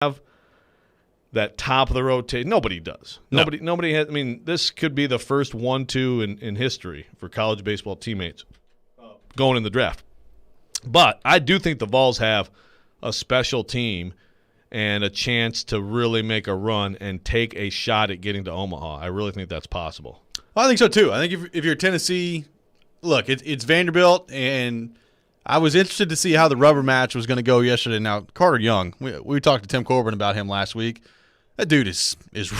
have that top of the rotation. Nobody does. No. Nobody has. I mean, this could be the first 1-2 in history for college baseball teammates going in the draft. But I do think the Vols have a special team and a chance to really make a run and take a shot at getting to Omaha. I really think that's possible. Well, I think so too. I think if you're Tennessee, look, it's Vanderbilt, and I was interested to see how the rubber match was going to go yesterday. Now, Carter Young, we talked to Tim Corbin about him last week. That dude is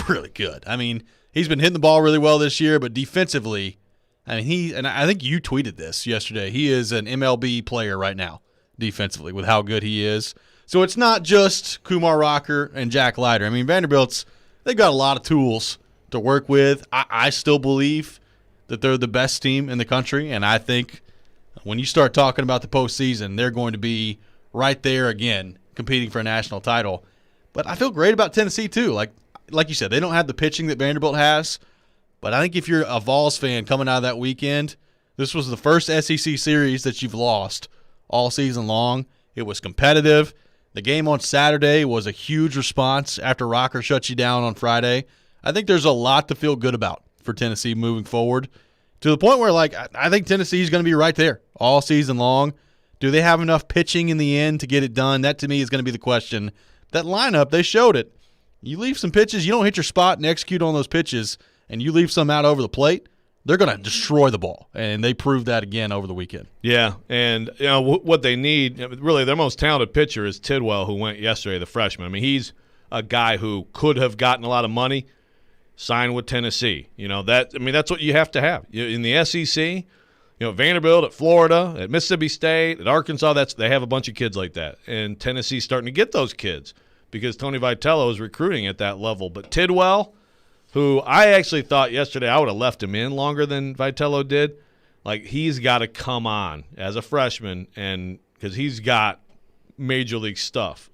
really good. I mean, he's been hitting the ball really well this year, but defensively, I mean, and I think you tweeted this yesterday. He is an MLB player right now, defensively, with how good he is. So it's not just Kumar Rocker and Jack Leiter. I mean, Vanderbilt's, they've got a lot of tools to work with. I still believe that they're the best team in the country, and I think when you start talking about the postseason, they're going to be right there again, competing for a national title. But I feel great about Tennessee too. Like you said, they don't have the pitching that Vanderbilt has, but I think if you're a Vols fan coming out of that weekend, this was the first SEC series that you've lost all season long. It was competitive. The game on Saturday was a huge response after Rocker shut you down on Friday. I think there's a lot to feel good about for Tennessee moving forward, to the point where, like, I think Tennessee is going to be right there all season long. Do they have enough pitching in the end to get it done? That, to me, is going to be the question. That lineup, they showed it. You leave some pitches, you don't hit your spot and execute on those pitches, and you leave some out over the plate, they're going to destroy the ball, and they proved that again over the weekend. Yeah, and you know what they need, really their most talented pitcher is Tidwell, who went yesterday, the freshman. I mean, he's a guy who could have gotten a lot of money, signed with Tennessee. You know, that's what you have to have. In the SEC, you know, Vanderbilt, at Florida, at Mississippi State, at Arkansas, they have a bunch of kids like that. And Tennessee's starting to get those kids because Tony Vitello is recruiting at that level. But Tidwell, who I actually thought yesterday I would have left him in longer than Vitello did, like, he's got to come on as a freshman, and because he's got major league stuff.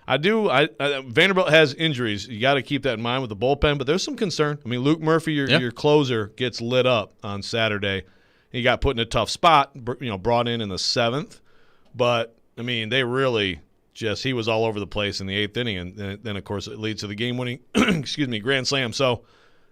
Vanderbilt has injuries. You got to keep that in mind with the bullpen, but there's some concern. I mean, Luke Murphy, your closer, gets lit up on Saturday. He got put in a tough spot, you know, brought in the 7th. But, I mean, they really he was all over the place in the 8th inning, and then, of course, it leads to the game-winning grand slam. So,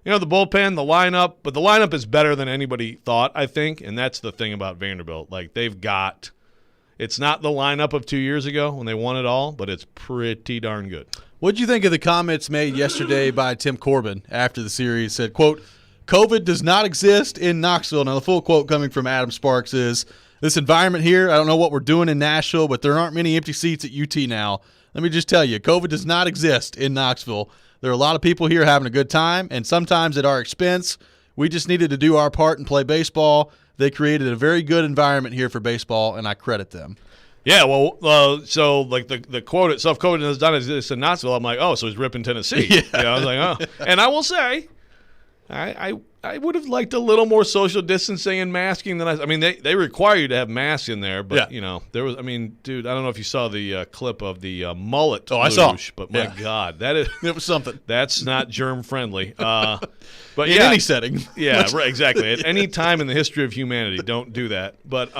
you know, the bullpen, the lineup, but the lineup is better than anybody thought, I think, and that's the thing about Vanderbilt. Like, they've got – it's not the lineup of 2 years ago when they won it all, but it's pretty darn good. What did you think of the comments made yesterday by Tim Corbin after the series? Said, quote, "COVID does not exist in Knoxville." Now, the full quote coming from Adam Sparks is, "This environment here, I don't know what we're doing in Nashville, but there aren't many empty seats at UT now. Let me just tell you, COVID does not exist in Knoxville. There are a lot of people here having a good time, and sometimes at our expense. We just needed to do our part and play baseball. They created a very good environment here for baseball, and I credit them." Yeah, well, so like the quote itself, COVID has done this in Knoxville. I'm like, oh, so he's ripping Tennessee. Yeah. You know, I was like, oh. And I will say, I would have liked a little more social distancing and masking than I mean, they require you to have masks in there, but, you know, there was, I mean, dude, I don't know if you saw the clip of the mullet. Oh, I saw. But my God, it was something. That's not germ-friendly. But in any setting. Yeah, right, exactly. At any time in the history of humanity, don't do that. But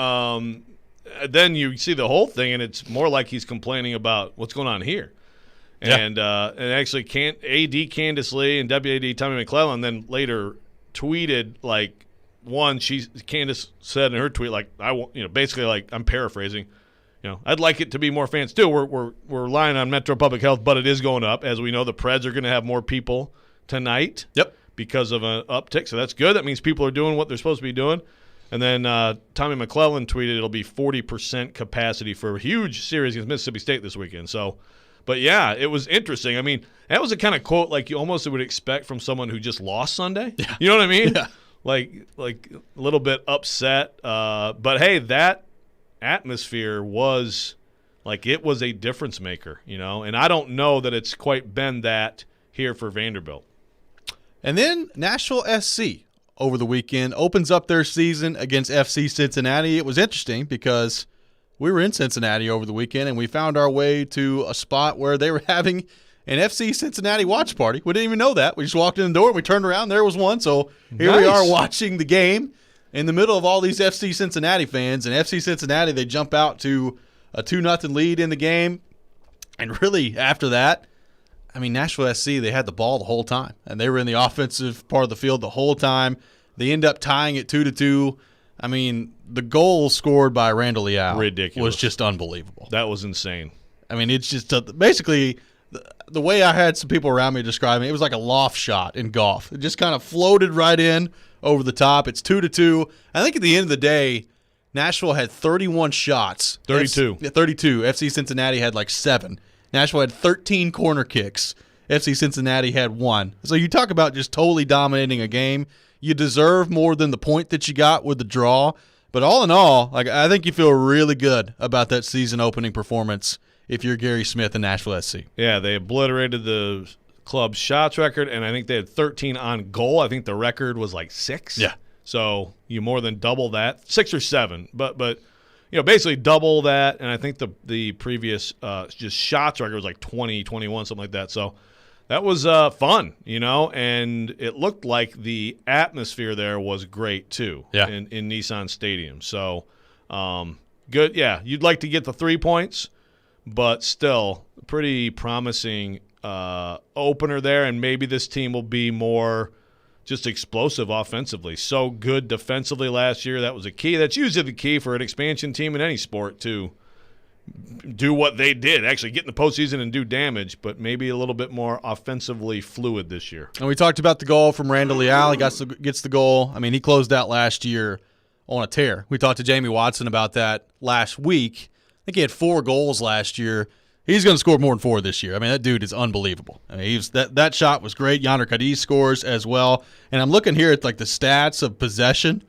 then you see the whole thing, and it's more like he's complaining about what's going on here. And actually, AD Candace Lee and WAD Tommy McClellan then later tweeted, like, Candace said in her tweet, like, basically, like, I'm paraphrasing, you know, I'd like it to be more fans too. We're relying on Metro Public Health, but it is going up. As we know, the Preds are going to have more people tonight. Yep. Because of an uptick, so that's good. That means people are doing what they're supposed to be doing. And then Tommy McClellan tweeted it'll be 40% capacity for a huge series against Mississippi State this weekend. So, but yeah, it was interesting. I mean, that was a kind of quote like you almost would expect from someone who just lost Sunday. Yeah. You know what I mean? Yeah. Like a little bit upset. But hey, that atmosphere was like, it was a difference maker, you know. And I don't know that it's quite been that here for Vanderbilt. And then Nashville SC over the weekend opens up their season against FC Cincinnati. It was interesting because we were in Cincinnati over the weekend, and we found our way to a spot where they were having an FC Cincinnati watch party. We didn't even know that. We just walked in the door, and we turned around, and there was one. So here we are watching the game in the middle of all these FC Cincinnati fans. And FC Cincinnati, they jump out to a 2-0 lead in the game. And really, after that, I mean, Nashville SC, they had the ball the whole time, and they were in the offensive part of the field the whole time. They end up tying it 2-2. I mean, the goal scored by Randall Leal was just unbelievable. That was insane. I mean, it's just basically the way I had some people around me describing it was like a loft shot in golf. It just kind of floated right in over the top. It's 2-2. I think at the end of the day, Nashville had 31 shots. 32. 32. FC Cincinnati had like 7. Nashville had 13 corner kicks. FC Cincinnati had 1. So you talk about just totally dominating a game. You deserve more than the point that you got with the draw. But all in all, like I think you feel really good about that season opening performance if you're Gary Smith and Nashville SC. Yeah, they obliterated the club's shots record, and I think they had 13 on goal. I think the record was like 6. Yeah. So you more than double that. 6 or 7. But basically double that, and I think the previous just shots record was like 20, 21, something like that. So that was fun, and it looked like the atmosphere there was great too in Nissan Stadium. So good. Yeah, you'd like to get the 3 points, but still pretty promising opener there, and maybe this team will be more just explosive offensively. So good defensively last year. That was a key. That's usually the key for an expansion team in any sport to do what they did, actually get in the postseason and do damage, but maybe a little bit more offensively fluid this year. And we talked about the goal from Randall Leal. He gets the goal. I mean, he closed out last year on a tear. We talked to Jamie Watson about that last week. I think he had 4 goals last year. He's going to score more than 4 this year. I mean, that dude is unbelievable. I mean, that shot was great. Yonder Cadiz scores as well. And I'm looking here at like the stats of possession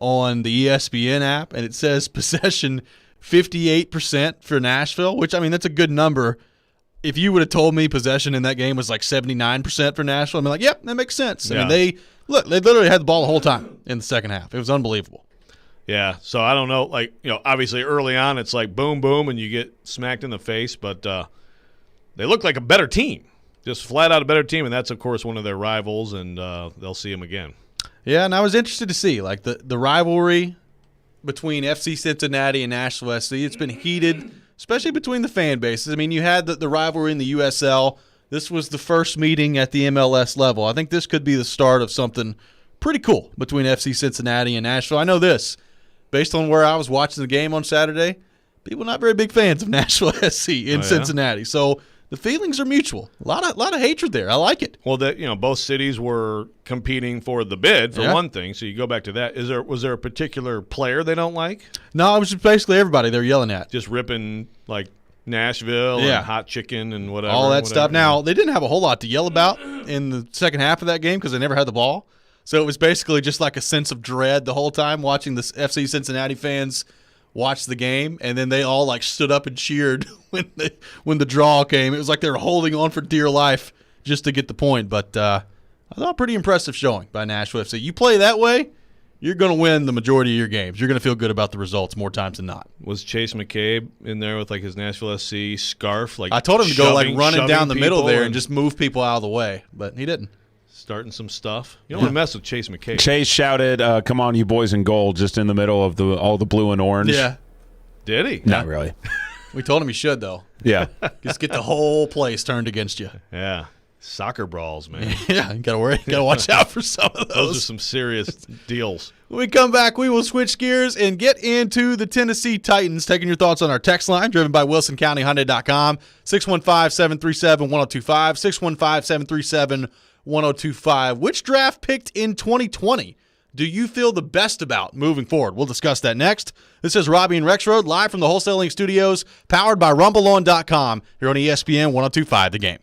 on the ESPN app, and it says possession 58% for Nashville, which, I mean, that's a good number. If you would have told me possession in that game was like 79% for Nashville, I'd be like, yep, that makes sense. Yeah. I mean, they literally had the ball the whole time in the second half. It was unbelievable. Yeah, so I don't know. Like, obviously early on it's like boom, boom, and you get smacked in the face, but they look like a better team, just flat out a better team, and that's, of course, one of their rivals, and they'll see them again. Yeah, and I was interested to see, like, the rivalry between FC Cincinnati and Nashville SC. It's been heated, especially between the fan bases. I mean, you had the rivalry in the USL. This was the first meeting at the MLS level. I think this could be the start of something pretty cool between FC Cincinnati and Nashville. I know this. Based on where I was watching the game on Saturday, people not very big fans of Nashville SC in Cincinnati. So the feelings are mutual. A lot of hatred there. I like it. Well, both cities were competing for the bid for one thing. So you go back to that. Was there a particular player they don't like? No, it was just basically everybody they were yelling at. Just ripping like Nashville and hot chicken and whatever. All that stuff. Now, they didn't have a whole lot to yell about in the second half of that game because they never had the ball. So it was basically just like a sense of dread the whole time watching the FC Cincinnati fans watch the game, and then they all like stood up and cheered when the draw came. It was like they were holding on for dear life just to get the point. But I thought pretty impressive showing by Nashville FC. You play that way, you're going to win the majority of your games. You're going to feel good about the results more times than not. Was Chase McCabe in there with like his Nashville SC scarf? Like I told him to go like running down the middle there and and just move people out of the way, but he didn't. Starting some stuff. You don't want to mess with Chase McCabe. Chase shouted, "Come on, you boys in gold!" just in the middle of all the blue and orange. Yeah. Did he? Not really. We told him he should, though. Yeah. Just get the whole place turned against you. Yeah. Soccer brawls, man. Yeah, you gotta watch out for some of those. Those are some serious deals. When we come back, we will switch gears and get into the Tennessee Titans. Taking your thoughts on our text line, driven by WilsonCountyHyundai.com, 615-737-1025, 615-737-1025. Which draft picked in 2020 do you feel the best about moving forward? We'll discuss that next. This is Robby and Rexrode, live from the Wholesaling Studios, powered by RumbleOn.com, here on ESPN 102.5 The Game.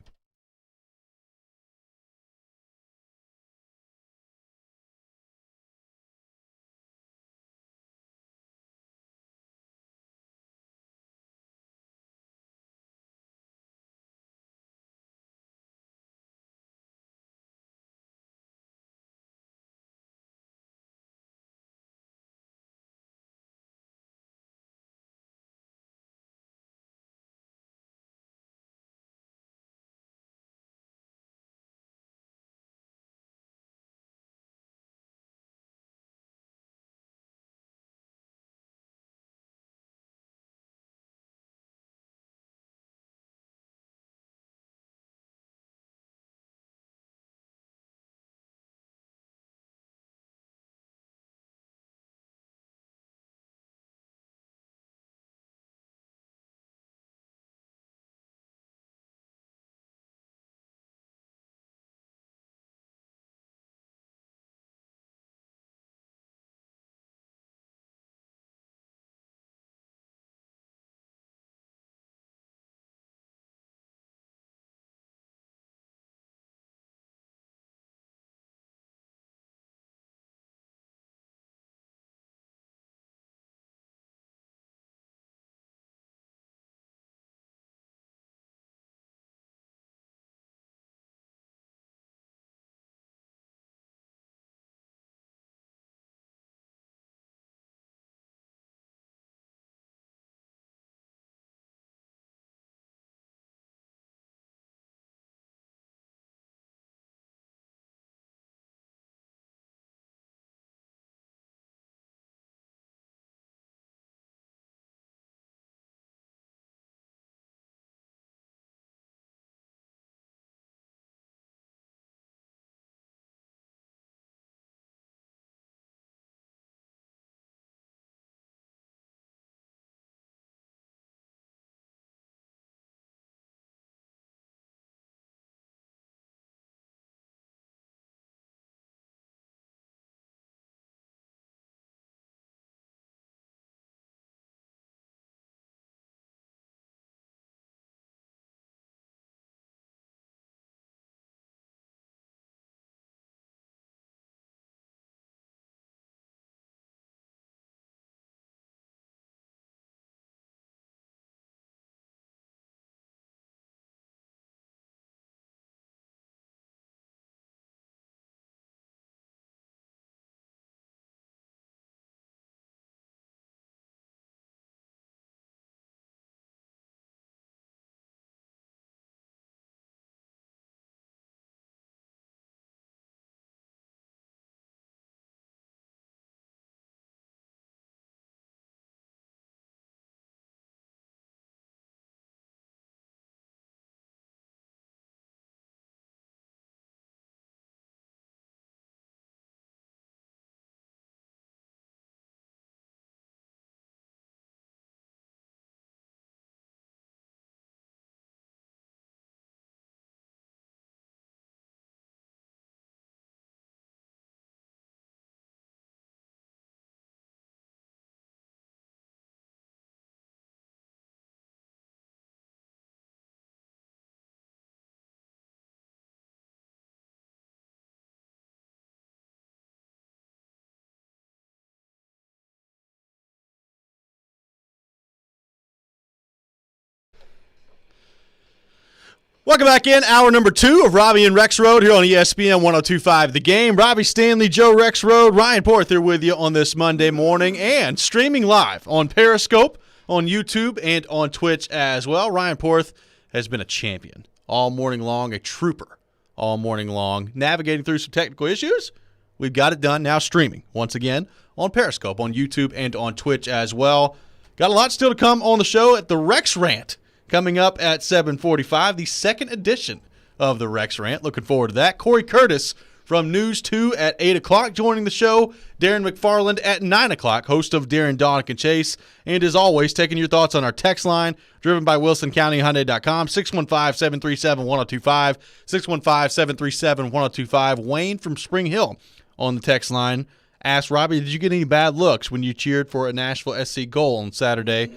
Welcome back in. Hour number 2 of Robby and Rexrode here on ESPN 102.5 The Game. Robby Stanley, Joe Rexrode, Ryan Porth here with you on this Monday morning and streaming live on Periscope, on YouTube, and on Twitch as well. Ryan Porth has been a champion all morning long, a trooper all morning long, navigating through some technical issues. We've got it done now streaming once again on Periscope, on YouTube, and on Twitch as well. Got a lot still to come on the show at the Rex Rant. Coming up at 7:45, the second edition of the Rex Rant. Looking forward to that. Corey Curtis from News 2 at 8 o'clock joining the show. Darren McFarland at 9 o'clock, host of Darren, Donick, and Chase. And as always, taking your thoughts on our text line, driven by WilsonCountyHyundai.com, 615-737-1025, 615-737-1025. Wayne from Spring Hill on the text line asked, Robby, did you get any bad looks when you cheered for a Nashville SC goal on Saturday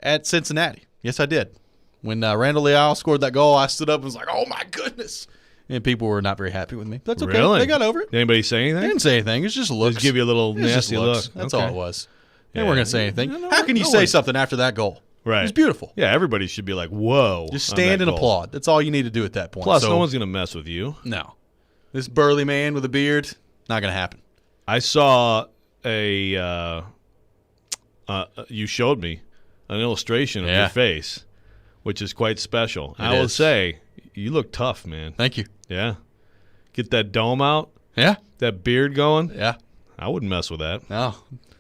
at Cincinnati? Yes, I did. When Randall Leal scored that goal, I stood up and was like, oh, my goodness. And people were not very happy with me. That's okay. Really? They got over it. Did anybody say anything? They didn't say anything. It's just looks. Just give you a little nasty look. That's Okay. all it was. They weren't going to say anything. No, How can you say something after that goal? Right. It's beautiful. Yeah, everybody should be like, whoa. Just stand and applaud. That's all you need to do at that point. Plus, no one's going to mess with you. No. This burly man with a beard, not going to happen. I saw you showed me an illustration of your face, which is quite special. I will say, you look tough, man. Thank you. Yeah. Get that dome out. Yeah. That beard going. Yeah. I wouldn't mess with that. No.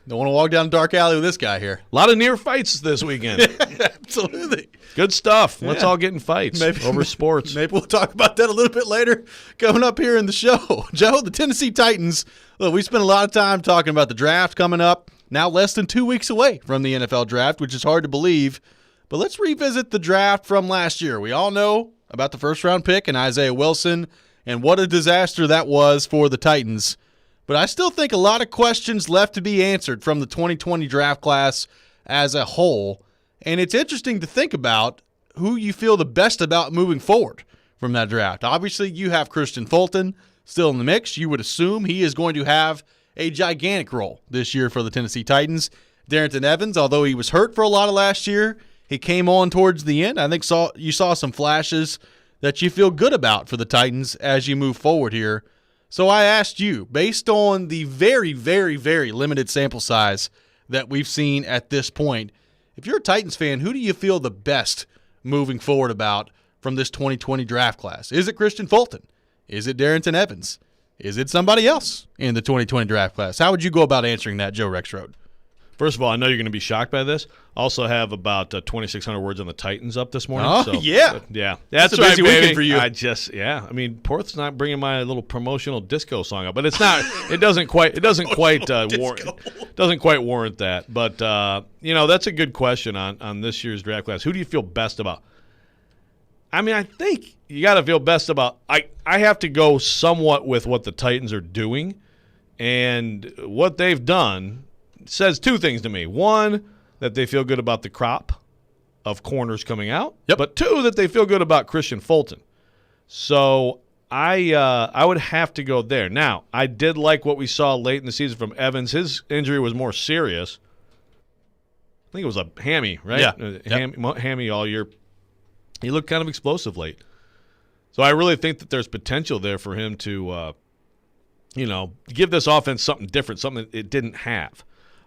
Don't want to walk down a dark alley with this guy here. A lot of near fights this weekend. Absolutely. Good stuff. Let's all get in fights over sports. Maybe we'll talk about that a little bit later coming up here in the show. Joe, the Tennessee Titans, look, we spent a lot of time talking about the draft coming up, now less than 2 weeks away from the NFL draft, which is hard to believe. But let's revisit the draft from last year. We all know about the first-round pick and Isaiah Wilson and what a disaster that was for the Titans. But I still think a lot of questions left to be answered from the 2020 draft class as a whole. And it's interesting to think about who you feel the best about moving forward from that draft. Obviously, you have Christian Fulton still in the mix. You would assume he is going to have a gigantic role this year for the Tennessee Titans. Darrington Evans, although he was hurt for a lot of last year, he came on towards the end. I think you saw some flashes that you feel good about for the Titans as you move forward here. So I asked you, based on the very, very, very limited sample size that we've seen at this point, if you're a Titans fan, who do you feel the best moving forward about from this 2020 draft class? Is it Christian Fulton? Is it Darrington Evans? Is it somebody else in the 2020 draft class? How would you go about answering that, Joe Rexrode? First of all, I know you're going to be shocked by this. Also have about 2,600 words on the Titans up this morning. Oh, so, yeah. Yeah. That's a busy weekend for you. I mean, Porth's not bringing my little promotional disco song up, but it's not. It doesn't quite warrant that. But that's a good question on this year's draft class. Who do you feel best about? I mean, I think you got to feel best about. I have to go somewhat with what the Titans are doing, and what they've done says two things to me. One, that they feel good about the crop of corners coming out. Yep. But two, that they feel good about Christian Fulton. So I would have to go there. Now, I did like what we saw late in the season from Evans. His injury was more serious. I think it was a hammy, right? Yeah. Hammy all year. He looked kind of explosive late. So I really think that there's potential there for him to, give this offense something different, something it didn't have.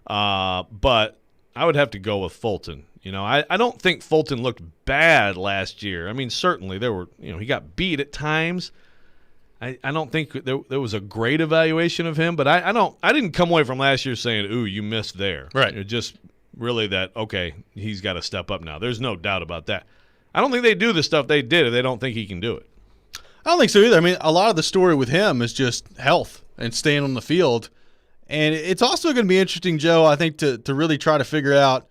But I would have to go with Fulton. I don't think Fulton looked bad last year. I mean, certainly there were, he got beat at times. I don't think there was a great evaluation of him, but I didn't come away from last year saying, ooh, you missed there. Right. It just really that, okay, he's got to step up now. There's no doubt about that. I don't think they do the stuff they did if they don't think he can do it. I don't think so either. I mean, a lot of the story with him is just health and staying on the field. And it's also going to be interesting, Joe, I think, to really try to figure out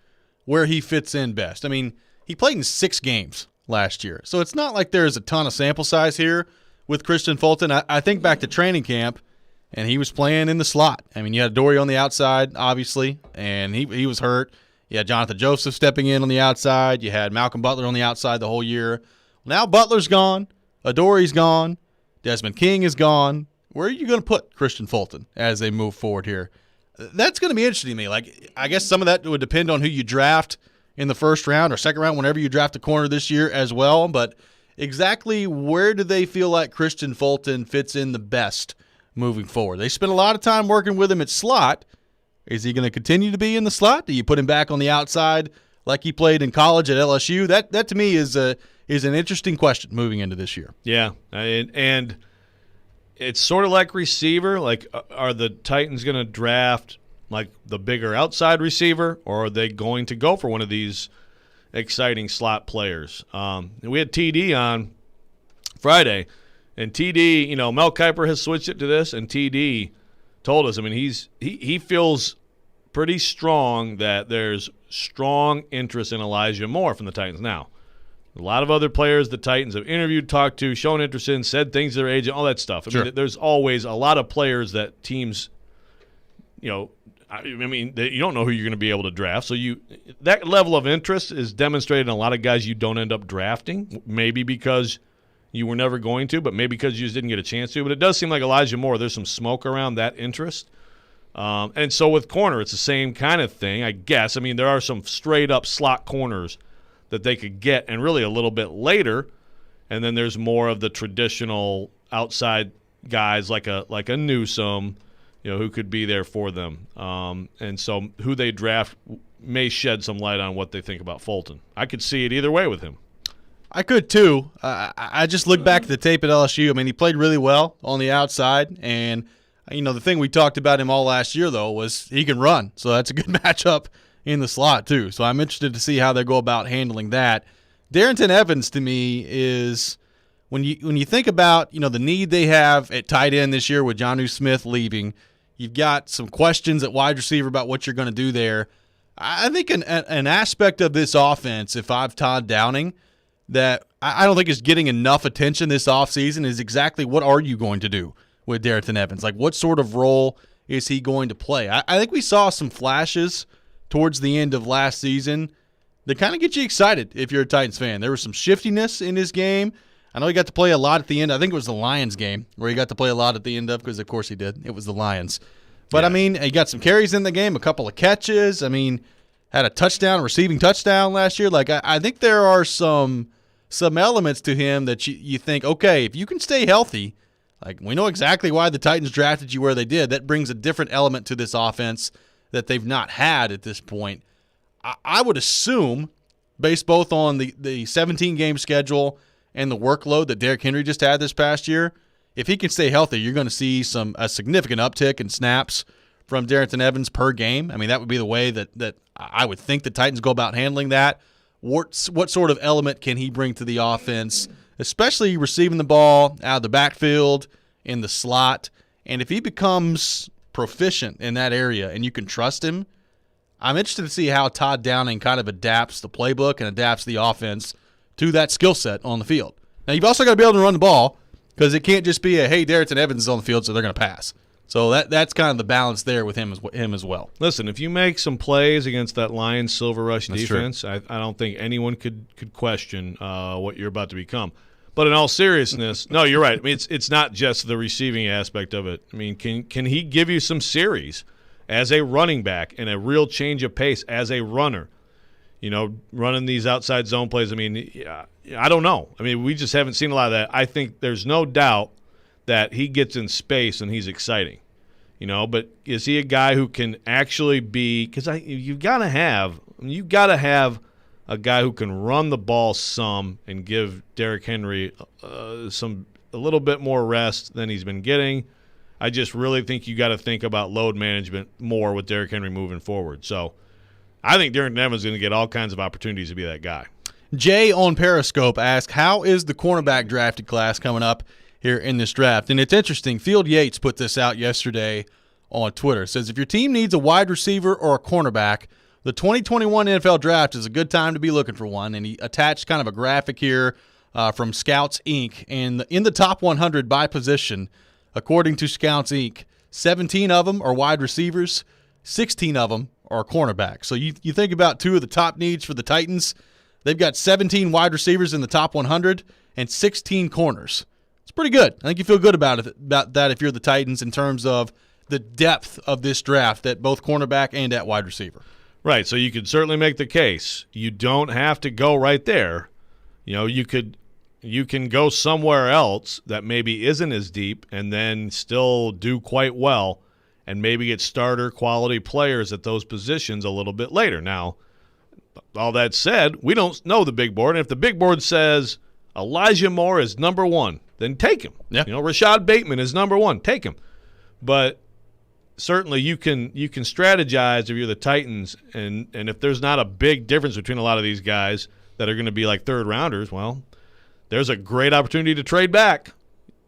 where he fits in best. I mean, he played in 6 games last year, so it's not like there's a ton of sample size here with Christian Fulton. I think back to training camp, and he was playing in the slot. I mean, you had Dory on the outside, obviously, and he was hurt. You had Jonathan Joseph stepping in on the outside. You had Malcolm Butler on the outside the whole year. Now Butler's gone. Adore's gone. Desmond King is gone. Where are you going to put Christian Fulton as they move forward here? That's going to be interesting to me. Like, I guess some of that would depend on who you draft in the first round or second round, whenever you draft a corner this year as well. But exactly where do they feel like Christian Fulton fits in the best moving forward? They spent a lot of time working with him at slot. Is he going to continue to be in the slot? Do you put him back on the outside like he played in college at LSU? That to me is an interesting question moving into this year. Yeah, and it's sort of like receiver. Like, are the Titans going to draft like the bigger outside receiver, or are they going to go for one of these exciting slot players? We had TD on Friday, and TD, Mel Kiper has switched it to this, and TD told us, he feels pretty strong that there's strong interest in Elijah Moore from the Titans. Now, a lot of other players the Titans have interviewed, talked to, shown interest in, said things to their agent, all that stuff. Sure. There's always a lot of players that teams, you don't know who you're going to be able to draft. So that level of interest is demonstrated in a lot of guys you don't end up drafting, maybe because you were never going to, but maybe because you just didn't get a chance to. But it does seem like Elijah Moore, there's some smoke around that interest. And so with corner, it's the same kind of thing, I guess. There are some straight-up slot corners that they could get, and really a little bit later. And then there's more of the traditional outside guys like a Newsome, who could be there for them. And so who they draft may shed some light on what they think about Fulton. I could see it either way with him. I could too. I just look back at the tape at LSU. He played really well on the outside, and the thing we talked about him all last year though was he can run, so that's a good matchup in the slot too. So I'm interested to see how they go about handling that. Darrington Evans to me is when you think about the need they have at tight end this year with Jonnu Smith leaving. You've got some questions at wide receiver about what you're going to do there. I think an aspect of this offense, if I'm Todd Downing, that I don't think is getting enough attention this offseason is exactly what are you going to do with Darrington Evans? Like, what sort of role is he going to play? I think we saw some flashes towards the end of last season that kind of get you excited if you're a Titans fan. There was some shiftiness in his game. I know he got to play a lot at the end. I think it was the Lions game where he got to play a lot at the end of, because of course he did. It was the Lions. But, yeah. He got some carries in the game, a couple of catches. Had a touchdown, receiving touchdown last year. Like, I think there are some elements to him that you think, okay, if you can stay healthy, like we know exactly why the Titans drafted you where they did. That brings a different element to this offense that they've not had at this point. I would assume, based both on the 17-game schedule and the workload that Derrick Henry just had this past year, if he can stay healthy, you're going to see a significant uptick in snaps from Darrington Evans per game. That would be the way that I would think the Titans go about handling that. What sort of element can he bring to the offense, especially receiving the ball out of the backfield, in the slot? And if he becomes proficient in that area and you can trust him, I'm interested to see how Todd Downing kind of adapts the playbook and adapts the offense to that skill set on the field. Now, you've also got to be able to run the ball, because it can't just be hey, Darrington Evans is on the field, so they're going to pass. So that's kind of the balance there with him as well. Listen, if you make some plays against that Lions Silver Rush That's defense, I don't think anyone could question what you're about to become. But in all seriousness, no, you're right. It's not just the receiving aspect of it. Can he give you some series as a running back and a real change of pace as a runner? Running these outside zone plays. I don't know. We just haven't seen a lot of that. I think there's no doubt that he gets in space and he's exciting. But is he a guy who can actually be? Because you've got to have a guy who can run the ball some and give Derrick Henry a little bit more rest than he's been getting. I just really think you got to think about load management more with Derrick Henry moving forward. So I think Darrington Evans is going to get all kinds of opportunities to be that guy. Jay on Periscope asked, how is the cornerback drafted class coming up here in this draft? And it's interesting. Field Yates put this out yesterday on Twitter. It says, if your team needs a wide receiver or a cornerback, the 2021 NFL Draft is a good time to be looking for one. And he attached kind of a graphic here from Scouts, Inc. And in the top 100 by position, according to Scouts, Inc., 17 of them are wide receivers, 16 of them are cornerbacks. So you think about two of the top needs for the Titans. They've got 17 wide receivers in the top 100 and 16 corners. It's pretty good. I think you feel good about that if you're the Titans in terms of the depth of this draft at both cornerback and at wide receiver. Right, so you could certainly make the case. You don't have to go right there. You could you can go somewhere else that maybe isn't as deep and then still do quite well and maybe get starter quality players at those positions a little bit later. Now, all that said, we don't know the big board. And if the big board says Elijah Moore is number one, then take him. Yeah. Rashad Bateman is number one. Take him. But certainly you can strategize if you're the Titans, and if there's not a big difference between a lot of these guys that are going to be like third rounders, well, there's a great opportunity to trade back.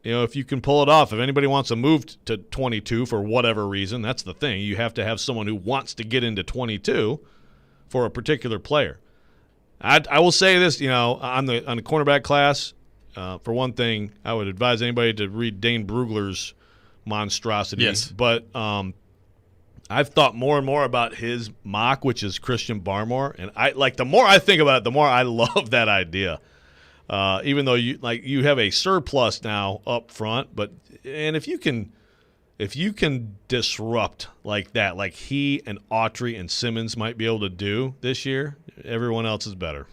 If you can pull it off. If anybody wants to move to 22 for whatever reason, that's the thing. You have to have someone who wants to get into 22 for a particular player. I will say this, on the cornerback class, for one thing, I would advise anybody to read Dane Brugler's monstrosity. Yes. But I've thought more and more about his mock, which is Christian Barmore, and the more I think about it, the more I love that idea. Even though you have a surplus now up front, and if you can disrupt like that, like he and Autry and Simmons might be able to do this year, everyone else is better.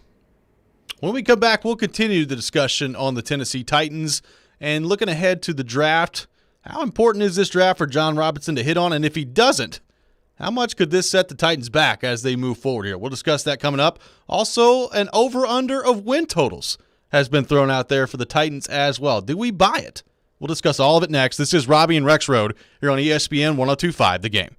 When we come back, we'll continue the discussion on the Tennessee Titans and looking ahead to the draft. How important is this draft for John Robinson to hit on? And if he doesn't, how much could this set the Titans back as they move forward here? We'll discuss that coming up. Also, an over-under of win totals has been thrown out there for the Titans as well. Do we buy it? We'll discuss all of it next. This is Robby and Rexrode here on ESPN 102.5 The Game.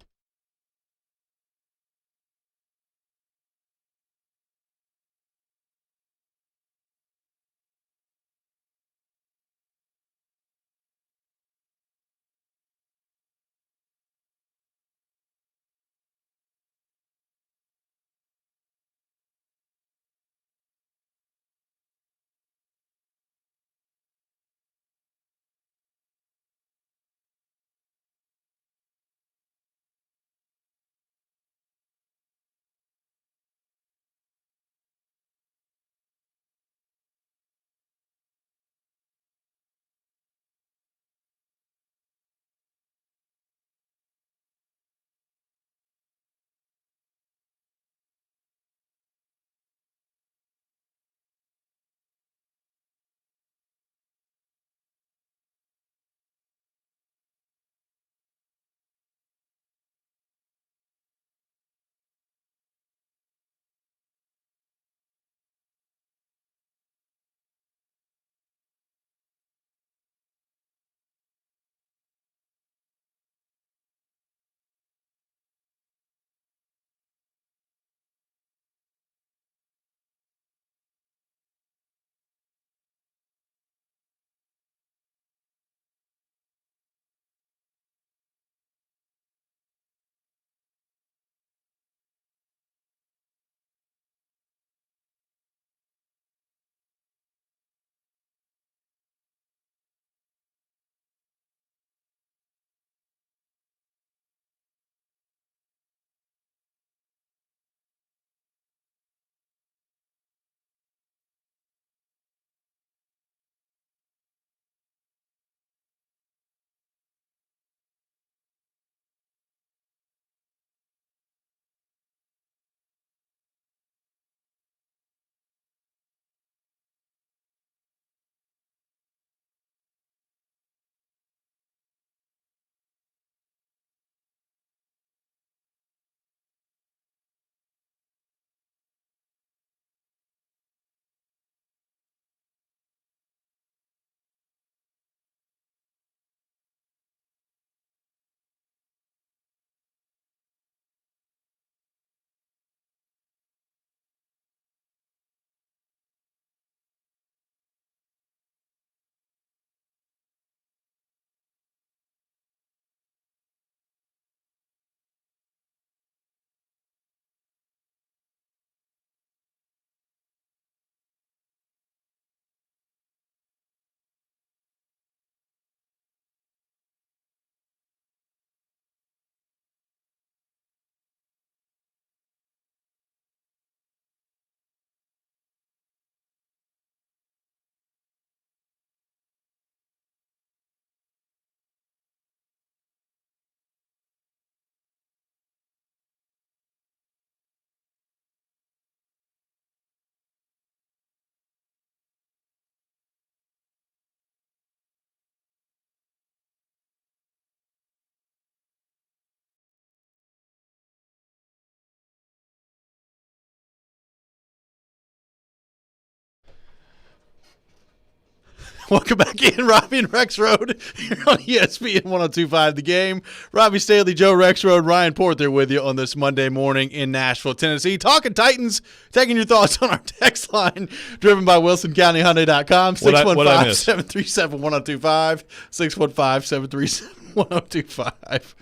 Welcome back in, Robby and Rexrode here on ESPN 102.5 The Game. Robby Staley, Joe Rexrode, Ryan Port there with you on this Monday morning in Nashville, Tennessee. Talking Titans, taking your thoughts on our text line, driven by WilsonCountyHyundai.com, 615-737-1025, 615-737-1025.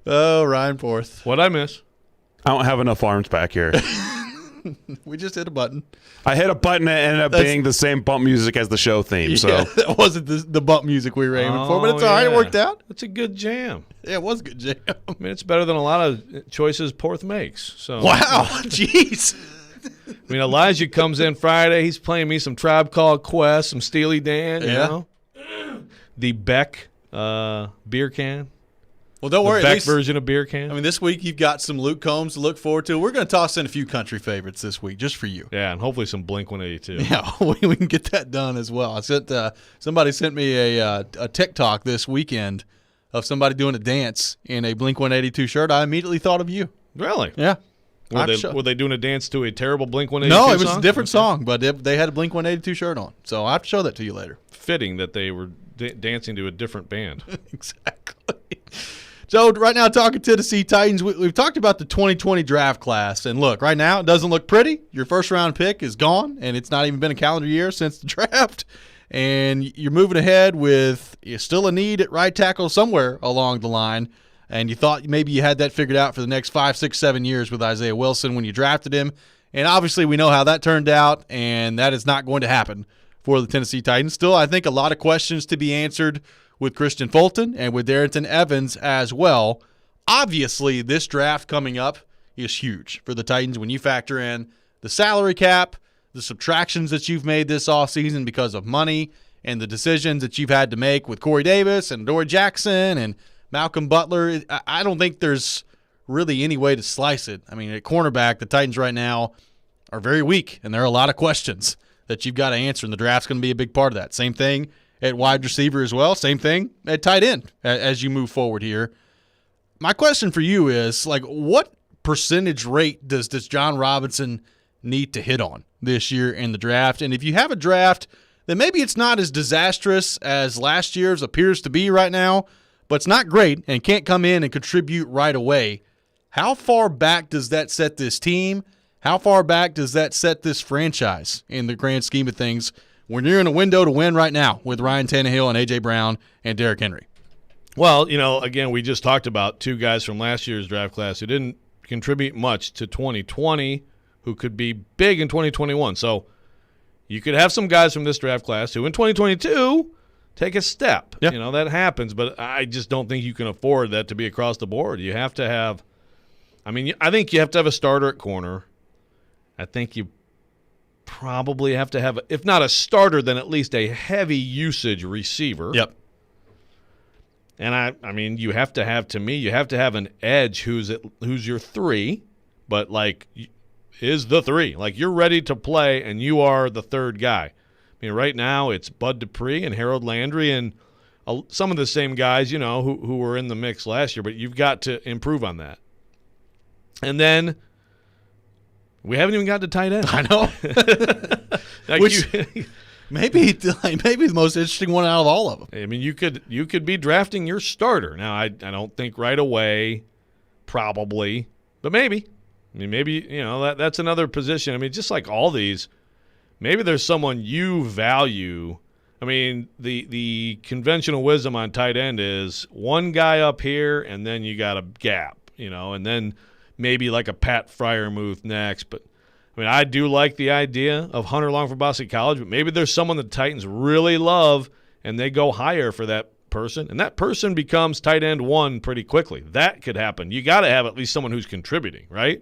Oh, Ryan Porth. What'd I miss? I don't have enough arms back here. We just hit a button. I hit a button and it ended up being the same bump music as the show theme. So that wasn't the bump music we were aiming for, but it's all right. It worked out. It's a good jam. Yeah, it was a good jam. I mean, it's better than a lot of choices Porth makes. So wow, jeez. I mean, Elijah comes in Friday. He's playing me some Tribe Called Quest, some Steely Dan, you know? The Beck beer can. Well, don't worry. The Beck version of beer can. I mean, this week you've got some Luke Combs to look forward to. We're going to toss in a few country favorites this week just for you. Yeah, and hopefully some Blink-182. Yeah, we can get that done as well. I sent somebody sent me a TikTok this weekend of somebody doing a dance in a Blink-182 shirt. I immediately thought of you. Really? Yeah. Were they doing a dance to a terrible Blink-182 No, it was song? a different song, but they had a Blink-182 shirt on. So I'll have to show that to you later. Fitting that they were dancing to a different band. Exactly. So right now, talking Tennessee Titans, we've talked about the 2020 draft class. And look, right now, it doesn't look pretty. Your first-round pick is gone, and it's not even been a calendar year since the draft. And you're moving ahead with still a need at right tackle somewhere along the line. And you thought maybe you had that figured out for the next 5, 6, 7 years with Isaiah Wilson when you drafted him. And obviously we know how that turned out, and that is not going to happen for the Tennessee Titans. Still, I think a lot of questions to be answered with Christian Fulton and with Darrington Evans as well. Obviously, this draft coming up is huge for the Titans when you factor in the salary cap, the subtractions that you've made this offseason because of money, and the decisions that you've had to make with Corey Davis and Dory Jackson and Malcolm Butler. I don't think there's really any way to slice it. I mean, at cornerback, the Titans right now are very weak, and there are a lot of questions that you've got to answer, and the draft's going to be a big part of that. Same thing at wide receiver as well. Same thing at tight end as you move forward here. My question for you is, what percentage rate does John Robinson need to hit on this year in the draft? And if you have a draft, then maybe it's not as disastrous as last year's appears to be right now, but it's not great and can't come in and contribute right away. How far back does that set this team? How far back does that set this franchise in the grand scheme of things when you're in a window to win right now with Ryan Tannehill and A.J. Brown and Derrick Henry? Well, again, we just talked about two guys from last year's draft class who didn't contribute much to 2020 who could be big in 2021. So you could have some guys from this draft class who in 2022 take a step. Yeah. That happens, but I just don't think you can afford that to be across the board. You have to have – I think you have to have a starter at corner. I think you probably have to have, if not a starter, then at least a heavy usage receiver. Yep. And you have to have, to me, you have to have an edge who's your three, but is the three. You're ready to play and you are the third guy. Right now it's Bud Dupree and Harold Landry and some of the same guys, who were in the mix last year, but you've got to improve on that. And then we haven't even got to tight end. I know. Maybe the most interesting one out of all of them. You could be drafting your starter. Now, I don't think right away, probably, but maybe. Maybe, that's another position. Just like all these, maybe there's someone you value. The conventional wisdom on tight end is one guy up here and then you got a gap, and then maybe like a Pat Freiermuth next. But, I do like the idea of Hunter Long from Boston College, but maybe there's someone the Titans really love and they go higher for that person, and that person becomes tight end one pretty quickly. That could happen. You got to have at least someone who's contributing, right?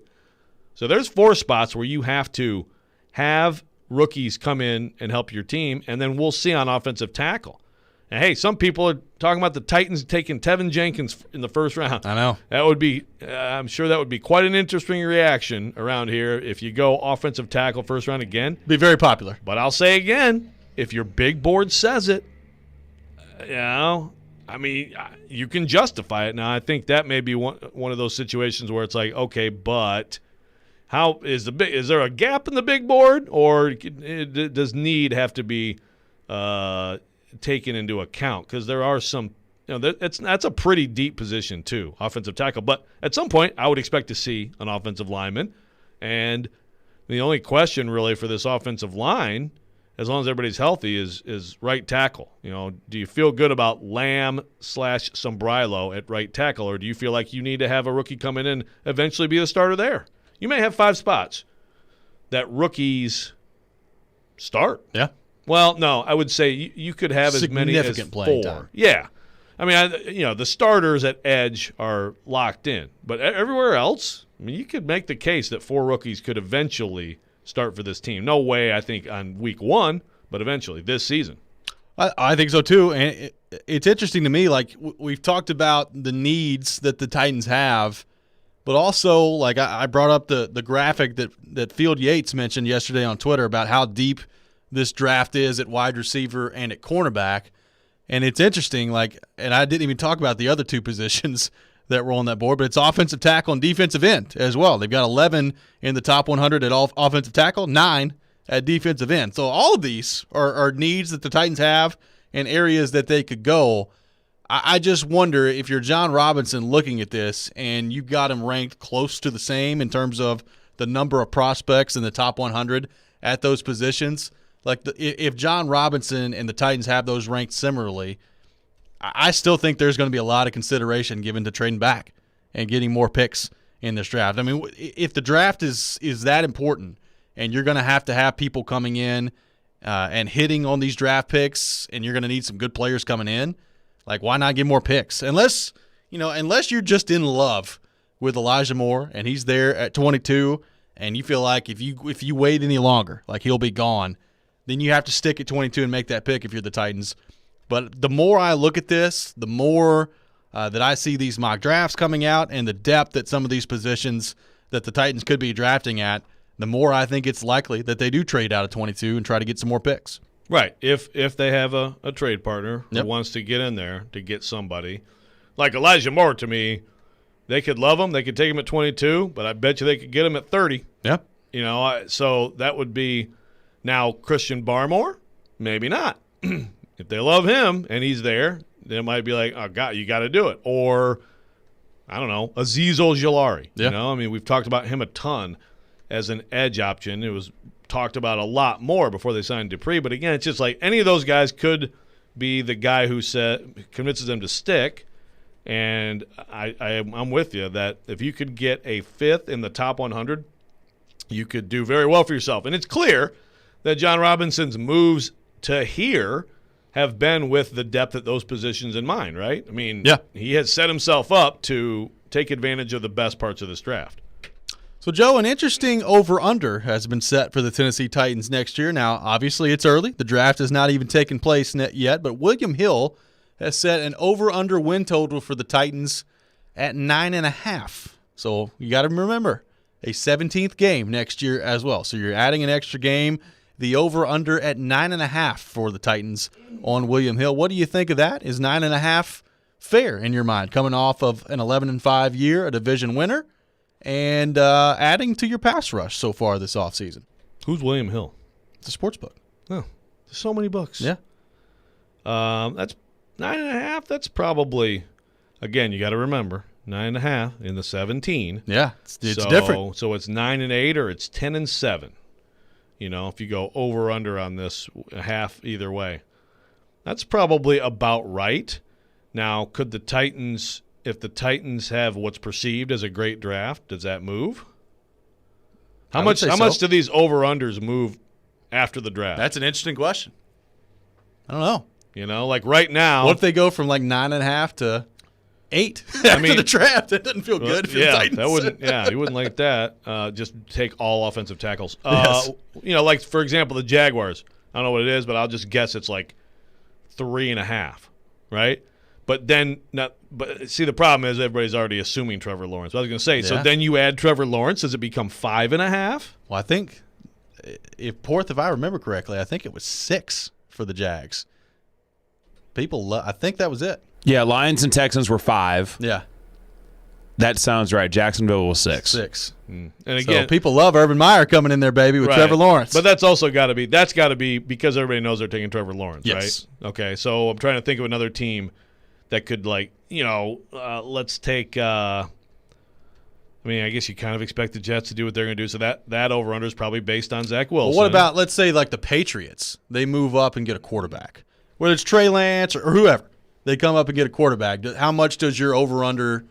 So there's 4 spots where you have to have rookies come in and help your team, and then we'll see on offensive tackle. And, hey, some people are talking about the Titans taking Tevin Jenkins in the first round. I know. That would be I'm sure that would be quite an interesting reaction around here if you go offensive tackle first round again. Be very popular. But I'll say again, if your big board says it, you can justify it. Now, I think that may be one of those situations where it's like, okay, but how is there a gap in the big board, or does need have to be taken into account because there are some. That's a pretty deep position too, offensive tackle. But at some point, I would expect to see an offensive lineman, and the only question really for this offensive line, as long as everybody's healthy, is right tackle. Do you feel good about Lamb/Sombrilo at right tackle, or do you feel like you need to have a rookie come in and eventually be the starter there? You may have 5 spots that rookies start. Yeah. Well, no, I would say you could have as many as 4. Time. Yeah. I mean, the starters at edge are locked in. But everywhere else, you could make the case that 4 rookies could eventually start for this team. No way, I think, on week 1, but eventually this season. I think so, too. And it's interesting to me, like, we've talked about the needs that the Titans have, but also, like, I brought up the graphic that Field Yates mentioned yesterday on Twitter about how deep this draft is at wide receiver and at cornerback. And it's interesting, like, and I didn't even talk about the other 2 positions that were on that board, but it's offensive tackle and defensive end as well. They've got 11 in the top 100 at all offensive tackle, 9 at defensive end. So all of these are needs that the Titans have and areas that they could go. I just wonder if you're John Robinson looking at this and you've got him ranked close to the same in terms of the number of prospects in the top 100 at those positions. Like if John Robinson and the Titans have those ranked similarly, I still think there's going to be a lot of consideration given to trading back and getting more picks in this draft. I mean, if the draft is that important and you're going to have people coming in and hitting on these draft picks and you're going to need some good players coming in, like why not get more picks? Unless you're just in love with Elijah Moore and he's there at 22 and you feel like if you wait any longer, like he'll be gone, then you have to stick at 22 and make that pick if you're the Titans. But the more I look at this, the more that I see these mock drafts coming out and the depth at some of these positions that the Titans could be drafting at, the more I think it's likely that they do trade out of 22 and try to get some more picks. Right. If they have a trade partner who wants to get in there to get somebody. Like Elijah Moore, to me, they could love him. They could take him at 22, but I bet you they could get him at 30. Yeah. So that would be now Christian Barmore? Maybe not. If they love him and he's there, they might be like, oh, God, you got to do it. Or, I don't know, Azeez Ojulari. Yeah. We've talked about him a ton as an edge option. It was talked about a lot more before they signed Dupree. But, again, it's just like any of those guys could be the guy who convinces them to stick. And I'm with you that if you could get a 5th in the top 100, you could do very well for yourself. And it's clear that John Robinson's moves to here have been with the depth at those positions in mind, right? I mean, he has set himself up to take advantage of the best parts of this draft. So, Joe, an interesting over-under has been set for the Tennessee Titans next year. Now, obviously, it's early. The draft has not even taken place yet, but William Hill has set an over-under win total for the Titans at 9.5. So, you got to remember, a 17th game next year as well. So, you're adding an extra game. The over-under at 9.5 for the Titans on William Hill. What do you think of that? Is 9.5 fair in your mind, coming off of an 11-5 year, a division winner, and adding to your pass rush so far this offseason? Who's William Hill? It's a sports book. Oh, there's so many books. Yeah. That's 9.5. That's probably, again, you got to remember, 9.5 in the 17. Yeah, it's different. So it's 9-8 or it's 10-7. If you go over under on this half either way. That's probably about right. Now, could the Titans, if the Titans have what's perceived as a great draft, does that move? How much do these over-unders move after the draft? That's an interesting question. I don't know. Like right now. What if they go from like 9.5 to 8 after the draft? That doesn't feel good for the Titans. That wouldn't. Yeah, you wouldn't like that. Just take all offensive tackles. Yes. Like for example, the Jaguars. I don't know what it is, but I'll just guess it's like 3.5, right? But then, see, the problem is everybody's already assuming Trevor Lawrence. I was going to say, so then you add Trevor Lawrence. Does it become 5.5? Well, I think if I remember correctly, I think it was 6 for the Jags. I think that was it. Yeah, Lions and Texans were 5. Yeah. That sounds right. Jacksonville was 6. 6. And again, so people love Urban Meyer coming in there, baby, with right. Trevor Lawrence. But that's also got to be because everybody knows they're taking Trevor Lawrence, yes. right? Okay, so I'm trying to think of another team that could, let's take. I guess you kind of expect the Jets to do what they're going to do. So that over/under is probably based on Zach Wilson. Well, what about, let's say, like the Patriots? They move up and get a quarterback, whether it's Trey Lance or whoever. They come up and get a quarterback. How much does your over/under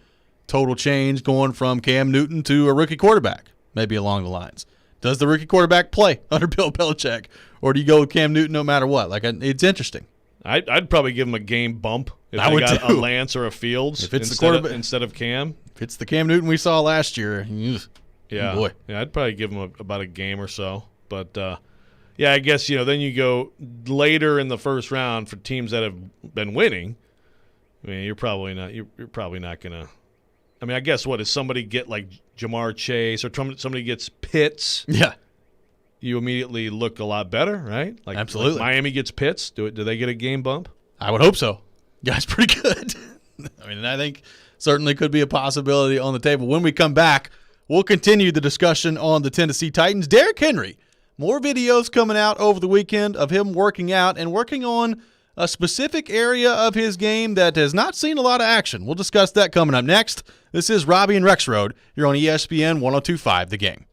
total change going from Cam Newton to a rookie quarterback? Maybe along the lines. Does the rookie quarterback play under Bill Belichick, or do you go with Cam Newton no matter what? It's interesting. I'd probably give him a game bump if I they would got too. a Lance or a Fields If it's the quarterback instead of Cam. If it's the Cam Newton we saw last year, Yeah, boy. Yeah, I'd probably give him about a game or so. But I guess then you go later in the first round for teams that have been winning. I mean, you're probably not gonna. I mean, I guess what, if somebody get like Jamar Chase or somebody gets Pitts, Yeah. you immediately look a lot better, right? Absolutely. Like Miami gets Pitts. Do they get a game bump? I would hope so. Guy's pretty good. I think certainly could be a possibility on the table. When we come back, we'll continue the discussion on the Tennessee Titans. Derrick Henry, more videos coming out over the weekend of him working out and working on a specific area of his game that has not seen a lot of action. We'll discuss that coming up next. This is Robby and Rexrode. You're on ESPN 102.5 The Game.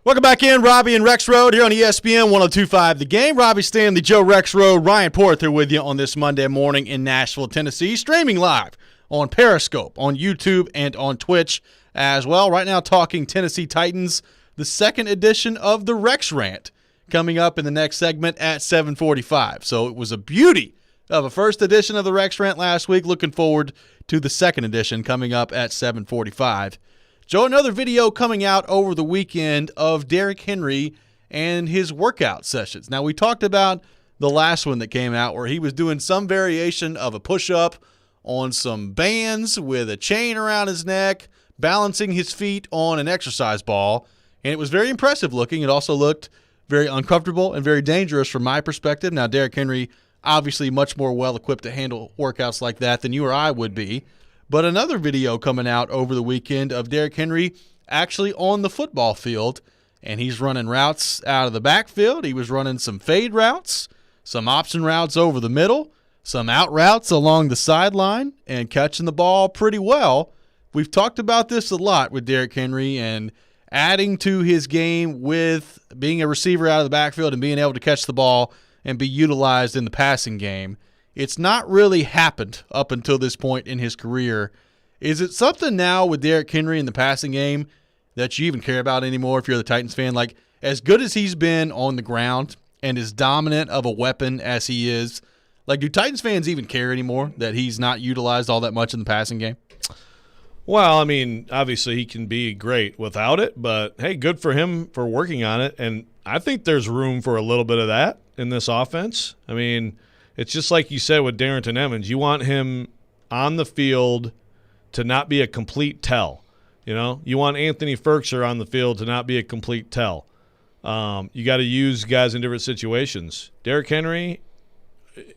Welcome back in, Robby and Rexrode here on ESPN 102.5 The Game. Robby Stanley, Joe Rexrode, Ryan Porter with you on this Monday morning in Nashville, Tennessee. Streaming live on Periscope, on YouTube, and on Twitch as well. Right now talking Tennessee Titans, the second edition of the Rex Rant, coming up in the next segment at 7:45. So it was a beauty of a first edition of the Rex Rant last week. Looking forward to the second edition coming up at 7:45. Joe, another video coming out over the weekend of Derrick Henry and his workout sessions. Now, we talked about the last one that came out where he was doing some variation of a push-up on some bands with a chain around his neck, balancing his feet on an exercise ball, and it was very impressive looking. It also looked very uncomfortable and very dangerous from my perspective. Now, Derrick Henry, obviously much more well-equipped to handle workouts like that than you or I would be. But another video coming out over the weekend of Derrick Henry actually on the football field, and he's running routes out of the backfield. He was running some fade routes, some option routes over the middle, some out routes along the sideline, and catching the ball pretty well. We've talked about this a lot with Derrick Henry and adding to his game with being a receiver out of the backfield and being able to catch the ball and be utilized in the passing game. It's not really happened up until this point in his career. Is it something now with Derrick Henry in the passing game that you even care about anymore if you're the Titans fan? Like, as good as he's been on the ground and as dominant of a weapon as he is, like, do Titans fans even care anymore that he's not utilized all that much in the passing game? Well, I mean, obviously he can be great without it, but, hey, good for him for working on it. And I think there's room for a little bit of that in this offense. I mean, it's just like you said with Darrington Evans. You want him on the field to not be a complete tell. You know, you want Anthony Ferkser on the field to not be a complete tell. You got to use guys in different situations. Derrick Henry,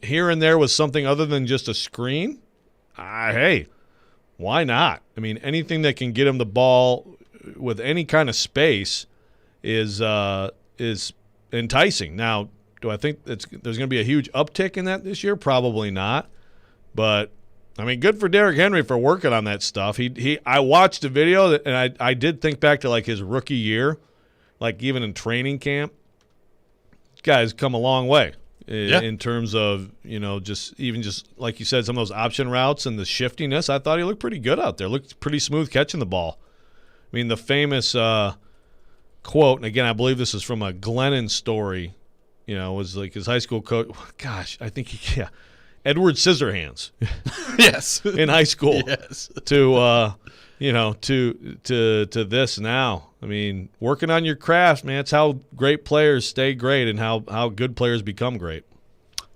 here and there was something other than just a screen. Hey, why not? I mean, anything that can get him the ball with any kind of space is enticing. Now, do I think there's going to be a huge uptick in that this year? Probably not. But, I mean, good for Derrick Henry for working on that stuff. I watched a video, and I did think back to, like, his rookie year, like even in training camp. This guy's come a long way in terms of, you know, just like you said, some of those option routes and the shiftiness. I thought he looked pretty good out there. Looked pretty smooth catching the ball. I mean, the famous quote, and again, I believe this is from a Glennon story, you know, was like his high school coach. Gosh, I think Edward Scissorhands. Yes. In high school. Yes. To this now. I mean, working on your craft, man, it's how great players stay great and how good players become great.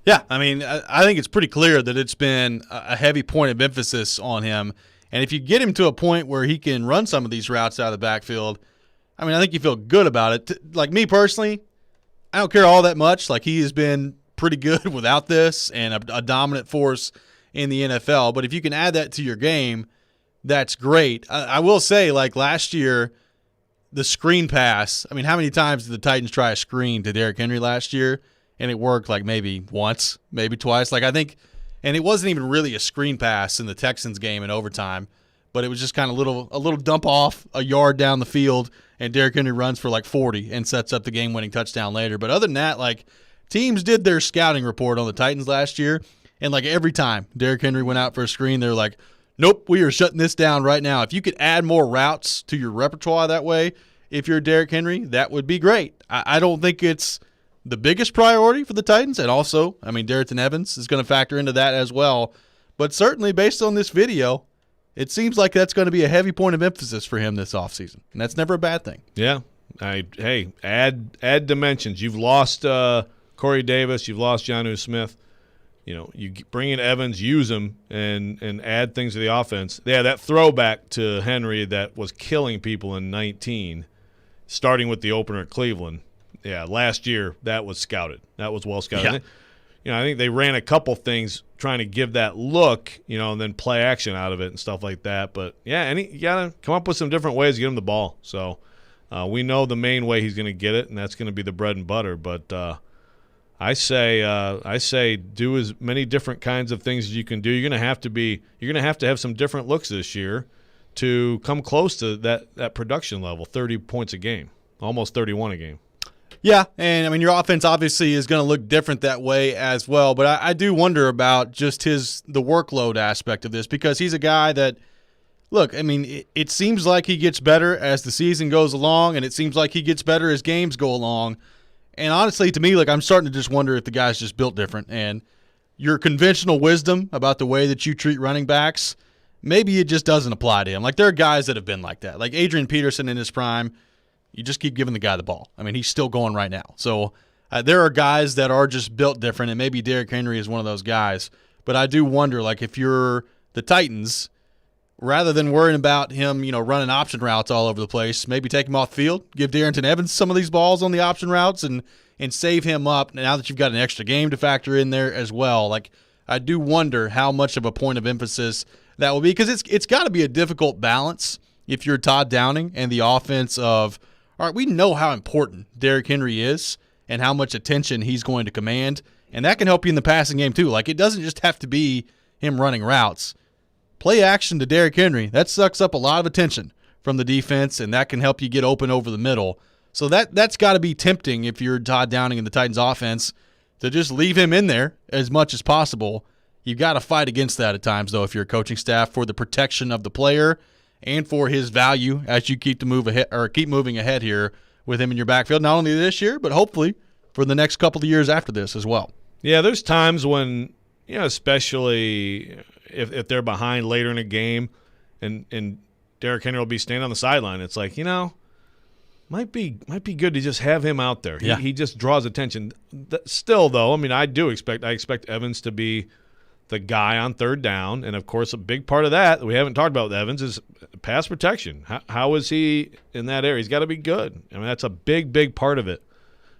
Yeah, I mean, I think it's pretty clear that it's been a heavy point of emphasis on him. And if you get him to a point where he can run some of these routes out of the backfield, I mean, I think you feel good about it. Like me personally, I don't care all that much. Like, he has been pretty good without this and a dominant force in the NFL. But if you can add that to your game, that's great. I will say, like last year, the screen pass, I mean, how many times did the Titans try a screen to Derrick Henry last year? And it worked like maybe once, maybe twice. Like, I think, and it wasn't even really a screen pass in the Texans game in overtime, but it was just kind of a little dump off a yard down the field, and Derrick Henry runs for like 40 and sets up the game-winning touchdown later. But other than that, like, teams did their scouting report on the Titans last year, and like every time Derrick Henry went out for a screen, they're like, nope, we are shutting this down right now. If you could add more routes to your repertoire that way, if you're Derrick Henry, that would be great. I don't think it's the biggest priority for the Titans, and also, I mean, Darrington Evans is going to factor into that as well. But certainly, based on this video, it seems like that's going to be a heavy point of emphasis for him this offseason, and that's never a bad thing. Yeah. Hey, add dimensions. You've lost Corey Davis. You've lost Jonnu Smith. You know, you bring in Evans, use him, and add things to the offense. Yeah, that throwback to Henry that was killing people in 19, starting with the opener at Cleveland. Yeah, last year that was scouted. That was well scouted. Yeah. You know, I think they ran a couple things trying to give that look, you know, and then play action out of it and stuff like that. But, yeah, you got to come up with some different ways to get him the ball. So we know the main way he's going to get it, and that's going to be the bread and butter. But I say do as many different kinds of things as you can do. You're going to have to have some different looks this year to come close to that production level, 30 points a game. almost 31 a game. Yeah, and I mean your offense obviously is going to look different that way as well. But I do wonder about just the workload aspect of this, because he's a guy that, look, I mean, it seems like he gets better as the season goes along, and it seems like he gets better as games go along. And honestly, to me, like, I'm starting to just wonder if the guy's just built different. And your conventional wisdom about the way that you treat running backs, maybe it just doesn't apply to him. Like, there are guys that have been like that. Like Adrian Peterson in his prime, you just keep giving the guy the ball. I mean, he's still going right now. So there are guys that are just built different, and maybe Derrick Henry is one of those guys. But I do wonder, like, if you're the Titans, rather than worrying about him, running option routes all over the place, maybe take him off the field, give Darrington Evans some of these balls on the option routes and save him up now that you've got an extra game to factor in there as well. Like, I do wonder how much of a point of emphasis that will be, because it's got to be a difficult balance if you're Todd Downing and the offense of, all right, we know how important Derrick Henry is and how much attention he's going to command, and that can help you in the passing game too. Like, it doesn't just have to be him running routes. Play action to Derrick Henry, that sucks up a lot of attention from the defense, and that can help you get open over the middle. So that's got to be tempting if you're Todd Downing in the Titans offense, to just leave him in there as much as possible. You've got to fight against that at times, though, if you're a coaching staff, for the protection of the player and for his value as you keep moving ahead here with him in your backfield, not only this year, but hopefully for the next couple of years after this as well. Yeah, there's times when, especially if they're behind later in a game and Derrick Henry will be standing on the sideline, it's like, might be good to just have him out there. Yeah. He just draws attention. Still, though, I mean, I expect Evans to be the guy on third down, and of course, a big part of that we haven't talked about with Evans is pass protection. How is he in that area? He's got to be good. I mean, that's a big part of it.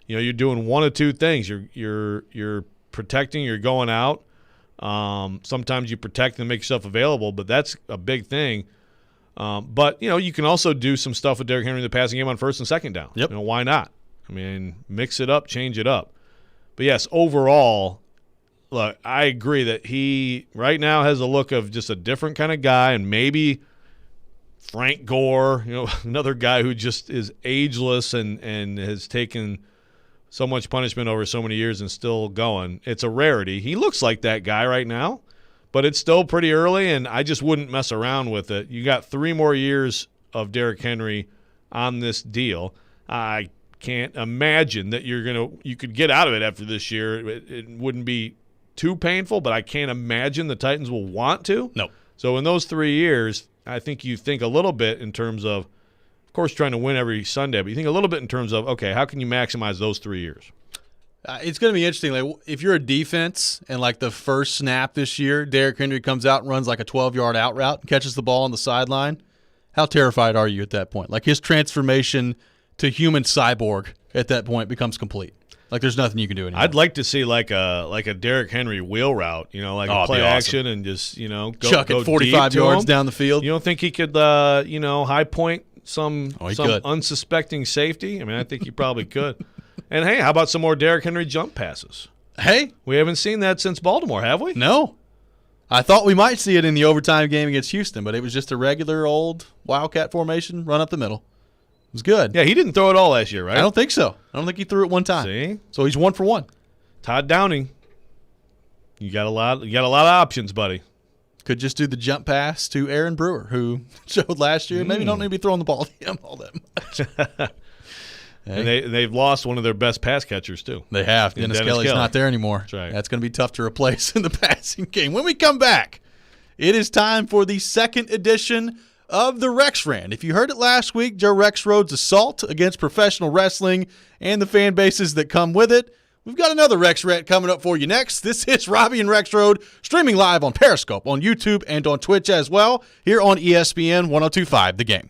You're doing one of two things. You're protecting. You're going out. Sometimes you protect and make yourself available, but that's a big thing. But you can also do some stuff with Derrick Henry in the passing game on first and second down. Yep. Why not? I mean, mix it up, change it up. But yes, overall, look, I agree that he right now has a look of just a different kind of guy, and maybe Frank Gore, another guy who just is ageless and has taken so much punishment over so many years and still going. It's a rarity. He looks like that guy right now, but it's still pretty early, and I just wouldn't mess around with it. You got 3 more years of Derrick Henry on this deal. I can't imagine that you could get out of it after this year. It wouldn't be too painful, but I can't imagine the Titans will want to. No. So in those 3 years, I think you think a little bit in terms of course, trying to win every Sunday, but you think a little bit in terms of, okay, how can you maximize those 3 years? It's going to be interesting. Like, if you're a defense and, like, the first snap this year, Derrick Henry comes out and runs like a 12-yard out route and catches the ball on the sideline, how terrified are you at that point? Like, his transformation to human cyborg at that point becomes complete. Like, there's nothing you can do anymore. I'd like to see like a Derrick Henry wheel route, a play action and just, go chuck it 45 yards down the field. You don't think he could, high point some could. unsuspecting safety? I mean, I think he probably could. And, hey, how about some more Derrick Henry jump passes? Hey. We haven't seen that since Baltimore, have we? No. I thought we might see it in the overtime game against Houston, but it was just a regular old Wildcat formation, run up the middle. It was good. Yeah, he didn't throw it all last year, right? I don't think so. I don't think he threw it one time. See? So he's 1 for 1. Todd Downing, you got a lot of options, buddy. Could just do the jump pass to Aaron Brewer, who showed last year. Maybe don't need to be throwing the ball to him all that much. And they've lost one of their best pass catchers, too. They have. Dennis Kelly's not there anymore. That's right. That's going to be tough to replace in the passing game. When we come back, it is time for the second edition of the Rexrode. If you heard it last week, Joe Rexrode's assault against professional wrestling and the fan bases that come with it. We've got another Rexrode coming up for you next. This is Robby and Rexrode, streaming live on Periscope, on YouTube, and on Twitch as well, here on ESPN 102.5 The Game.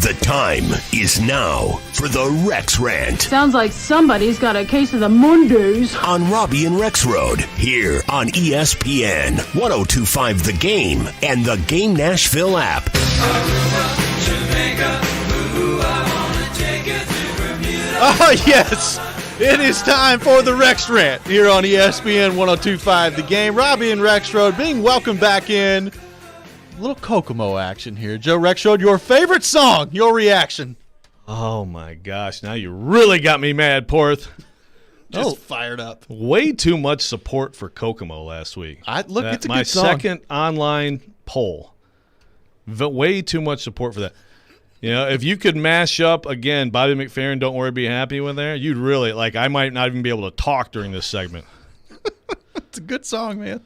The time is now for the Rex Rant Sounds like somebody's got a case of the Mondays. on Robby and Rexrode here on ESPN 102.5 The Game and the Game Nashville app. Oh, yes. It is time for the Rex Rant here on ESPN 102.5 The Game. Robby and Rexrode being welcomed back in. A little Kokomo action here. Joe Rexrode, your favorite song, your reaction. Oh, my gosh. Now you really got me mad, Porth. Just fired up. Way too much support for Kokomo last week. It's a my good song. second online poll. Way too much support for that. You know, if you could mash up, again, Bobby McFerrin, Don't Worry, Be Happy with there, you'd really, I might not even be able to talk during this segment. It's a good song, man.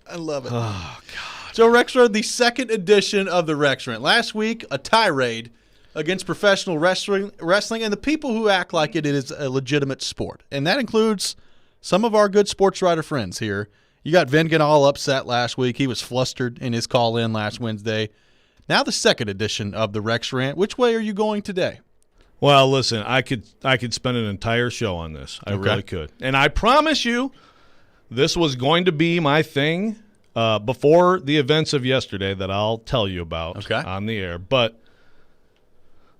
I love it. Oh, God. Joe Rexrode, the second edition of the Rex Rant. Last week, a tirade against professional wrestling and the people who act like it is a legitimate sport. And that includes some of our good sports writer friends here. You got Vengan all upset last week. He was flustered in his call-in last Wednesday. Now the second edition of the Rex Rant. Which way are you going today? Well, listen, I could spend an entire show on this. I really could. And I promise you, this was going to be my thing before the events of yesterday that I'll tell you about on the air. But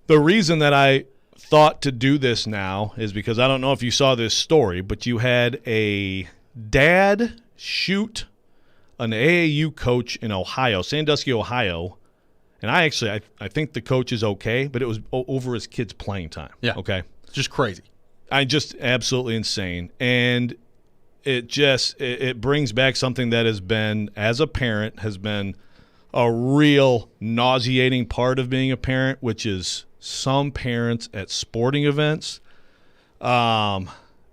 the reason that I thought to do this now is because I don't know if you saw this story, but you had a dad shoot an AAU coach in Ohio, Sandusky, Ohio. And I think the coach is okay, but it was over his kid's playing time. Yeah. Okay. Just crazy. Just absolutely insane. And it brings back something that has been, as a parent, has been a real nauseating part of being a parent, which is some parents at sporting events. I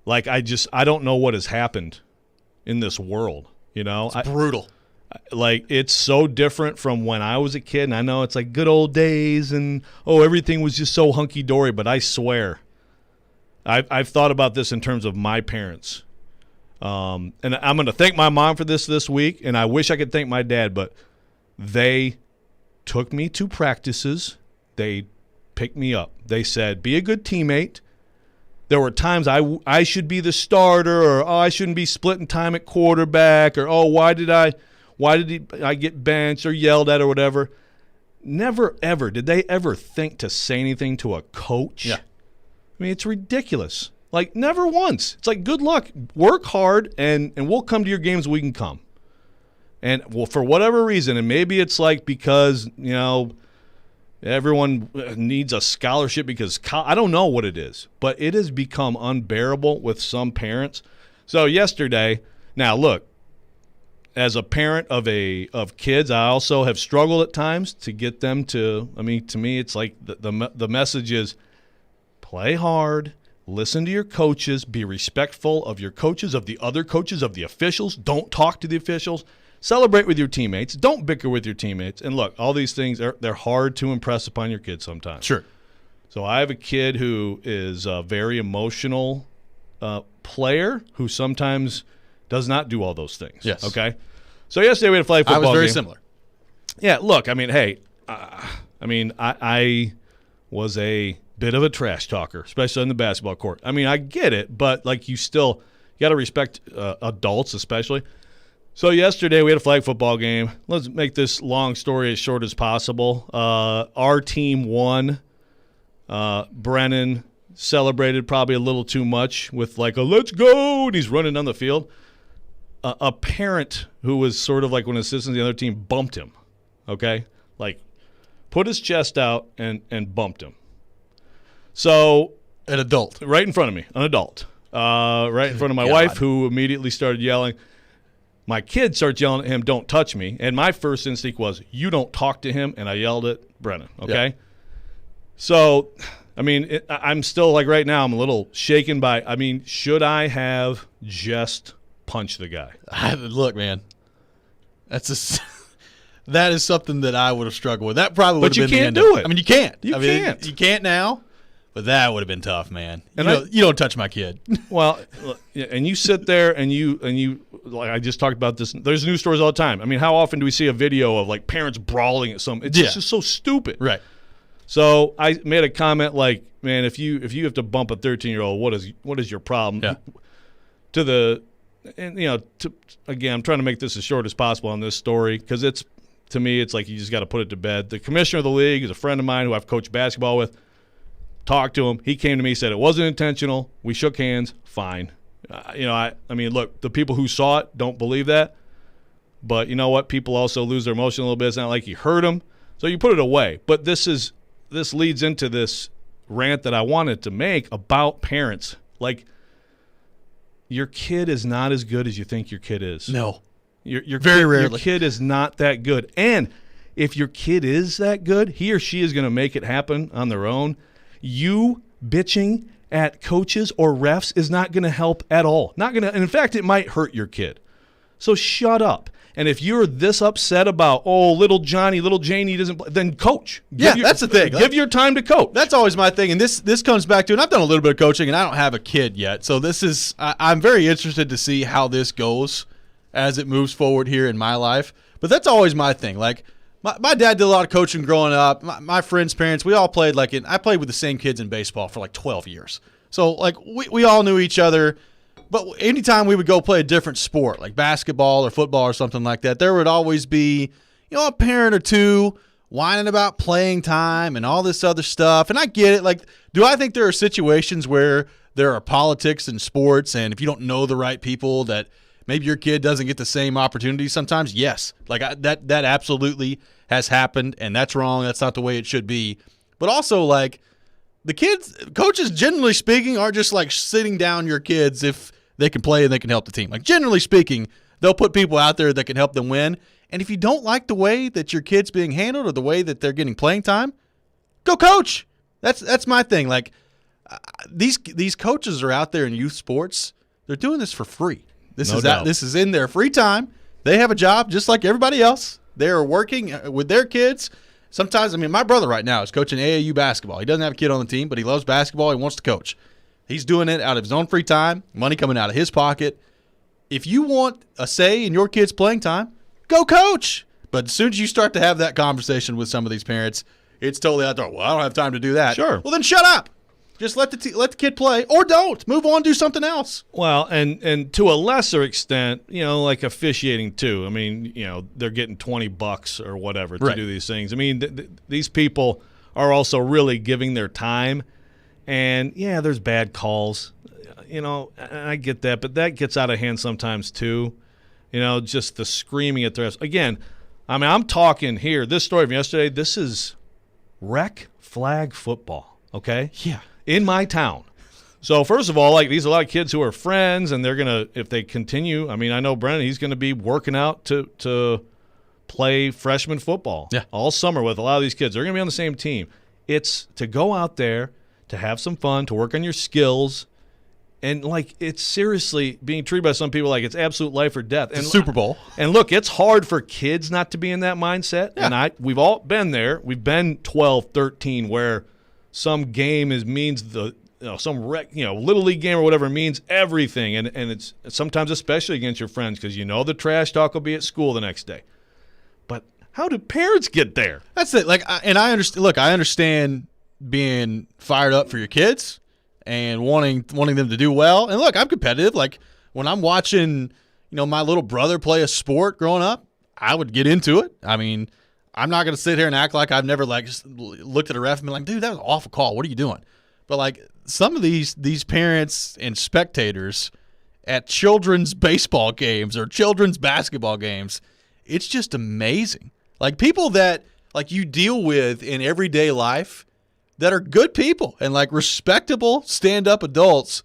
don't know what has happened in this world. You know, it's brutal. It's so different from when I was a kid, and I know it's like good old days, and everything was just so hunky dory. But I swear, I've thought about this in terms of my parents, and I'm going to thank my mom for this week, and I wish I could thank my dad, but they took me to practices, they picked me up, they said, "Be a good teammate." There were times I should be the starter, or I shouldn't be splitting time at quarterback, or why did I get benched or yelled at or whatever? Never, ever did they ever think to say anything to a coach. Yeah. I mean, it's ridiculous. Never once. It's good luck. Work hard, and we'll come to your games when we can come. And, for whatever reason, and maybe it's because, everyone needs a scholarship because I don't know what it is, but it has become unbearable with some parents. So yesterday, now look, as a parent of kids, I also have struggled at times to get them to. I mean, to me, it's the message is play hard, listen to your coaches, be respectful of your coaches, of the other coaches, of the officials. Don't talk to the officials. Celebrate with your teammates. Don't bicker with your teammates. And look, all these things they're hard to impress upon your kids sometimes. Sure. So I have a kid who is a very emotional player who sometimes does not do all those things. Yes. Okay. So yesterday we had a flag football game. I was very similar. Yeah. Look, I mean, hey, I was a bit of a trash talker, especially on the basketball court. I mean, I get it, but you got to respect adults, especially. So yesterday we had a flag football game. Let's make this long story as short as possible. Our team won. Brennan celebrated probably a little too much with a let's go, and he's running down the field. A parent who was sort of like one assistant of the other team bumped him, okay? Put his chest out and bumped him. So an adult. Right in front of me, an adult. Right in front of my wife, who immediately started yelling. My kid starts yelling at him, "Don't touch me." And my first instinct was, "You don't talk to him." And I yelled at Brennan, okay? Yeah. So, I mean, I'm still right now, I'm a little shaken by, should I have just punched the guy? Look, man, that is something that I would have struggled with. That probably would have been the end. But you can't do it. I mean, you can't. Can't. You can't now. But that would have been tough, man. And you don't touch my kid. Well, and you sit there and you I just talked about this. There's news stories all the time. I mean, how often do we see a video of parents brawling at some? It's just so stupid. Right. So I made a comment like, man, if you have to bump a 13-year-old, what is your problem? Yeah. Again, I'm trying to make this as short as possible on this story because to me, it's like you just got to put it to bed. The commissioner of the league is a friend of mine who I've coached basketball with. Talked to him. He came to me, said it wasn't intentional. We shook hands. Fine. I mean, look, the people who saw it don't believe that. But you know what? People also lose their emotion a little bit. It's not like you hurt them. So you put it away. But this leads into this rant that I wanted to make about parents. Like, your kid is not as good as you think your kid is. No. Your Very rarely. Your kid is not that good. And if your kid is that good, he or she is going to make it happen on their own. You bitching at coaches or refs is not going to help at all. Not going to, and in fact, it might hurt your kid. So shut up. And if you're this upset about, little Johnny, little Janie doesn't play, then coach. That's the thing. Give your time to coach. That's always my thing. And this comes back to, and I've done a little bit of coaching, and I don't have a kid yet. So I'm very interested to see how this goes as it moves forward here in my life. But that's always my thing. Like, my dad did a lot of coaching growing up. My friends' parents, we all played I played with the same kids in baseball for like 12 years. So, like, we all knew each other. But anytime we would go play a different sport, like basketball or football or something like that, there would always be, a parent or two whining about playing time and all this other stuff. And I get it. Like, do I think there are situations where there are politics in sports, and if you don't know the right people, that maybe your kid doesn't get the same opportunities sometimes? Yes. Like, that absolutely has happened, and that's wrong. That's not the way it should be. But also, like, coaches, generally speaking, are just like sitting down your kids if they can play and they can help the team. Like, generally speaking, they'll put people out there that can help them win. And if you don't like the way that your kid's being handled or the way that they're getting playing time, go coach. That's my thing. Like, these coaches are out there in youth sports. They're doing this for free. This is in their free time. They have a job just like everybody else. They're working with their kids. Sometimes, my brother right now is coaching AAU basketball. He doesn't have a kid on the team, but he loves basketball. He wants to coach. He's doing it out of his own free time, money coming out of his pocket. If you want a say in your kid's playing time, go coach. But as soon as you start to have that conversation with some of these parents, it's totally out there. Well, I don't have time to do that. Sure. Well, then shut up. Just let the kid play, or don't. Move on, do something else. Well, and to a lesser extent, like officiating too. They're getting $20 or whatever to do these things. These people are also really giving their time. And, yeah, there's bad calls. I get that, but that gets out of hand sometimes too. Just the screaming at the refs. Again, I'm talking here, this story from yesterday, this is rec flag football, okay? Yeah. In my town. So, first of all, these are a lot of kids who are friends, and they're going to, if they continue, I know Brennan, he's going to be working out to play freshman football all summer with a lot of these kids. They're going to be on the same team. It's to go out there, to have some fun, to work on your skills, and it's seriously being treated by some people like it's absolute life or death. It's Super Bowl. And look, it's hard for kids not to be in that mindset. Yeah. And we've all been there. We've been 12, 13, where some game means some little league game or whatever means everything, and it's sometimes especially against your friends because the trash talk will be at school the next day. But how do parents get there? That's it. I understand. Look, I understand being fired up for your kids and wanting them to do well. And look, I'm competitive. Like, when I'm watching, my little brother play a sport growing up, I would get into it. I'm not going to sit here and act like I've never just looked at a ref and been like, dude, that was an awful call. What are you doing? But some of these parents and spectators at children's baseball games or children's basketball games, it's just amazing. Like, people that you deal with in everyday life that are good people and respectable stand-up adults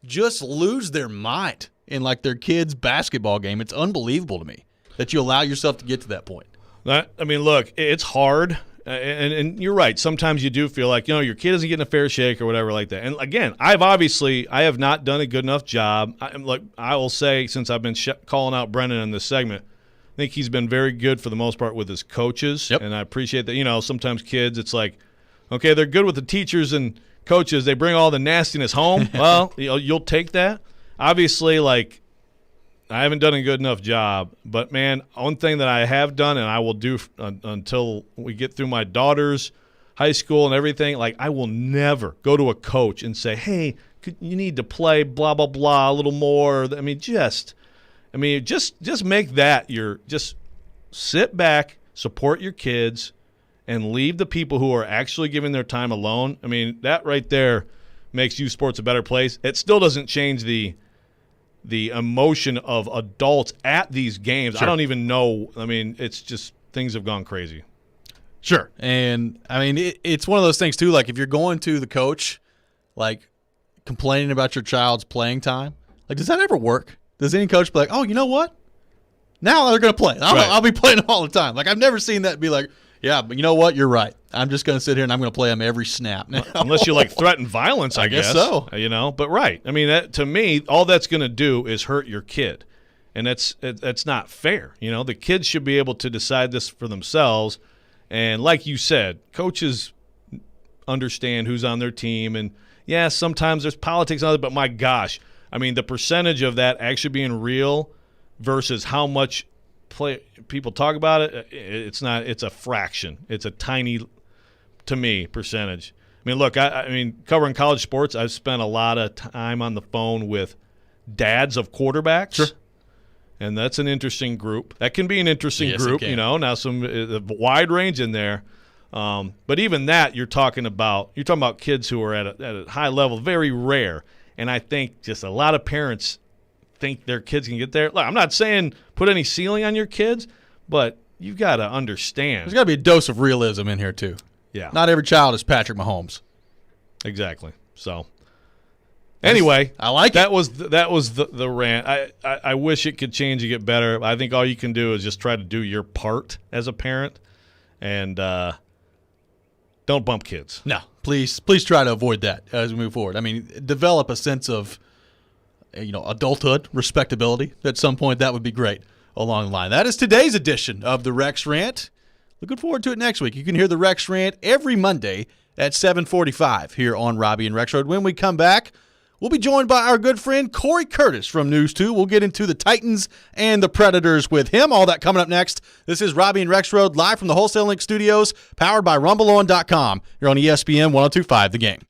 just lose their mind in their kids' basketball game. It's unbelievable to me that you allow yourself to get to that point. Look, it's hard, and you're right. Sometimes you do feel like, your kid isn't getting a fair shake or whatever like that. And again, I have not done a good enough job. I will say, since I've been calling out Brendan in this segment, I think he's been very good for the most part with his coaches. Yep. And I appreciate that. Sometimes kids, it's like, okay, they're good with the teachers and coaches. They bring all the nastiness home. Well, you'll take that. Obviously, I haven't done a good enough job. But, man, one thing that I have done and I will do until we get through my daughter's high school and everything, like I will never go to a coach and say, hey, you need to play blah, blah, blah a little more. I mean, just make that just sit back, support your kids, and leave the people who are actually giving their time alone. I mean, that right there makes youth sports a better place. It still doesn't change the emotion of adults at these games. Sure. I don't even know. I mean, it's just things have gone crazy. Sure. And, I mean, it's one of those things, too, like if you're going to the coach, like complaining about your child's playing time, like does that ever work? Does any coach be like, oh, you know what? Now they're going to play. I'll be playing all the time. Like I've never seen that be like, yeah, but you know what? You're right. I'm just going to sit here and I'm going to play them every snap now. Unless you like threaten violence, I guess so. But right. I mean, to me, all that's going to do is hurt your kid. And that's not fair. The kids should be able to decide this for themselves. And like you said, coaches understand who's on their team. And, yeah, sometimes there's politics on it, but my gosh, I mean, the percentage of that actually being real versus how much people talk about it, it's a fraction. It's a tiny, to me, percentage. I mean, look, I mean, covering college sports, I've spent a lot of time on the phone with dads of quarterbacks. Sure. And that's an interesting group. That can be an interesting group, now some wide range in there. But even that, you're talking about kids who are at a high level, very rare. And I think just a lot of parents think their kids can get there. Look, I'm not saying put any ceiling on your kids, but you've got to understand. There's got to be a dose of realism in here too. Yeah. Not every child is Patrick Mahomes. Exactly. So anyway, I like that it. That was the rant. I wish it could change and get better. I think all you can do is just try to do your part as a parent and don't bump kids. No, please try to avoid that as we move forward. I mean, develop a sense of adulthood, respectability. At some point, that would be great along the line. That is today's edition of the Rex Rant. Looking forward to it next week. You can hear the Rex Rant every Monday at 7:45 here on Robby and Rexrode. When we come back, we'll be joined by our good friend Corey Curtis from News 2. We'll get into the Titans and the Predators with him. All that coming up next. This is Robby and Rexrode live from the Wholesale Link Studios, powered by RumbleOn.com. You're on ESPN 102.5 The Game.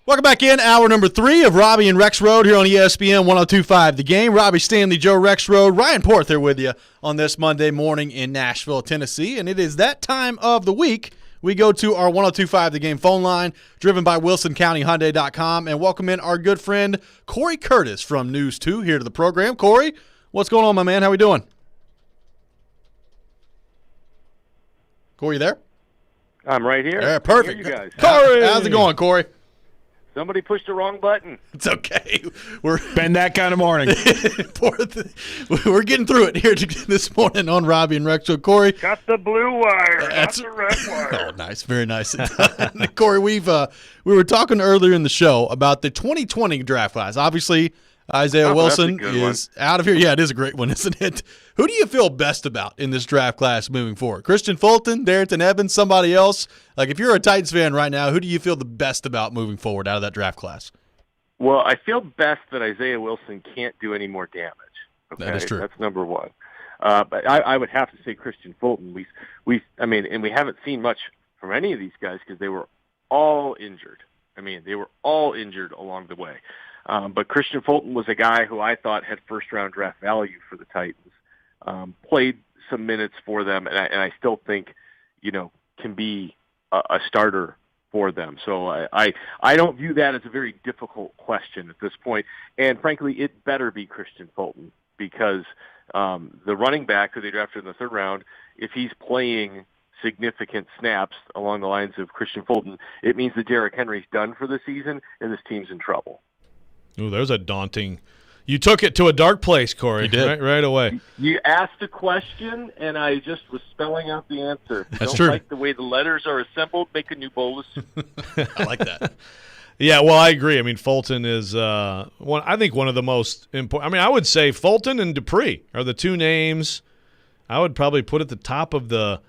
Welcome back in. Hour number 3 of Robby and Rexrode here on ESPN 102.5 The Game. Robby Stanley, Joe Rexrode, Ryan Porth here with you on this Monday morning in Nashville, Tennessee. And it is that time of the week we go to our 102.5 The Game phone line, driven by WilsonCountyHyundai.com, and welcome in our good friend Corey Curtis from News 2 here to the program. Corey, what's going on, my man? How we doing? Corey, you there? I'm right here. Yeah, perfect. You guys. Corey! How's it going, Corey? Somebody pushed the wrong button. It's okay. We're Been that kind of morning. we're getting through it here this morning on Robby and Rex. So, Corey. Got the blue wire, That's not the red wire. Oh, nice. Very nice. Corey, we were talking earlier in the show about the 2020 draft class. Obviously, Isaiah Wilson is out of here. Yeah, it is a great one, isn't it? Who do you feel best about in this draft class moving forward? Christian Fulton, Darrington Evans, somebody else? Like, if you're a Titans fan right now, who do you feel the best about moving forward out of that draft class? Well, I feel best that Isaiah Wilson can't do any more damage. Okay? That is true. That's number one. But I would have to say Christian Fulton. We haven't seen much from any of these guys because they were all injured. They were all injured along the way. But Christian Fulton was a guy who I thought had first-round draft value for the Titans. Played some minutes for them, and I still think, can be a starter for them. So I don't view that as a very difficult question at this point. And frankly, it better be Christian Fulton because the running back who they drafted in the third round, if he's playing significant snaps along the lines of Christian Fulton, it means that Derrick Henry's done for the season and this team's in trouble. Ooh, there's a daunting. You took it to a dark place, Corey. You did. Right away. You asked a question, and I just was spelling out the answer. That's Don't true. like the way the letters are assembled. Make a new bolus. I like that. Yeah, well, I agree. Fulton is I think one of the most important. I would say Fulton and Dupree are the two names I would probably put at the top of the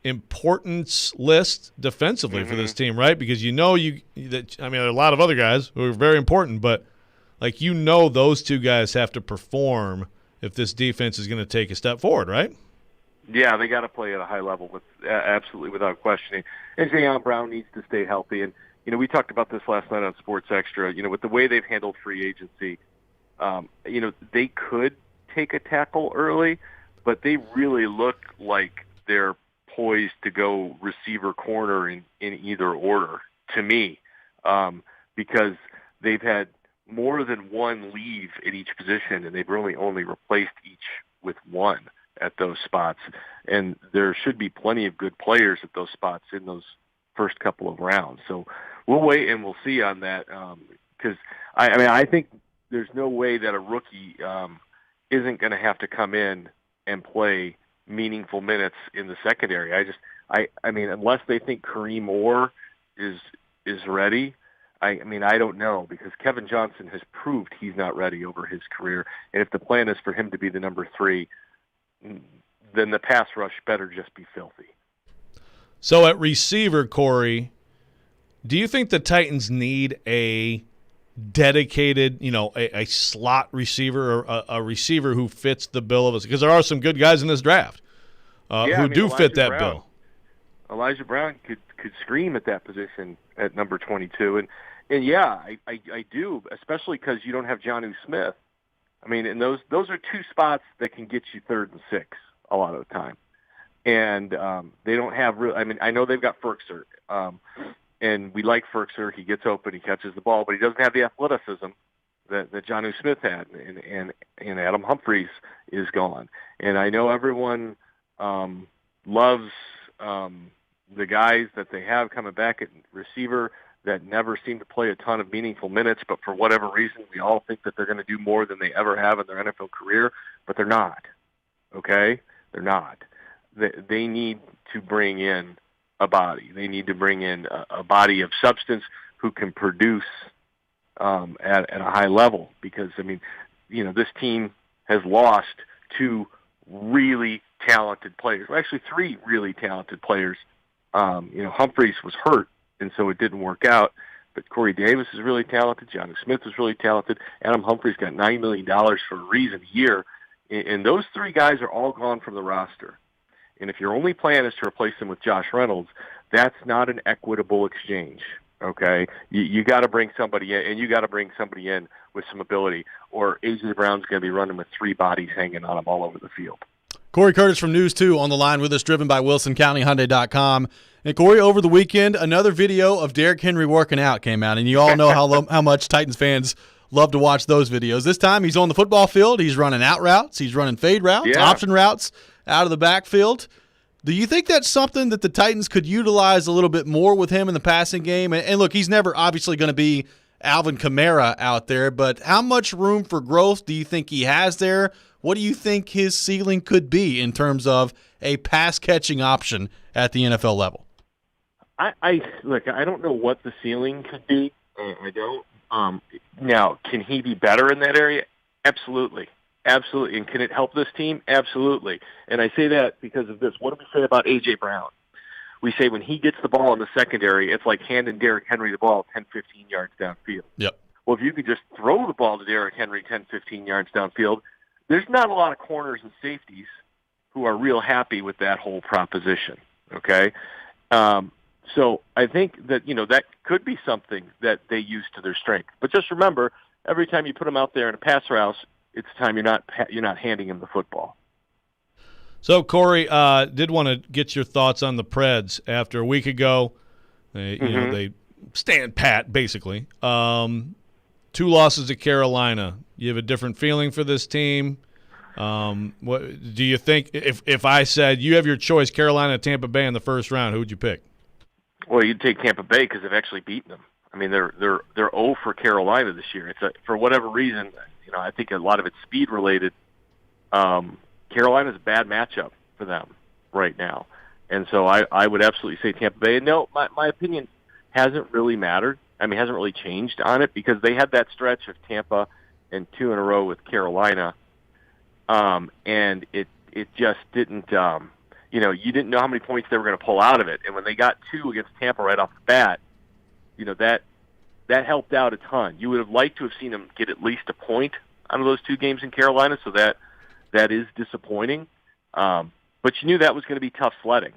importance list defensively for this team, right? Because there are a lot of other guys who are very important, but those two guys have to perform if this defense is going to take a step forward, right? Yeah, they got to play at a high level, absolutely without questioning. And Jayon Brown needs to stay healthy. And we talked about this last night on Sports Extra. With the way they've handled free agency, they could take a tackle early, but they really look like they're poised to go receiver corner in either order to me, because they've had more than one leave at each position, and they've really only replaced each with one at those spots. And there should be plenty of good players at those spots in those first couple of rounds. So we'll wait and we'll see on that, because I think there's no way that a rookie isn't going to have to come in and play meaningful minutes in the secondary. Unless they think Kareem Orr is ready, I don't know, because Kevin Johnson has proved he's not ready over his career. And if the plan is for him to be the number 3, then the pass rush better just be filthy. So at receiver, Corey, do you think the Titans need a dedicated, a slot receiver or a receiver who fits the bill of us? Because there are some good guys in this draft who do fit that bill. Elijah Brown could scream at that position at number 22. And yeah, I do, especially because you don't have Jonnu Smith. And those are two spots that can get you 3rd and 6 a lot of the time. And they don't have I know they've got Ferkser. And we like Ferkser. He gets open, he catches the ball, but he doesn't have the athleticism that Jonnu Smith had. And Adam Humphries is gone. And I know everyone loves the guys that they have coming back at receiver that never seem to play a ton of meaningful minutes, but for whatever reason, we all think that they're going to do more than they ever have in their NFL career, but they're not. Okay? They're not. They need to bring in a body. They need to bring in a body of substance who can produce at a high level, because, this team has lost 2 really talented players. Well, actually 3 really talented players. Humphries was hurt, and so it didn't work out. But Corey Davis is really talented. Jonnu Smith is really talented. Adam Humphries got $9 million for a reason a year. And those 3 guys are all gone from the roster. And if your only plan is to replace them with Josh Reynolds, that's not an equitable exchange. Okay, you got to bring somebody in, and you got to bring somebody in with some ability, or A.J. Brown's going to be running with 3 bodies hanging on him all over the field. Corey Curtis from News 2 on the line with us, driven by WilsonCountyHyundai.com. And Corey, over the weekend, another video of Derrick Henry working out came out, and you all know how much Titans fans love to watch those videos. This time he's on the football field. He's running out routes. He's running fade routes, option routes out of the backfield. Do you think that's something that the Titans could utilize a little bit more with him in the passing game? And look, he's never obviously going to be Alvin Kamara out there, but how much room for growth do you think he has there? What do you think his ceiling could be in terms of a pass-catching option at the NFL level? I don't know what the ceiling could be. I don't. Now, can he be better in that area? Absolutely. Absolutely. And can it help this team? Absolutely. And I say that because of this. What do we say about A.J. Brown? We say when he gets the ball in the secondary, it's like handing Derrick Henry the ball 10, 15 yards downfield. Yep. Well, if you could just throw the ball to Derrick Henry 10, 15 yards downfield, there's not a lot of corners and safeties who are real happy with that whole proposition, okay? So I think that, that could be something that they use to their strength. But just remember, every time you put them out there in a pass route, it's time you're not handing him the football. So, Corey, did want to get your thoughts on the Preds after a week ago. They stand pat, basically. 2 losses to Carolina. You have a different feeling for this team. What do you think? If I said you have your choice, Carolina, Tampa Bay in the first round, who would you pick? Well, you'd take Tampa Bay because they've actually beaten them. I mean, they're 0 for Carolina this year. For whatever reason, I think a lot of it's speed related. Carolina's a bad matchup for them right now, and so I would absolutely say Tampa Bay. And no, my opinion hasn't really mattered. I mean, hasn't really changed on it because they had that stretch of Tampa and 2 in a row with Carolina, and it just didn't. You didn't know how many points they were going to pull out of it, and when they got 2 against Tampa right off the bat, that helped out a ton. You would have liked to have seen them get at least a point out of those 2 games in Carolina, so that is disappointing. But you knew that was going to be tough sledding.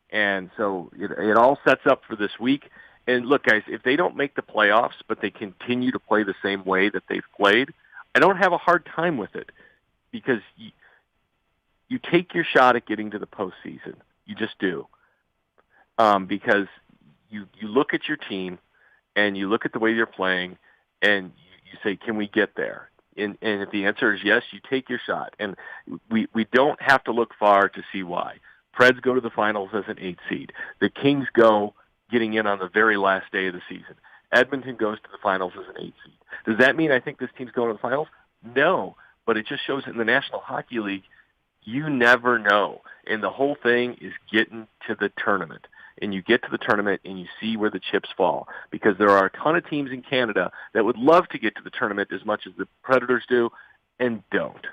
And so it all sets up for this week. And look, guys, if they don't make the playoffs, but they continue to play the same way that they've played, I don't have a hard time with it because you take your shot at getting to the postseason. You just do. Because you look at your team and you look at the way they're playing and you say, can we get there? And if the answer is yes, you take your shot. And we don't have to look far to see why. Preds go to the finals as an 8 seed. The Kings go getting in on the very last day of the season. Edmonton goes to the finals as an 8 seed. Does that mean I think this team's going to the finals? No, but it just shows that in the National Hockey League, you never know. And the whole thing is getting to the tournament. And you get to the tournament and you see where the chips fall because there are a ton of teams in Canada that would love to get to the tournament as much as the Predators do and don't.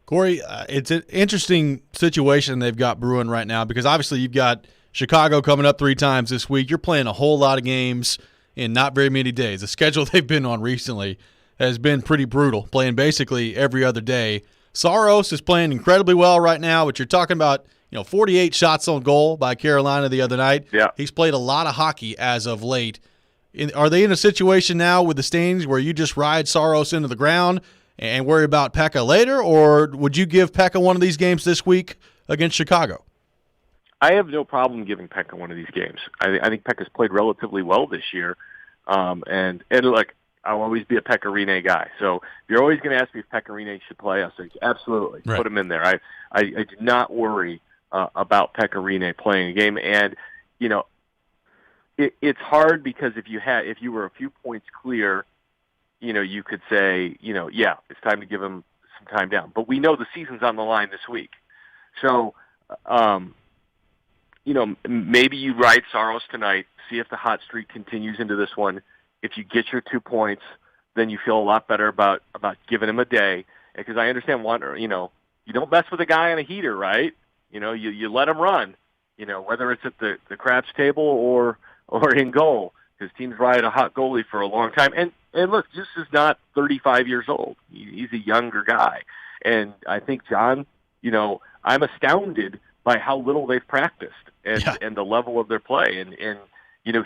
Corey, it's an interesting situation they've got brewing right now because obviously you've got Chicago coming up 3 times this week. You're playing a whole lot of games in not very many days. The schedule they've been on recently has been pretty brutal, playing basically every other day. Saros is playing incredibly well right now, but you're talking about 48 shots on goal by Carolina the other night. Yeah. He's played a lot of hockey as of late. Are they in a situation now with the Stains where you just ride Saros into the ground and worry about Pekka later, or would you give Pekka one of these games this week against Chicago? I have no problem giving Pekka one of these games. I think Pekka's played relatively well this year. And look, I'll always be a Pekka Rinne guy. So if you're always going to ask me if Pekka Rinne should play, I'll say absolutely. Right. Put him in there. I do not worry about Pekka Rinne playing a game. And, it's hard because if you were a few points clear, you could say, yeah, it's time to give him some time down. But we know the season's on the line this week. So, maybe you ride Saros tonight, see if the hot streak continues into this one. If you get your 2 points, then you feel a lot better about giving him a day. Because I understand you don't mess with a guy on a heater, right? You let him run, whether it's at the craps table or in goal, because teams ride a hot goalie for a long time. And look, this is not 35 years old. He's a younger guy. And I think, John, I'm astounded by how little they've practiced and the level of their play. And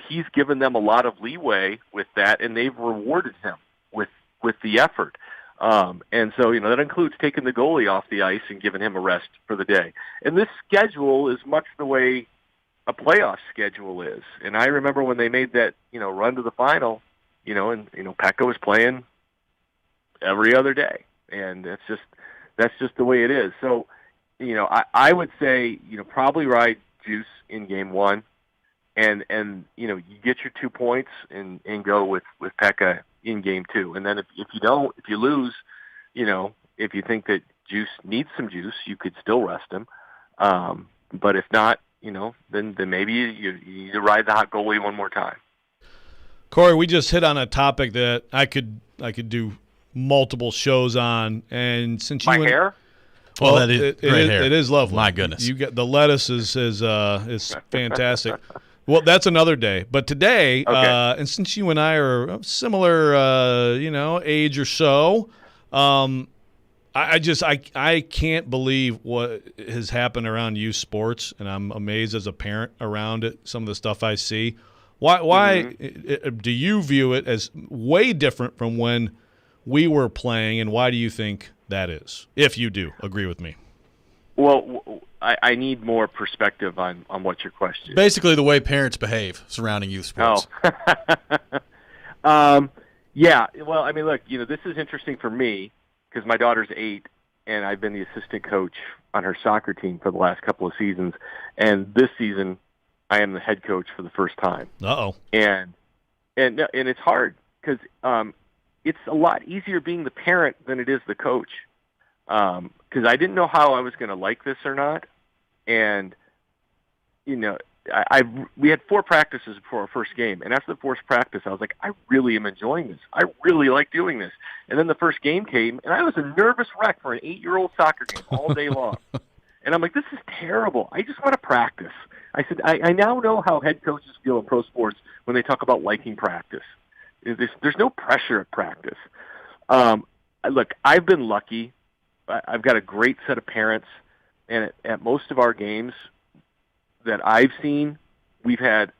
he's given them a lot of leeway with that, and they've rewarded him with the effort. And so, that includes taking the goalie off the ice and giving him a rest for the day. And this schedule is much the way a playoff schedule is. And I remember when they made that, run to the final, and Pekka was playing every other day. And that's just the way it is. So, I would say, probably ride Juice in game one, and you get your 2 points and go with Pekka in game two. And then if you lose, if you think that Juice needs some juice, you could still rest him. But if not, then maybe you ride the hot goalie one more time. Corey, we just hit on a topic that I could do multiple shows on, and since you hair. Well, that is great hair. It is lovely. My goodness, you get the lettuce is fantastic. Well, that's another day. But today, okay. And since you and I are of similar, age or so, I can't believe what has happened around youth sports, and I'm amazed as a parent around it. Some of the stuff I see. Why do you view it as way different from when we were playing, and why do you think that is? If you do agree with me. Well, I need more perspective on what your question is. Basically, the way parents behave surrounding youth sports. Yeah. Well, I mean, look, this is interesting for me because my daughter's 8, and I've been the assistant coach on her soccer team for the last couple of seasons. And this season, I am the head coach for the first time. Uh-oh. And it's hard because it's a lot easier being the parent than it is the coach. Because I didn't know how I was going to like this or not. And, we had 4 practices before our first game. And after the 4th practice, I was like, I really am enjoying this. I really like doing this. And then the first game came, and I was a nervous wreck for an 8-year-old soccer game all day long. And I'm like, this is terrible. I just want to practice. I said, I now know how head coaches feel in pro sports when they talk about liking practice. There's no pressure at practice. Look, I've been lucky. I've got a great set of parents, and at most of our games that I've seen, we've had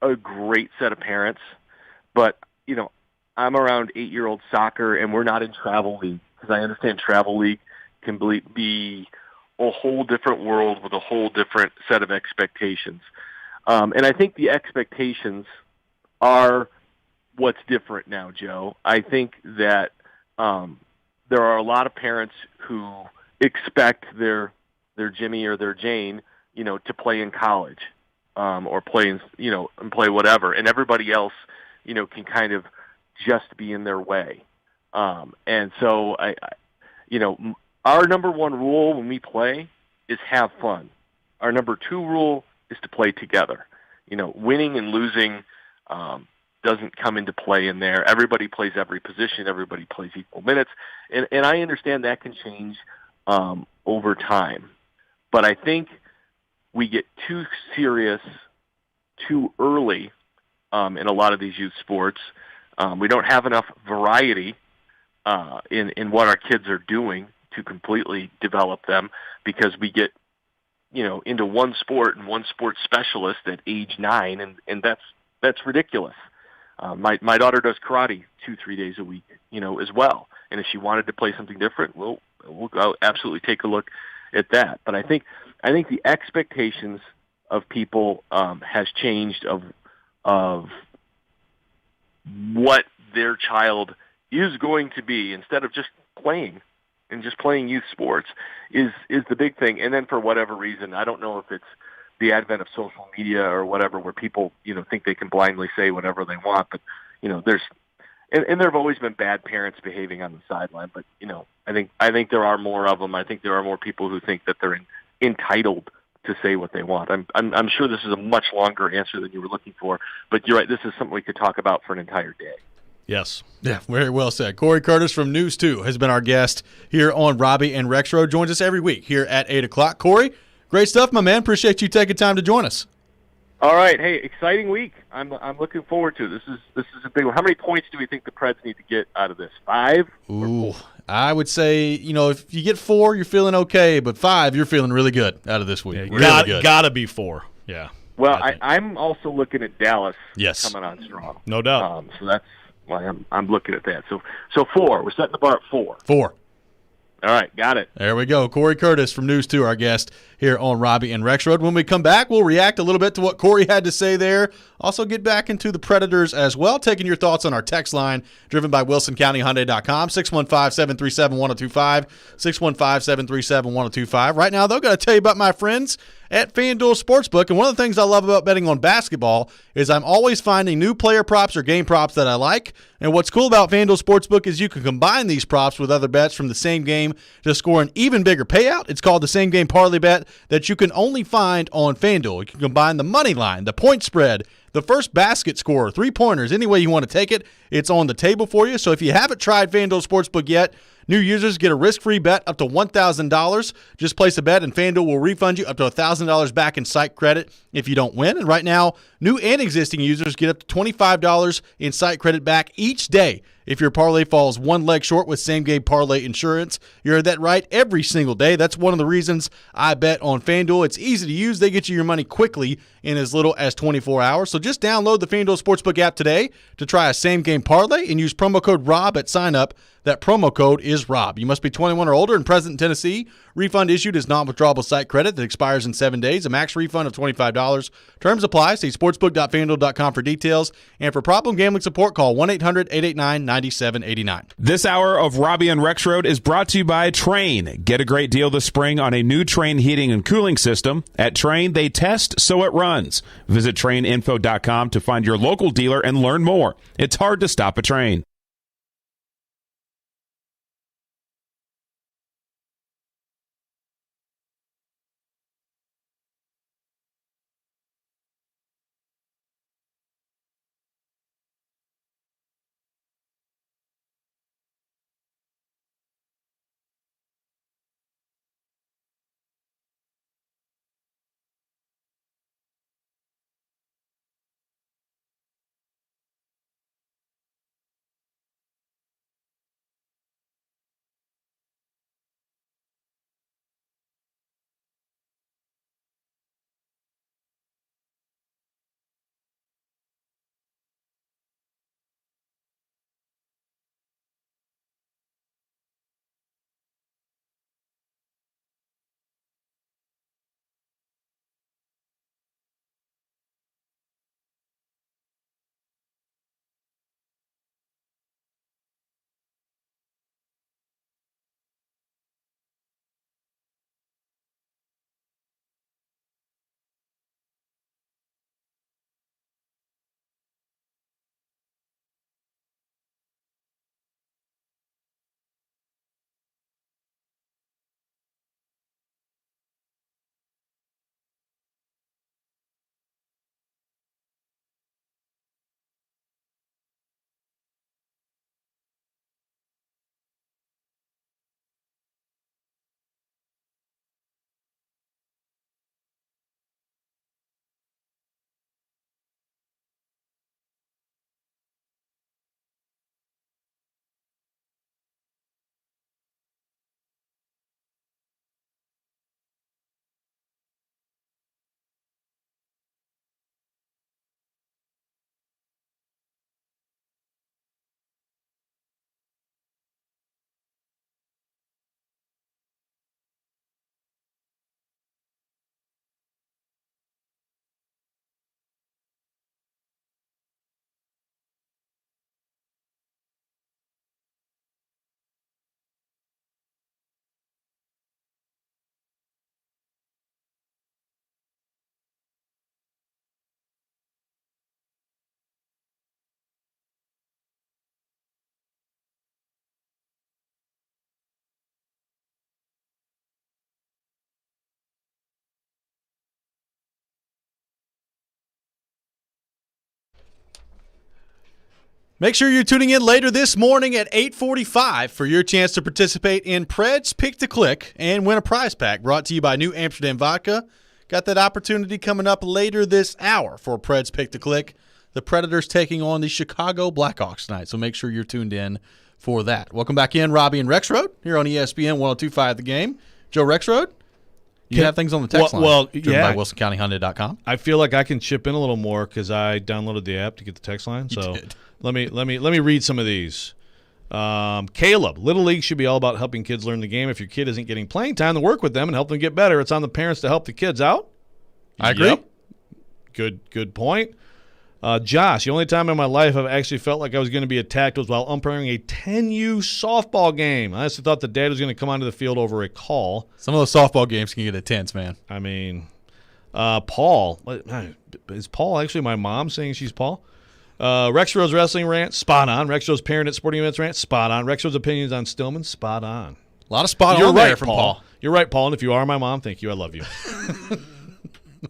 a great set of parents. But, I'm around 8-year-old soccer, and we're not in travel league, because I understand travel league can be a whole different world with a whole different set of expectations. And I think the expectations are what's different now, Joe. I think that there are a lot of parents who expect their Jimmy or their Jane, to play in college, or play and play whatever, and everybody else, can kind of just be in their way. And so our number 1 rule when we play is have fun. Our number 2 rule is to play together. Winning and losing doesn't come into play in there. Everybody plays every position. Everybody plays equal minutes. And I understand that can change over time. But I think we get too serious too early in a lot of these youth sports. We don't have enough variety in what our kids are doing to completely develop them, because we get into one sport and one sport specialist at age 9, and that's ridiculous. My daughter does karate 2-3 days a week, as well. And if she wanted to play something different, we'll go absolutely take a look at that. But I think the expectations of people has changed of what their child is going to be, instead of just playing and just playing youth sports is the big thing. And then for whatever reason, I don't know if it's the advent of social media or whatever, where people, think they can blindly say whatever they want. But, there's, and there have always been bad parents behaving on the sideline. But, I think there are more of them. I think there are more people who think that they're entitled to say what they want. I'm sure this is a much longer answer than you were looking for, but you're right. This is something we could talk about for an entire day. Yes. Yeah, very well said. Corey Curtis from News 2 has been our guest here on Robby and Rexrode. Joins us every week here at 8 o'clock. Corey, great stuff, my man. Appreciate you taking time to join us. All right. Hey, exciting week. I'm looking forward to it. This is a big one. How many points do we think the Preds need to get out of this? 5? Ooh, I would say, if you get 4, you're feeling okay, but 5, you're feeling really good out of this week. Yeah, really good. Gotta be 4. Yeah. Well, I'm also looking at Dallas Yes. coming on strong. No doubt. So that's why I'm looking at that. So 4. We're setting the bar at 4. 4. All right, got it. There we go. Corey Curtis from News 2, our guest here on Robby and Rexrode. When we come back, we'll react a little bit to what Corey had to say there. Also get back into the Predators as well, taking your thoughts on our text line, driven by WilsonCountyHyundai.com, 615-737-1025, 615-737-1025. Right now, though, got to tell you about my friends at FanDuel Sportsbook. And one of the things I love about betting on basketball is I'm always finding new player props or game props that I like. And what's cool about FanDuel Sportsbook is you can combine these props with other bets from the same game to score an even bigger payout. It's called the Same Game Parlay Bet that you can only find on FanDuel. You can combine the money line, the point spread, the first basket scorer, 3-pointers, any way you want to take it, it's on the table for you. So if you haven't tried FanDuel Sportsbook yet, new users get a risk-free bet up to $1,000. Just place a bet and FanDuel will refund you up to $1,000 back in site credit if you don't win. And right now, new and existing users get up to $25 in site credit back each day if your parlay falls one leg short with same-game parlay insurance. You heard that right, every single day. That's one of the reasons I bet on FanDuel. It's easy to use. They get you your money quickly in as little as 24 hours. So just download the FanDuel Sportsbook app today to try a same-game parlay and use promo code ROB at sign-up. That promo code is ROB. You must be 21 or older and present in Tennessee. Refund issued is non-withdrawable site credit that expires in 7 days. A max refund of $25. Terms apply. See sportsbook.fanduel.com for details. And for problem gambling support, call 1-800-889-9789. This hour of Robby and Rexrode is brought to you by Train. Get a great deal this spring on a new Train heating and cooling system. At Train, they test so it runs. Visit traininfo.com to find your local dealer and learn more. It's hard to stop a train. Make sure you're tuning in later this morning at 8:45 for your chance to participate in Preds Pick to Click and win a prize pack brought to you by New Amsterdam Vodka. Got that opportunity coming up later this hour for Preds Pick to Click. The Predators taking on the Chicago Blackhawks tonight, so make sure you're tuned in for that. Welcome back in, Robby and Rexrode, here on ESPN 102.5 The Game. Joe Rexrode, You have things on the text line. Well, driven yeah. by WilsonCountyHyundai.com. I feel like I can chip in a little more because I downloaded the app to get the text line. So did. let me read some of these. Caleb, Little League should be all about helping kids learn the game. If your kid isn't getting playing time, then work with them and help them get better. It's on the parents to help the kids out. I agree. Yep. Good point. Josh, the only time in my life I've actually felt like I was going to be attacked was while umpiring a 10U softball game. I honestly thought the dad was going to come onto the field over a call. Some of those softball games can get intense, man. I mean, Paul. Is Paul actually my mom saying she's Paul? Rexrode's wrestling rant, spot on. Rexrode's parent at sporting events rant, spot on. Rexrode's opinions on Stillman, spot on. A lot of spot You're on right, there from Paul. You're right, Paul. And if you are my mom, thank you. I love you.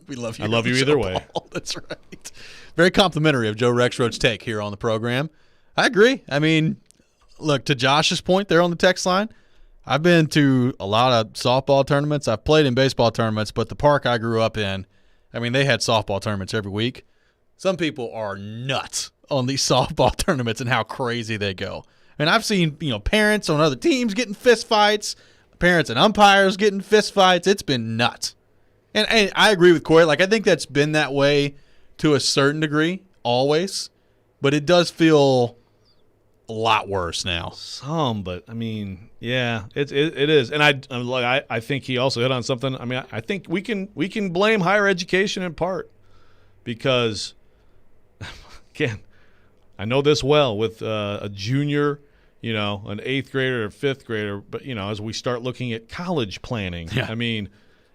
We love you. I love you either way. Paul. That's right. Very complimentary of Joe Rexrode's take here on the program. I agree. I mean, look, to Josh's point there on the text line, I've been to a lot of softball tournaments. I've played in baseball tournaments, but the park I grew up in, I mean, they had softball tournaments every week. Some people are nuts on these softball tournaments and how crazy they go. And I've seen, parents on other teams getting fist fights, parents and umpires getting fist fights. It's been nuts. And I agree with Corey. Like, I think that's been that way to a certain degree, always. But it does feel a lot worse now. Some, but I mean, yeah, it is. And I think he also hit on something. I mean, I think we can blame higher education in part because, again, I know this well with a junior, an 8th grader or 5th grader. But as we start looking at college planning, I mean,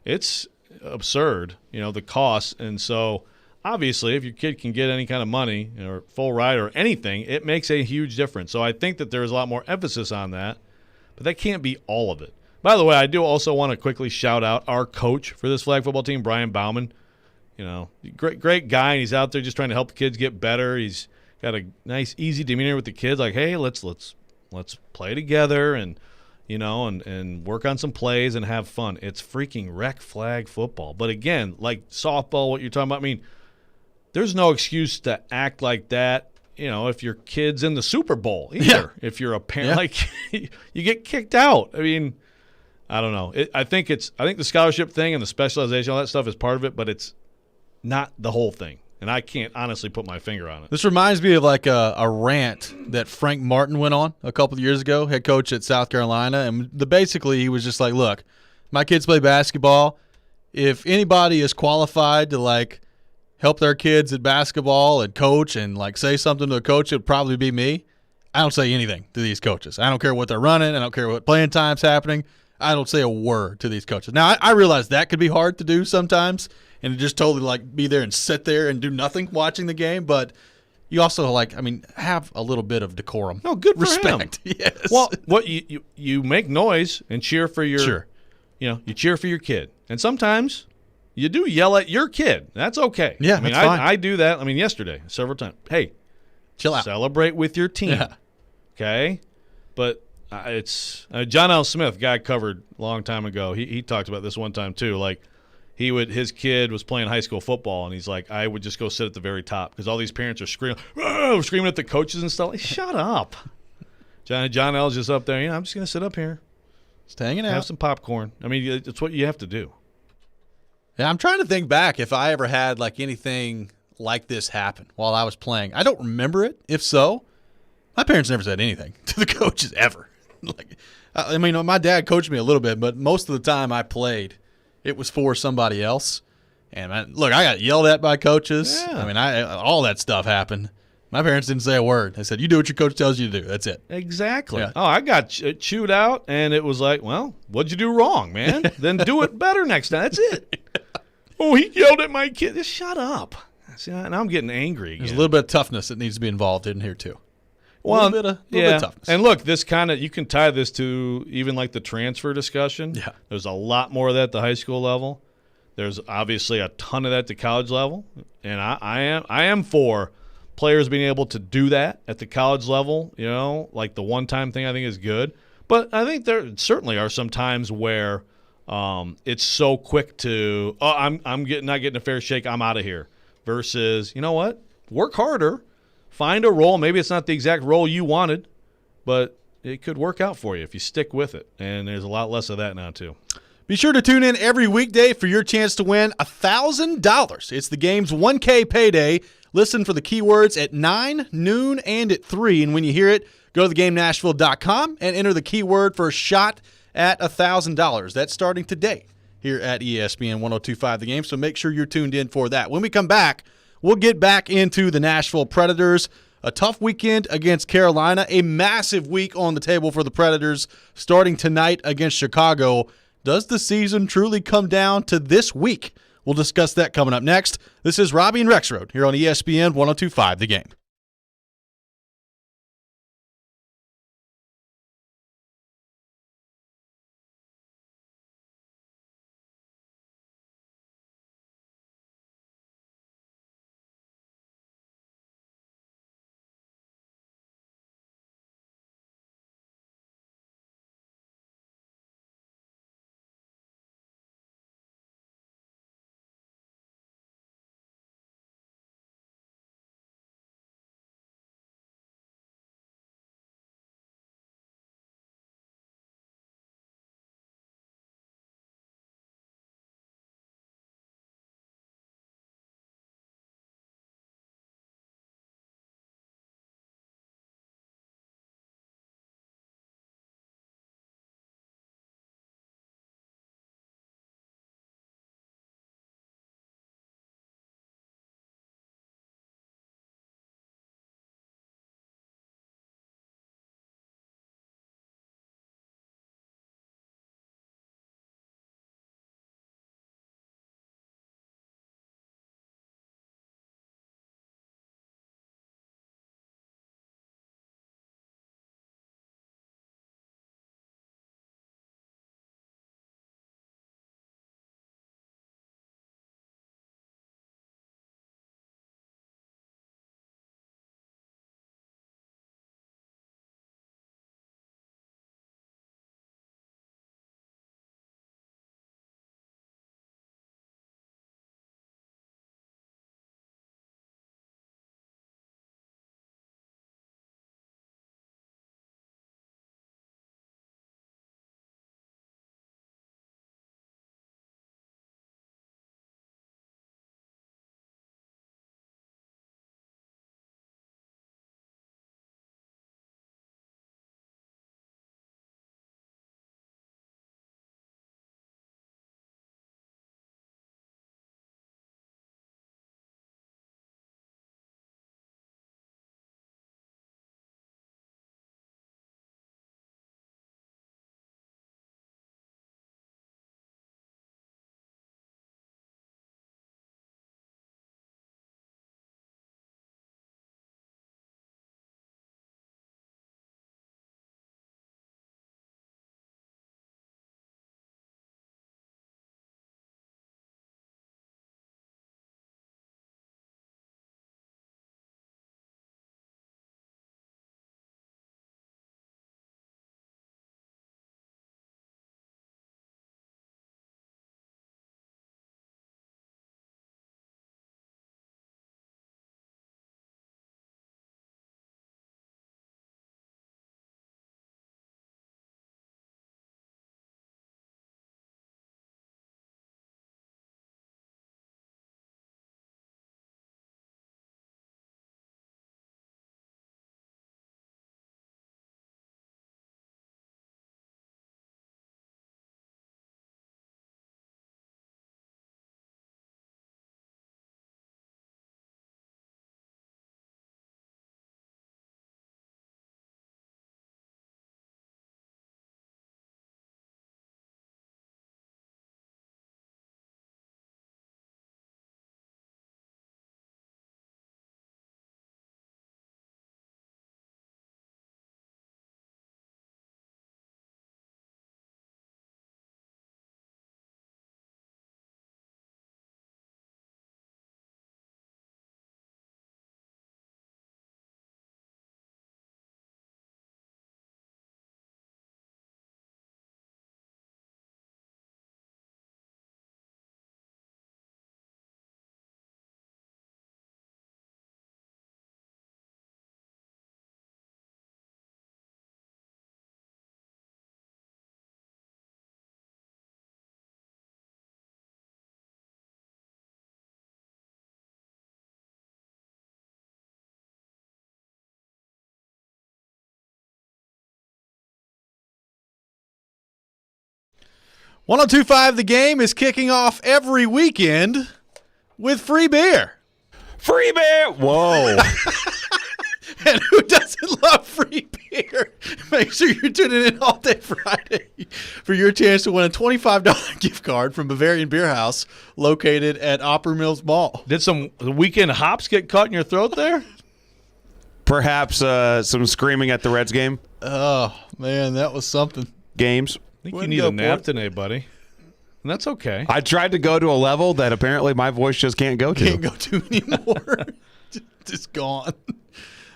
it's absurd, the costs. And so obviously if your kid can get any kind of money or full ride or anything, it makes a huge difference. So I think that there's a lot more emphasis on that, but that can't be all of it. By the way, I do also want to quickly shout out our coach for this flag football team, Brian Bauman. Great guy, and he's out there just trying to help the kids get better. He's got a nice, easy demeanor with the kids, like, hey, let's play together and and work on some plays and have fun. It's freaking rec flag football. But again, like softball, what you're talking about, I mean, there's no excuse to act like that, if your kid's in the Super Bowl either. Yeah. If you're a parent, like you get kicked out. I mean, I don't know. I think the scholarship thing and the specialization, all that stuff is part of it, but it's not the whole thing. And I can't honestly put my finger on it. This reminds me of like a rant that Frank Martin went on a couple of years ago, head coach at South Carolina. And basically he was just like, look, my kids play basketball. If anybody is qualified to like help their kids at basketball and coach and like say something to a coach, it would probably be me. I don't say anything to these coaches. I don't care what they're running. I don't care what playing time's happening. I don't say a word to these coaches. Now, I realize that could be hard to do sometimes and just totally like be there and sit there and do nothing watching the game. But you also have a little bit of decorum. No, good for respect. him. Yes. Well, what you make noise and cheer for your, sure. You cheer for your kid. And sometimes you do yell at your kid. That's okay. Yeah, that's fine. I do that. I mean, yesterday, several times. Hey, chill out. Celebrate with your team. Yeah. Okay? But it's John L. Smith, guy covered a long time ago. He talked about this one time too. Like his kid was playing high school football, and he's like, I would just go sit at the very top because all these parents are screaming at the coaches and stuff. Like, shut up. John L's just up there. I'm just gonna sit up here, just hanging out, have some popcorn. I mean, it's what you have to do. Yeah, I'm trying to think back if I ever had like anything like this happen while I was playing. I don't remember it. If so, my parents never said anything to the coaches ever. My dad coached me a little bit, but most of the time I played, it was for somebody else. And I got yelled at by coaches. Yeah. All that stuff happened. My parents didn't say a word. They said, you do what your coach tells you to do. That's it. Exactly. Yeah. Oh, I got chewed out, and it was like, well, what'd you do wrong, man? Then do it better next time. That's it. Oh, he yelled at my kid. Just shut up. See, now I'm getting angry again. There's a little bit of toughness that needs to be involved in here, too. Well, a little bit of toughness. And look, this you can tie this to even like the transfer discussion. Yeah. There's a lot more of that at the high school level. There's obviously a ton of that at the college level. And I am for players being able to do that at the college level, like the one-time thing I think is good. But I think there certainly are some times where it's so quick to, I'm not getting a fair shake, I'm out of here. Versus, you know what? Work harder. Find a role. Maybe it's not the exact role you wanted, but it could work out for you if you stick with it. And there's a lot less of that now, too. Be sure to tune in every weekday for your chance to win $1,000. It's the game's 1K payday. Listen for the keywords at 9, noon, and at 3. And when you hear it, go to thegamenashville.com and enter the keyword for a shot at $1,000. That's starting today here at ESPN 102.5 The Game, so make sure you're tuned in for that. When we come back, we'll get back into the Nashville Predators. A tough weekend against Carolina, a massive week on the table for the Predators starting tonight against Chicago. Does the season truly come down to this week? We'll discuss that coming up next. This is Robby and Rexrode here on ESPN 102.5 The Game. 102.5 The Game is kicking off every weekend with free beer. Free beer! Whoa. And who doesn't love free beer? Make sure you're tuning in all day Friday for your chance to win a $25 gift card from Bavarian Beer House located at Opry Mills Mall. Did some weekend hops get caught in your throat there? Perhaps some screaming at the Reds game. Oh, man, that was something. Games. I think you need a nap today, buddy. And that's okay. I tried to go to a level that apparently my voice just can't go to. Can't go to anymore. Just gone.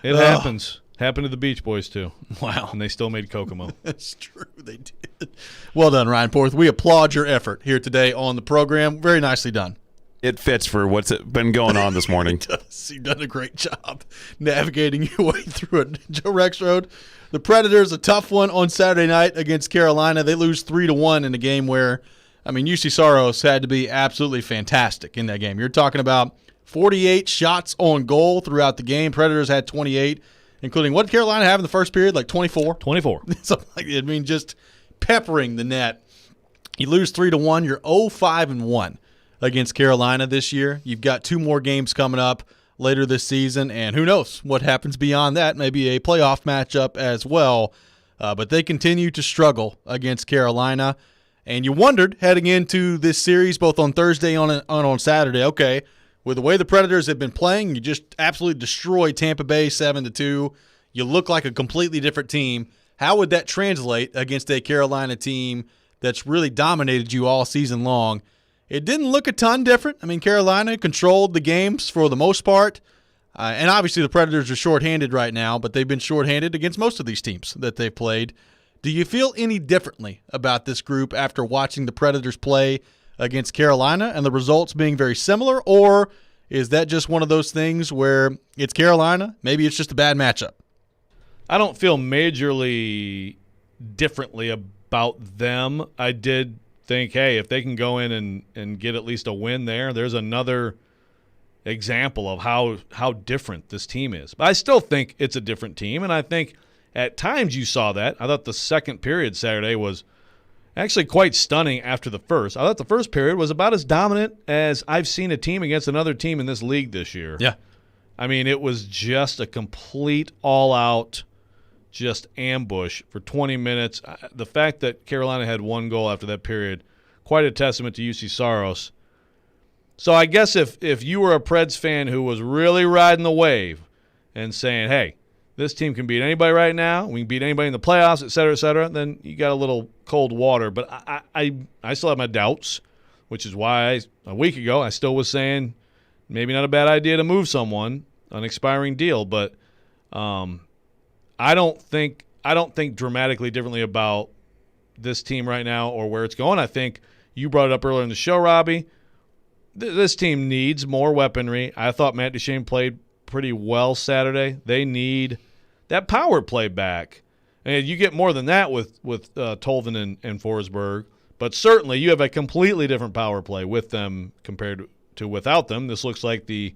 It happens. Happened to the Beach Boys, too. Wow. And they still made Kokomo. That's true. They did. Well done, Ryan Porth. We applaud your effort here today on the program. Very nicely done. It fits for what's been going on this morning. It does. You've done a great job navigating your way through it. Joe Rexrode, the Predators, a tough one on Saturday night against Carolina. They lose 3-1 in a game where, UC Saros had to be absolutely fantastic in that game. You're talking about 48 shots on goal throughout the game. Predators had 28, including what did Carolina have in the first period? Like 24? 24. Something like that. Just peppering the net. You lose 3-1. You're 0-5-1 against Carolina this year. You've got 2 more games coming up later this season, and who knows what happens beyond that. Maybe a playoff matchup as well. But they continue to struggle against Carolina. And you wondered heading into this series, both on Thursday and on Saturday, okay, with the way the Predators have been playing, you just absolutely destroyed Tampa Bay 7-2. You look like a completely different team. How would that translate against a Carolina team that's really dominated you all season long? It didn't look a ton different. Carolina controlled the games for the most part. And obviously the Predators are shorthanded right now, but they've been shorthanded against most of these teams that they've played. Do you feel any differently about this group after watching the Predators play against Carolina and the results being very similar, or is that just one of those things where it's Carolina, maybe it's just a bad matchup? I don't feel majorly differently about them. I did think, hey, if they can go in and get at least a win there's another example of how different this team is. But I still think it's a different team, and I think at times you saw that. I thought the second period Saturday was actually quite stunning after the first. I thought the first period was about as dominant as I've seen a team against another team in this league this year. Yeah. It was just a complete all-out just ambush for 20 minutes. The fact that Carolina had 1 goal after that period, quite a testament to UC Saros. So I guess if you were a Preds fan who was really riding the wave and saying, hey, this team can beat anybody right now, we can beat anybody in the playoffs, et cetera, then you got a little cold water. But I still have my doubts, which is why a week ago I still was saying maybe not a bad idea to move someone, an expiring deal. But I don't think dramatically differently about this team right now or where it's going. I think you brought it up earlier in the show, Robby. This team needs more weaponry. I thought Matt Duchene played pretty well Saturday. They need that power play back. And you get more than that with Tolvanen and Forsberg. But certainly you have a completely different power play with them compared to without them. This looks like the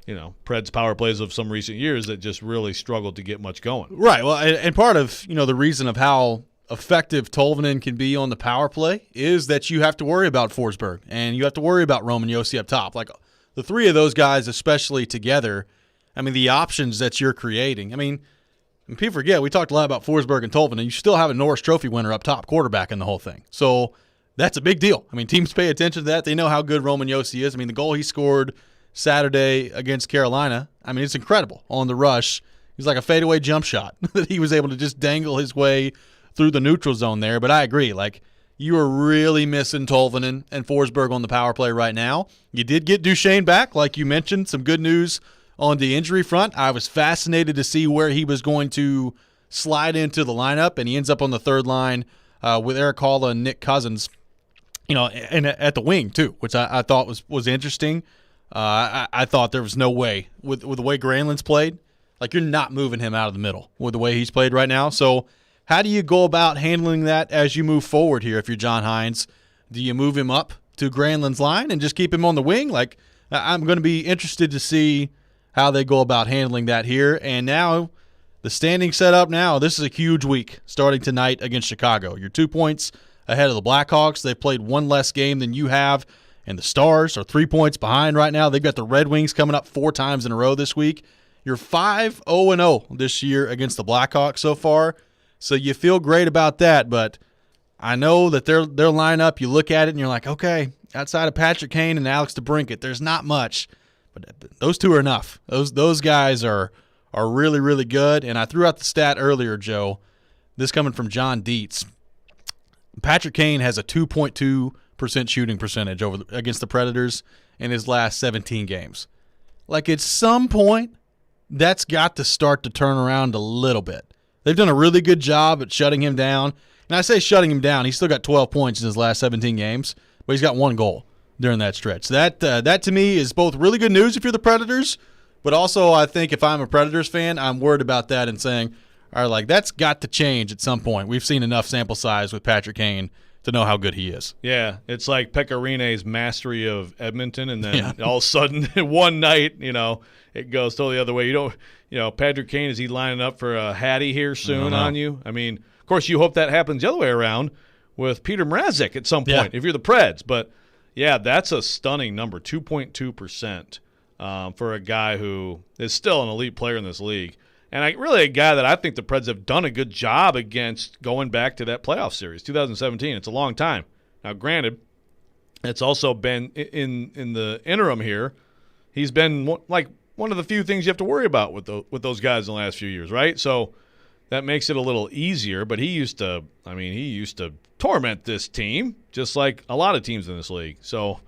Preds power plays of some recent years that just really struggled to get much going. Right. Well, and part of the reason of how effective Tolvanen can be on the power play is that you have to worry about Forsberg and you have to worry about Roman Josi up top. Like the 3 of those guys, especially together, the options that you're creating. People forget, we talked a lot about Forsberg and Tolvanen. You still have a Norris Trophy winner up top, quarterback in the whole thing. So that's a big deal. Teams pay attention to that. They know how good Roman Josi is. The goal he scored Saturday against Carolina, it's incredible on the rush. He's like a fadeaway jump shot that he was able to just dangle his way through the neutral zone there. But I agree, you are really missing Tolvanen and Forsberg on the power play right now. You did get Duchene back, like you mentioned, some good news on the injury front. I was fascinated to see where he was going to slide into the lineup, and he ends up on the third line with Eric Halla and Nick Cousins, and at the wing too, which I thought was interesting. I thought there was no way with the way Granlund's played, you're not moving him out of the middle with the way he's played right now. So how do you go about handling that as you move forward here if you're John Hines? Do you move him up to Granlund's line and just keep him on the wing? I'm going to be interested to see how they go about handling that here. And now the standing set up now, this is a huge week starting tonight against Chicago. You're 2 points ahead of the Blackhawks. They've played one less game than you have, and the Stars are 3 points behind right now. They've got the Red Wings coming up 4 times in a row this week. You're 5-0-0 this year against the Blackhawks so far, so you feel great about that. But I know that their lineup, you look at it and you're like, okay, outside of Patrick Kane and Alex DeBrincat, there's not much. But those two are enough. Those guys are really, really good. And I threw out the stat earlier, Joe, this coming from John Dietz. Patrick Kane has a 2.2% shooting percentage against the Predators in his last 17 games. Like, at some point, that's got to start to turn around a little bit. They've done a really good job at shutting him down. And I say shutting him down. He's still got 12 points in his last 17 games, but he's got 1 goal during that stretch. So that to me is both really good news if you're the Predators, but also I think if I'm a Predators fan, I'm worried about that and saying, all right, like, that's got to change at some point. We've seen enough sample size with Patrick Kane to know how good he is. Yeah, it's like Pekarine's mastery of Edmonton, and then all of a sudden, one night, it goes totally the other way. Patrick Kane, is he lining up for a Hattie here soon on you? I mean, of course, you hope that happens the other way around with Peter Mrazek at some point if you're the Preds. But, yeah, that's a stunning number, 2.2% for a guy who is still an elite player in this league. And really a guy that I think the Preds have done a good job against going back to that playoff series, 2017. It's a long time. Now, granted, it's also been in the interim here, he's been one of the few things you have to worry about with those guys in the last few years, right? So that makes it a little easier. But he used to torment this team, just like a lot of teams in this league. So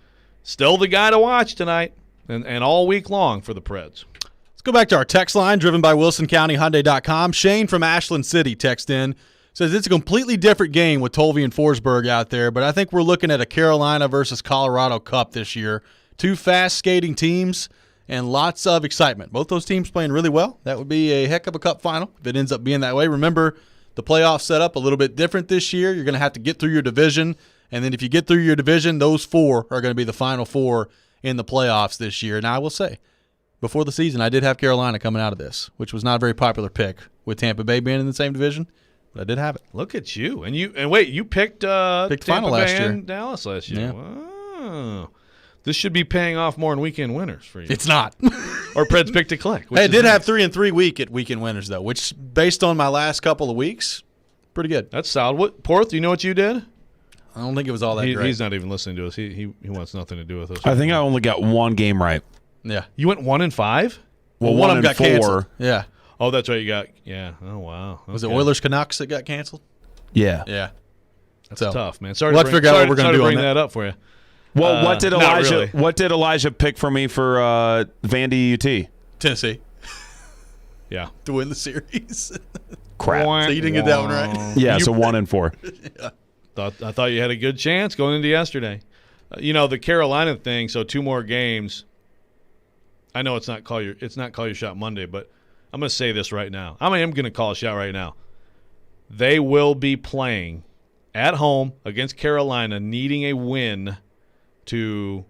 still the guy to watch tonight and all week long for the Preds. Let's go back to our text line, driven by WilsonCountyHyundai.com. Shane from Ashland City text in, says it's a completely different game with Tolvey and Forsberg out there, but I think we're looking at a Carolina versus Colorado Cup this year. 2 fast-skating teams and lots of excitement. Both those teams playing really well. That would be a heck of a Cup final if it ends up being that way. Remember, the playoff setup a little bit different this year. You're going to have to get through your division, and then if you get through your division, those 4 are going to be the final 4 in the playoffs this year. Now, I will say, before the season, I did have Carolina coming out of this, which was not a very popular pick with Tampa Bay being in the same division, but I did have it. Look at you. And wait, you picked Tampa final last year. and Dallas last year. Yeah. Wow. This should be paying off more in weekend winners for you. It's not. Or Preds picked to click. Hey, I did have 3-3 week at weekend winners, though, which, based on my last couple of weeks, pretty good. That's solid. Porth, do you know what you did? I don't think it was all that great. He's not even listening to us. He wants nothing to do with us. I think I only got 1 game right. Yeah. You went 1-5? Well, one of them and got 4. canceled. Yeah. Oh, that's right. You got Oh, wow. Okay. Was it Oilers Canucks that got canceled? Yeah. Yeah. That's tough, man. Sorry we'll to have to figure out what we're going to do on bring that up for you. Well, what did Elijah? Really. What did Elijah pick for me for Vandy UT? Tennessee. Yeah. To win the series. Crap. So you didn't get that one right? Yeah, so 1-4. Yeah. I thought you had a good chance going into yesterday. The Carolina thing, so 2 more games. I know it's not call your shot Monday, but I'm going to say this right now. I am going to call a shot right now. They will be playing at home against Carolina, needing a win to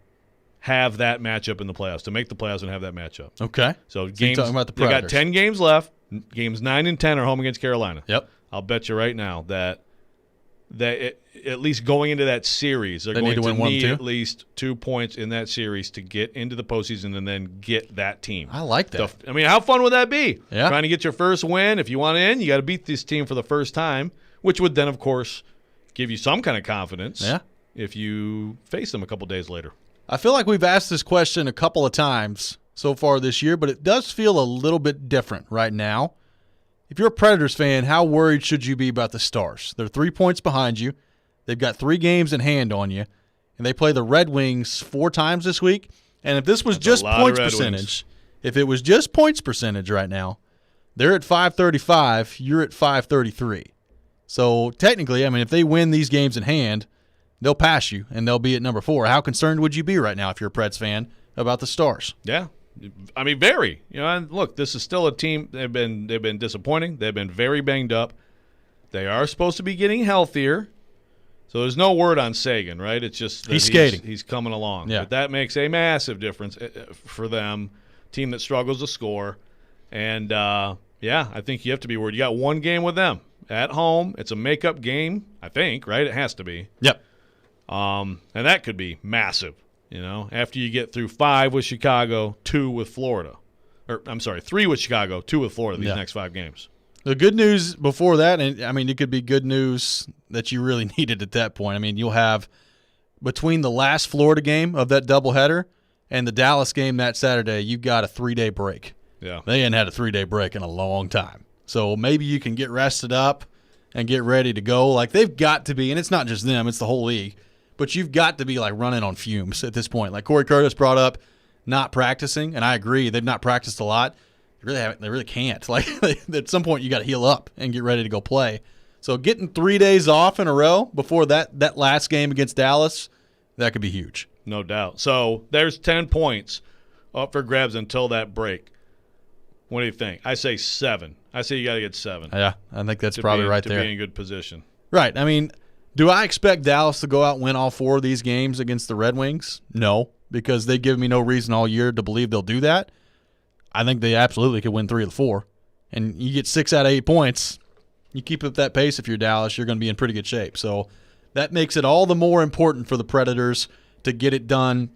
have that matchup in the playoffs, to make the playoffs and have that matchup. Okay. So you're talking about the they got Predators. 10 games left. Games 9 and 10 are home against Carolina. Yep. I'll bet you right now that at least going into that series, they're going to need at least 2 points in that series to get into the postseason and then get that team. I like that. I mean, how fun would that be? Yeah. Trying to get your first win. If you want in, you got to beat this team for the first time, which would then, of course, give you some kind of confidence if you face them a couple days later. I feel like we've asked this question a couple of times so far this year, but it does feel a little bit different right now. If you're a Predators fan, how worried should you be about the Stars? They're 3 points behind you. They've got 3 games in hand on you, and they play the Red Wings 4 times this week. And if this was just points percentage, if it was just points percentage right now, they're at 535, you're at 533. So technically, I mean, if they win these games in hand, they'll pass you, and they'll be at number 4. How concerned would you be right now if you're a Preds fan about the Stars? Yeah. I mean, very. And look, this is still a team. They've been disappointing. They've been very banged up. They are supposed to be getting healthier. So there's no word on Sagan, right? It's just that he's skating. He's coming along. Yeah. But that makes a massive difference for them, team that struggles to score. And, I think you have to be worried. You got 1 game with them at home. It's a makeup game, I think, right? It has to be. Yep. And that could be massive, after you get through 5 with Chicago, 2 with Florida. Or, I'm sorry, 3 with Chicago, 2 with Florida these next 5 games. The good news before that, and I mean, it could be good news that you really needed at that point. I mean, you'll have between the last Florida game of that doubleheader and the Dallas game that Saturday, you've got a 3-day break. Yeah. They hadn't had a 3-day break in a long time. So maybe you can get rested up and get ready to go. Like, they've got to be, and it's not just them, it's the whole league, but you've got to be, like, running on fumes at this point. Like Corey Curtis brought up not practicing, and I agree. They've not practiced a lot. They really can't. Like, at some point, you got to heal up and get ready to go play. So getting 3 days off in a row before that last game against Dallas, that could be huge. No doubt. So there's 10 points up for grabs until that break. What do you think? I say 7. I say you got to get 7. Yeah, I think that's probably right there. To be in good position. Right. I mean, do I expect Dallas to go out and win all 4 of these games against the Red Wings? No, because they give me no reason all year to believe they'll do that. I think they absolutely could win 3 of the 4. And you get 6 out of 8 points, you keep up that pace if you're Dallas, you're going to be in pretty good shape. So that makes it all the more important for the Predators to get it done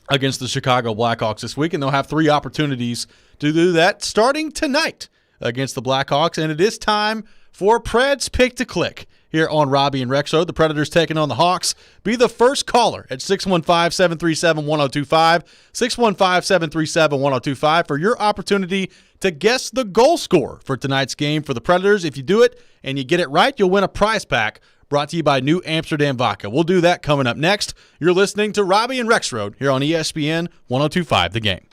against the Chicago Blackhawks this week. And they'll have 3 opportunities to do that starting tonight against the Blackhawks. And it is time for Preds Pick to Click here on Robby and Rexrode. The Predators taking on the Hawks. Be the first caller at 615-737-1025, 615-737-1025 for your opportunity to guess the goal scorer for tonight's game for the Predators. If you do it and you get it right, you'll win a prize pack brought to you by New Amsterdam Vodka. We'll do that coming up next. You're listening to Robby and Rexrode here on ESPN 1025 The Game.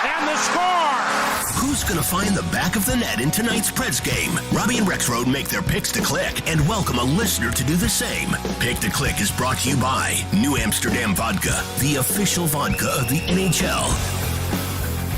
And the score! Who's going to find the back of the net in tonight's Preds game? Robby and Rexrode make their picks to click and welcome a listener to do the same. Pick to Click is brought to you by New Amsterdam Vodka, the official vodka of the NHL.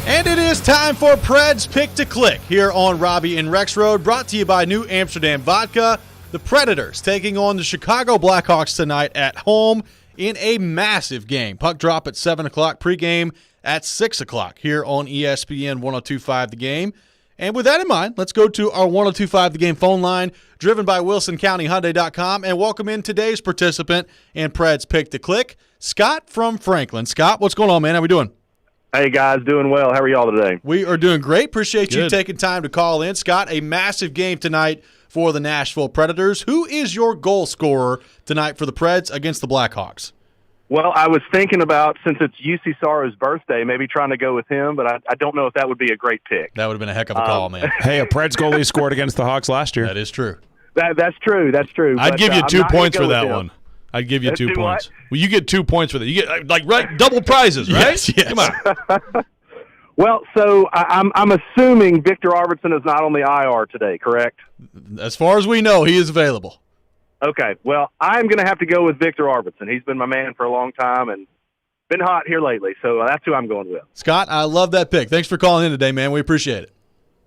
And it is time for Preds Pick to Click here on Robby and Rexrode, brought to you by New Amsterdam Vodka. The Predators taking on the Chicago Blackhawks tonight at home in a massive game. Puck drop at 7 o'clock, pregame at 6 o'clock here on ESPN 102.5 The Game. And with that in mind, let's go to our 102.5 The Game phone line, driven by WilsonCountyHyundai.com, and welcome in today's participant in Preds Pick to Click, Scott from Franklin. Scott, what's going on, man? How we doing? Hey, guys, doing well. How are y'all today? We are doing great. Appreciate you Good. taking time to call in. Scott, a massive game tonight for the Nashville Predators. Who is your goal scorer tonight for the Preds against the Blackhawks? Well, I was thinking about, since it's UC Saro's birthday, maybe trying to go with him, but I don't know if that would be a great pick. That would have been a heck of a call, man. Hey, a Preds goalie scored against the Hawks last year. That is true. That's true. That's true. I'd but, give you I'm 2 not gonna points go for with that him. one. I'd give you 2 Do points. what? Well, you get 2 points for that. You get right double prizes, right? Yes. Come on. Well, so I'm assuming Victor Arvidsson is not on the IR today, correct? As far as we know, he is available. Okay. Well, I'm going to have to go with Victor Arvidsson. He's been my man for a long time and been hot here lately, so that's who I'm going with. Scott, I love that pick. Thanks for calling in today, man. We appreciate it.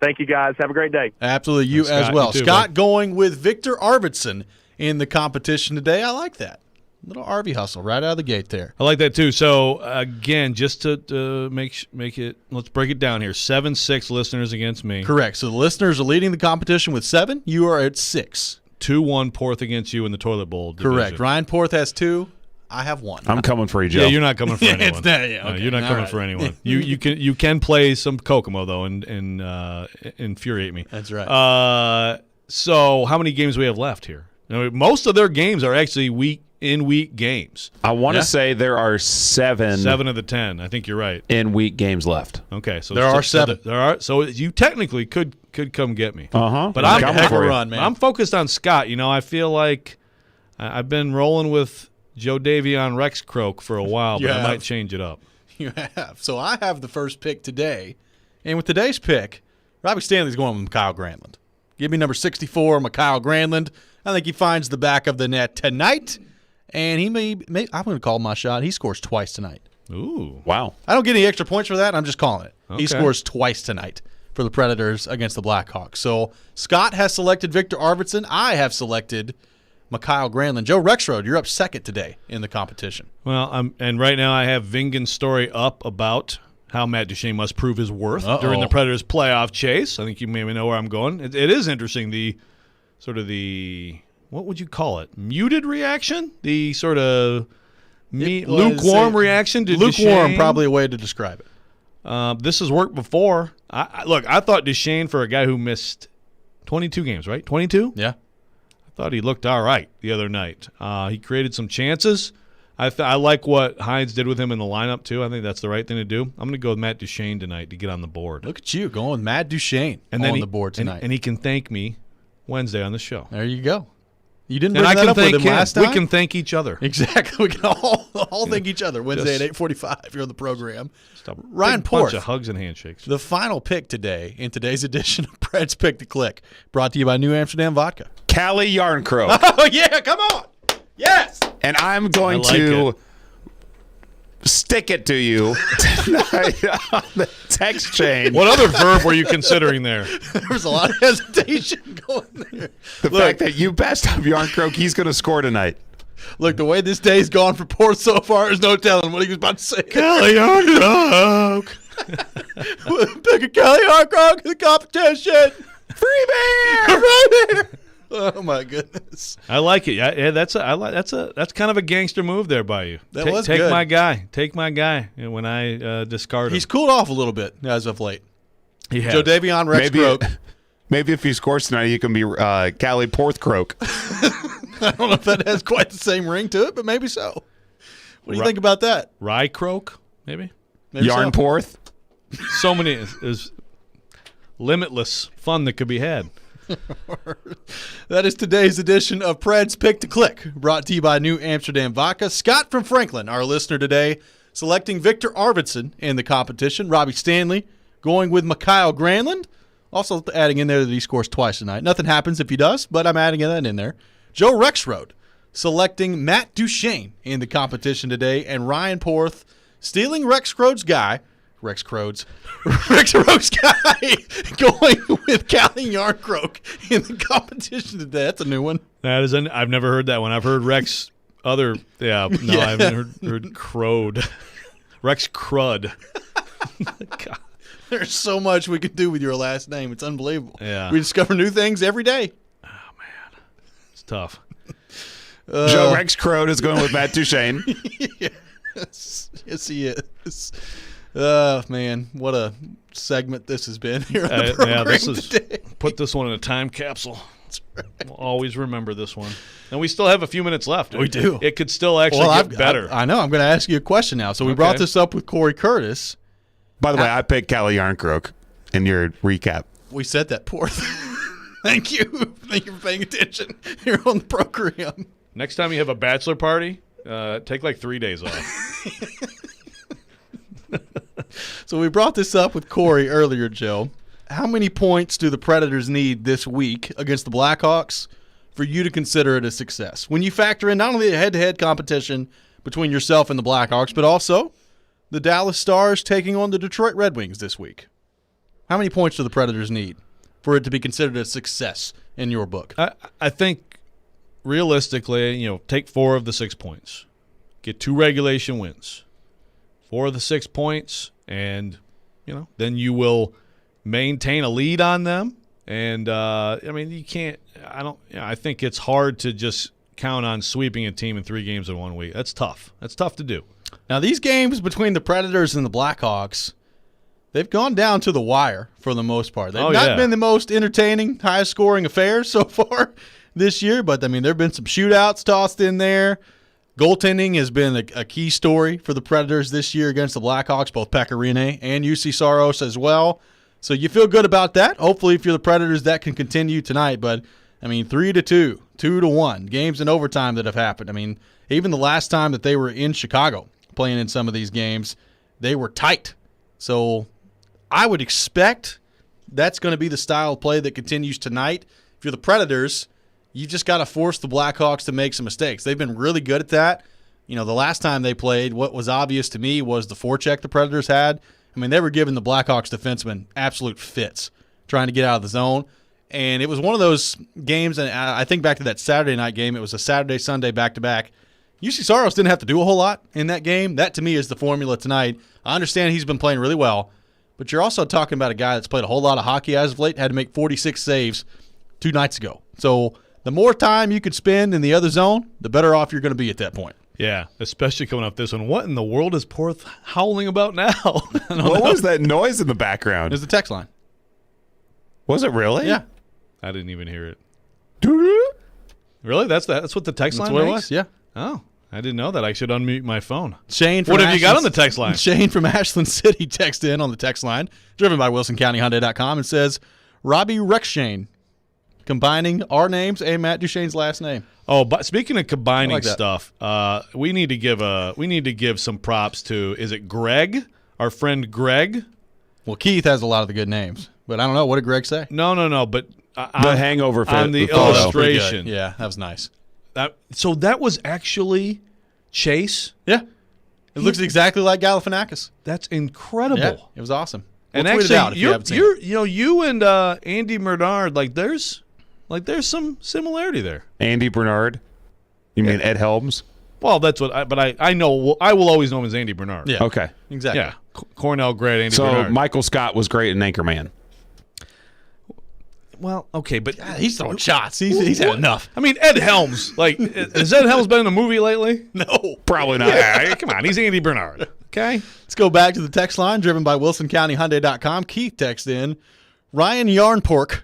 Thank you, guys. Have a great day. Absolutely. You Thanks, as Scott. well. You too, Scott bud. going with Victor Arvidsson in the competition today. I like that. Little RV hustle right out of the gate there. I like that too. So again, just to make it, let's break it down here. 7-6 listeners against me. Correct. So the listeners are leading the competition with 7. You are at 6. 2-1 Porth against you in the toilet bowl division. Correct. Ryan Porth has 2. I have 1. I'm coming for you, Joe. Yeah, you're not coming for anyone. It's not- yeah, No, okay. you're not All coming right. for anyone. You can play some Kokomo though and infuriate me. That's right. So how many games we have left here? Most of their games are actually week games. I want to Yeah. say there are 7 7 of the 10. I think you're right. in-week games left. Okay, so There are 7. There are. So you technically could come get me. Uh-huh. But I'm coming heck of for a you. run, man. I'm focused on Scott. I feel like I've been rolling with Joe Davion Rexrode for a while, You but I have. might change it up. You have. So I have the first pick today. And with today's pick, Robbie Stanley's going with Kyle Granlund. Give me number 64, Kyle Granlund. I think he finds the back of the net tonight. And he may I'm going to call my shot. He scores twice tonight. Ooh. Wow. I don't get any extra points for that. I'm just calling it. Okay. He scores twice tonight for the Predators against the Blackhawks. So Scott has selected Victor Arvidsson. I have selected Kyle Granlund. Joe Rexrode, you're up second today in the competition. Well, and right now I have Vingan's story up about how Matt Duchene must prove his worth Uh-oh. during the Predators' playoff chase. I think you maybe know where I'm going. It is interesting, the what would you call it? Muted reaction? The sort of lukewarm reaction to lukewarm, Duchene? probably a way to describe it. This has worked before. I thought Duchene, for a guy who missed 22 games, right? 22? Yeah. I thought he looked all right the other night. He created some chances. I like what Hines did with him in the lineup, too. I think that's the right thing to do. I'm going to go with Matt Duchene tonight to get on the board. Look at you going with Matt Duchene and on the board tonight. And he can thank me Wednesday on the show. There you go. You didn't And bring I that can up with thank him him. last time? We can thank each other. Exactly. We can all thank each other Wednesday Just- at 8:45 here on the program. Just a Ryan big bunch Porth. of hugs and handshakes. The final pick today in today's edition of Preds Pick to Click, brought to you by New Amsterdam Vodka. Callie Yarncrow. Oh, yeah, come on. Yes. And I'm going I like to stick it to you tonight on the text chain. What other verb were you considering there? There was a lot of hesitation going there. The fact that you passed up Yarncrow, he's going to score tonight. Look, the way this day's gone for Porth so far, there's no telling what he was about to say. Kelly Yarncrow. Pick a Kelly Harcroft in the competition. Free beer. Free beer. Oh my goodness. I like it. Yeah, that's kind of a gangster move there by you. That take, was take good. my guy. Take my guy. When I discard him, He's cooled off a little bit as of late. he has. Joe Davion Rexrode. Maybe if he scores tonight, he can be Callie Porthcroak. I don't know if that has quite the same ring to it, but maybe so. What do you think about that? Rye Croak, maybe. Maybe Yarn so. Porth. So many is limitless fun that could be had. That is today's edition of Preds Pick to Click, brought to you by New Amsterdam Vodka. Scott from Franklin, our listener today, selecting Victor Arvidsson in the competition. Robbie Stanley going with Mikhail Granlund. Also adding in there that he scores twice tonight. Nothing happens if he does, but I'm adding that in there. Joe Rexrode selecting Matt Duchene in the competition today, and Ryan Porth stealing Rexrode's guy, going with Callie Yarncroke in the competition today. That's a new one. That is I've never heard that one. I've heard Rex other I haven't heard Crode. Rex Crud. God. There's so much we could do with your last name. It's unbelievable. Yeah. We discover new things every day. Oh, man. It's tough. Joe Rex Crode is going with Matt Duchene. Yes, he is. Oh, man. What a segment this has been here on the program today. Put this one in a time capsule. That's right. We'll always remember this one. And we still have a few minutes left. We do. It could still actually get better. I know. I'm going to ask you a question now. So we brought this up with Corey Curtis. By the way, I picked Callie Yarncroke in your recap. We said that, Porth. Thank you. Thank you for paying attention here on the program. Next time you have a bachelor party, take like 3 days off. So we brought this up with Corey earlier, Joe. How many points do the Predators need this week against the Blackhawks for you to consider it a success? When you factor in not only a head-to-head competition between yourself and the Blackhawks, but also the Dallas Stars taking on the Detroit Red Wings this week. How many points do the Predators need for it to be considered a success in your book? I think realistically, take 4 of the 6 points. Get 2 regulation wins. 4 of the 6 points, and then you will maintain a lead on them. And you can't. I think it's hard to just count on sweeping a team in 3 games in 1 week. That's tough. That's tough to do. Now, these games between the Predators and the Blackhawks, they've gone down to the wire for the most part. They've not been the most entertaining, highest-scoring affairs so far this year, but, there have been some shootouts tossed in there. Goaltending has been a key story for the Predators this year against the Blackhawks, both Pekka Rinne and UC Saros as well. So you feel good about that. Hopefully, if you're the Predators, that can continue tonight. But, 3-2, 2-1, games in overtime that have happened. Even the last time that they were in Chicago playing in some of these games, they were tight. So I would expect that's going to be the style of play that continues tonight. If you're the Predators, you just got to force the Blackhawks to make some mistakes. They've been really good at that. The last time they played, what was obvious to me was the forecheck the Predators had. They were giving the Blackhawks defensemen absolute fits trying to get out of the zone. And it was one of those games, and I think back to that Saturday night game. It was a Saturday-Sunday back-to-back. UC Saros didn't have to do a whole lot in that game. That, to me, is the formula tonight. I understand he's been playing really well, but you're also talking about a guy that's played a whole lot of hockey as of late, had to make 46 saves 2 nights ago. So the more time you could spend in the other zone, the better off you're going to be at that point. Yeah, especially coming off this one. What in the world is Porth howling about now? What was that noise in the background? It was the text line. Was it really? Yeah. I didn't even hear it. Really? That's what the text line makes? It was, yeah. Oh, I didn't know that. I should unmute my phone. Shane from what have you got on the text line? Shane from Ashland City texted in on the text line, driven by WilsonCountyHyundai.com, and says, Robby Rexrode, combining our names and Matt Duchene's last name. Oh, but speaking of combining stuff, we need to give some props to, is it Greg? Our friend Greg? Well, Keith has a lot of the good names, but I don't know. What did Greg say? No, but the hangover on the illustration. Yeah, that was nice. So that was actually Chase? Yeah. It looks exactly like Galifianakis. That's incredible. Yeah, it was awesome. And we'll actually, you and Andy Bernard, there's some similarity there. Andy Bernard? You mean Ed Helms? Well, that's what I know. I will always know him as Andy Bernard. Yeah. Okay. Exactly. Yeah. Cornell grad Andy Bernard. So Michael Scott was great in Anchorman. Well, okay, but he's throwing shots. He's had enough. Ed Helms. Has Ed Helms been in a movie lately? No. Probably not. Yeah, come on. He's Andy Bernard. Okay? Let's go back to the text line, driven by WilsonCountyHyundai.com. Keith texted in, Ryan Yarnpork.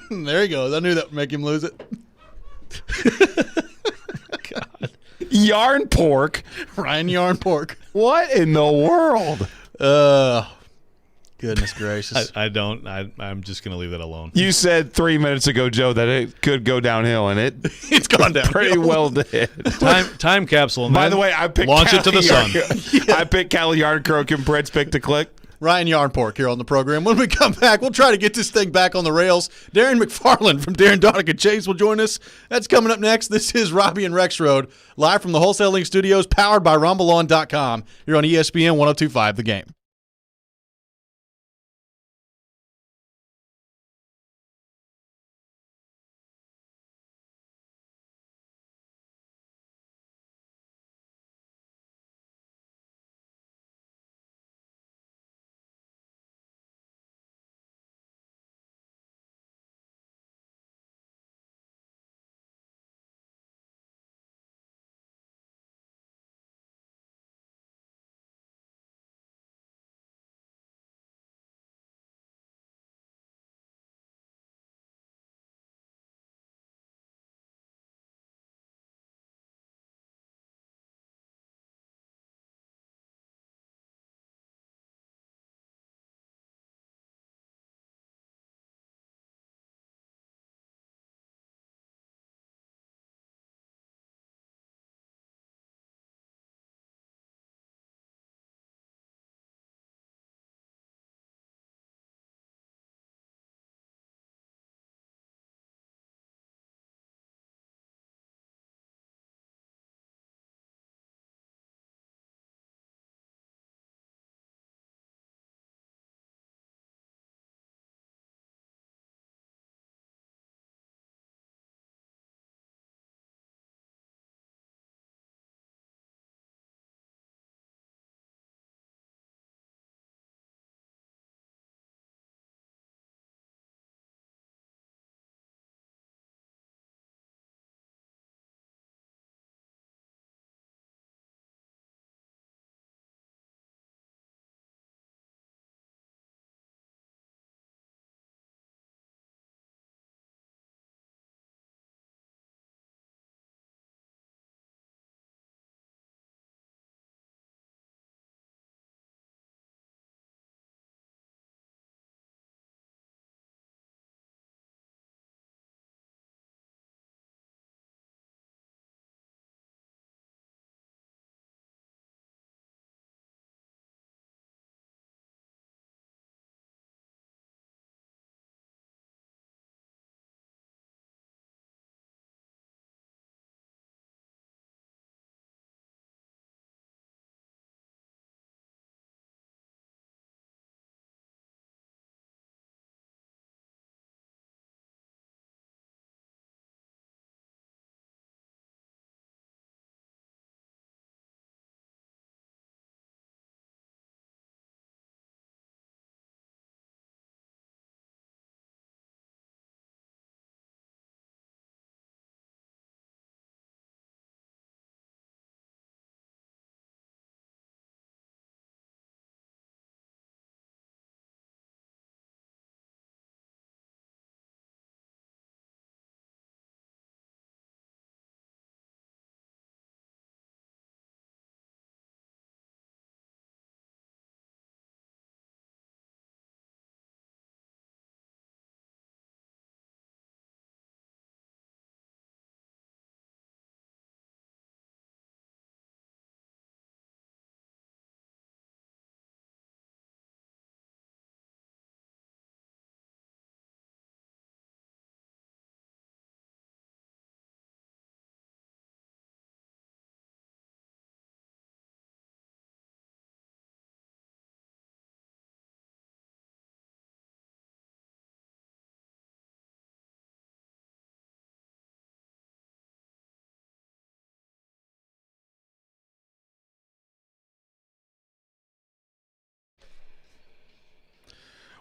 There he goes. I knew that would make him lose it. God. Yarnpork? Ryan Yarnpork. What in the world? Goodness gracious. I'm just going to leave that alone. You said 3 minutes ago, Joe, that it could go downhill, and it's gone down pretty well did. Time capsule. By the way, I picked launch it to the sun. I picked Callie Yarncroke and Preds pick to click. Ryan Yarnpork here on the program. When we come back, we'll try to get this thing back on the rails. Darren McFarland from Darren Donica Chase will join us. That's coming up next. This is Robby and Rexrode, live from the Wholesale Link Studios, powered by RumbleOn.com. You're on ESPN 102.5 The Game.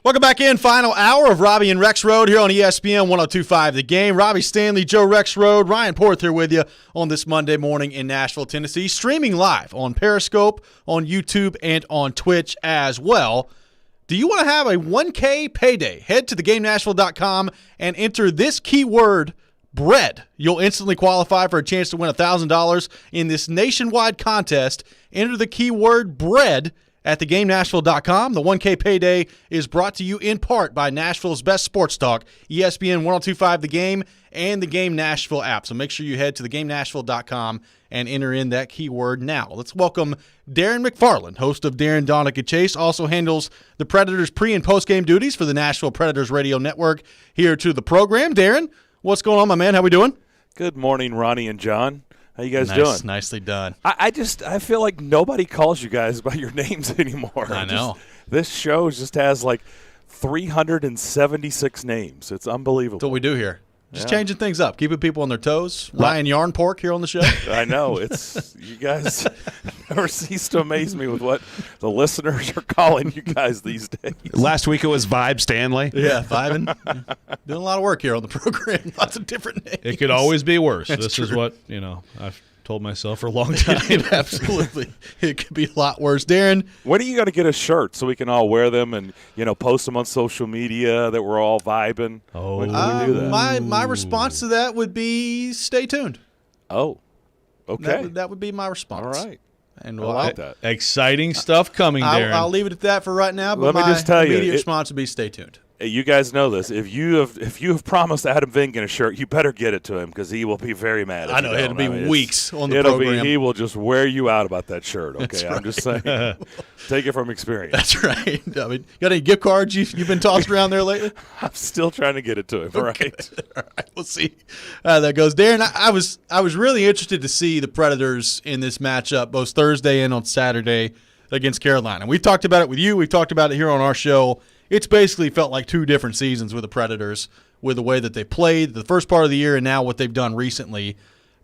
Welcome back in. Final hour of Robby and Rexrode here on ESPN 102.5 The Game. Robby Stanley, Joe Rexrode, Ryan Porth here with you on this Monday morning in Nashville, Tennessee. Streaming live on Periscope, on YouTube, and on Twitch as well. Do you want to have a 1K payday? Head to thegamenashville.com and enter this keyword, bread. You'll instantly qualify for a chance to win $1,000 in this nationwide contest. Enter the keyword bread at thegamenashville.com. The 1K payday is brought to you in part by Nashville's best sports talk, ESPN 102.5 The Game and the Game Nashville app. So make sure you head to thegamenashville.com and enter in that keyword now. Let's welcome Darren McFarland, host of Darren Donica Chase, also handles the Predators pre- and post-game duties for the Nashville Predators Radio Network here to the program. Darren, what's going on, my man? How we doing? Good morning, Ronnie and John. How you guys doing? Nicely done. I feel like nobody calls you guys by your names anymore. I know. This show just has like 376 names. It's unbelievable. That's what we do here. Just changing things up, keeping people on their toes. Ryan Yarn Pork here on the show. I know. It's you guys never cease to amaze me with what the listeners are calling you guys these days. Last week it was Vibe Stanley. Yeah, vibing. Doing a lot of work here on the program. Lots of different names. It could always be worse. That's This true. is what, I've told myself for a long time. Absolutely. It could be a lot worse. Darren. When are you going to get a shirt so we can all wear them and, post them on social media that we're all vibing? Oh. When can we do that? My response to that would be stay tuned. Oh, okay. That would be my response. All right. And I like that. Exciting stuff coming, Darren. I'll leave it at that for right now, but Let me my just tell you, immediate response would be stay tuned. You guys know this. If you have promised Adam Vingan a shirt, you better get it to him because he will be very mad. If I know you it'll don't. be weeks on the program. He will just wear you out about that shirt. Okay, That's I'm right. just saying. Take it from experience. That's right. I mean, got any gift cards you've been tossed around there lately? I'm still trying to get it to him. Okay. Right. All right. We'll see how that goes. Darren, I was really interested to see the Predators in this matchup both Thursday and on Saturday against Carolina. We've talked about it with you. We've talked about it here on our show. It's basically felt like two different seasons with the Predators, with the way that they played the first part of the year and now what they've done recently.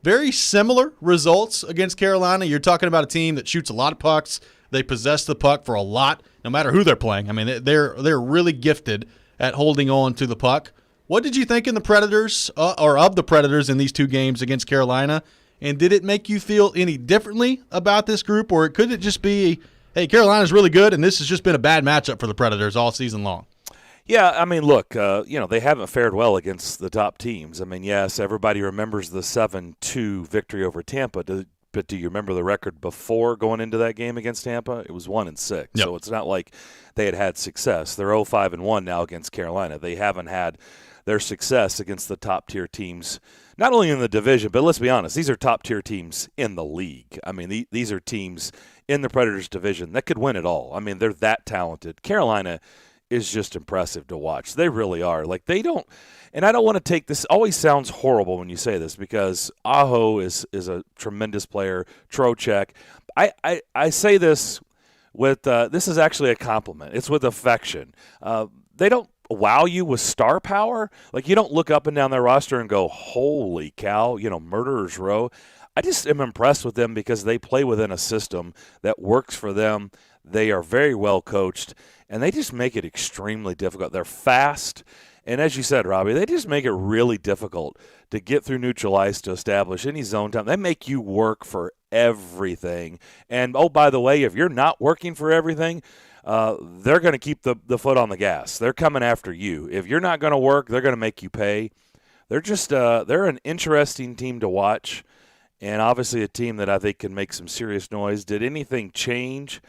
Very similar results against Carolina. You're talking about a team that shoots a lot of pucks. They possess the puck for a lot, no matter who they're playing. I mean, they're really gifted at holding on to the puck. What did you think in the Predators or of the Predators in these two games against Carolina? And did it make you feel any differently about this group, or could it just be, hey, Carolina's really good, and this has just been a bad matchup for the Predators all season long? Yeah, I mean, look, they haven't fared well against the top teams. I mean, yes, everybody remembers the 7-2 victory over Tampa, but do you remember the record before going into that game against Tampa? It was 1-6. Yep. So it's not like they had success. They're 0-5-1 now against Carolina. They haven't had their success against the top-tier teams, not only in the division, but let's be honest, these are top-tier teams in the league. I mean, these are teams in the Predators division that could win it all. I mean, they're that talented. Carolina is just impressive to watch. They really are. Like, they don't – and I don't want to take this – always sounds horrible when you say this because Aho is a tremendous player, Trocheck. I say this with this is actually a compliment. It's with affection. They don't wow you with star power. Like, you don't look up and down their roster and go, holy cow, murderer's row. I just am impressed with them because they play within a system that works for them. They are very well coached, and they just make it extremely difficult. They're fast, and as you said, Robbie, they just make it really difficult to get through neutral ice to establish any zone time. They make you work for everything. And, oh, by the way, if you're not working for everything, they're going to keep the foot on the gas. They're coming after you. If you're not going to work, they're going to make you pay. They're just they're an interesting team to watch. And obviously a team that I think can make some serious noise. Did anything change?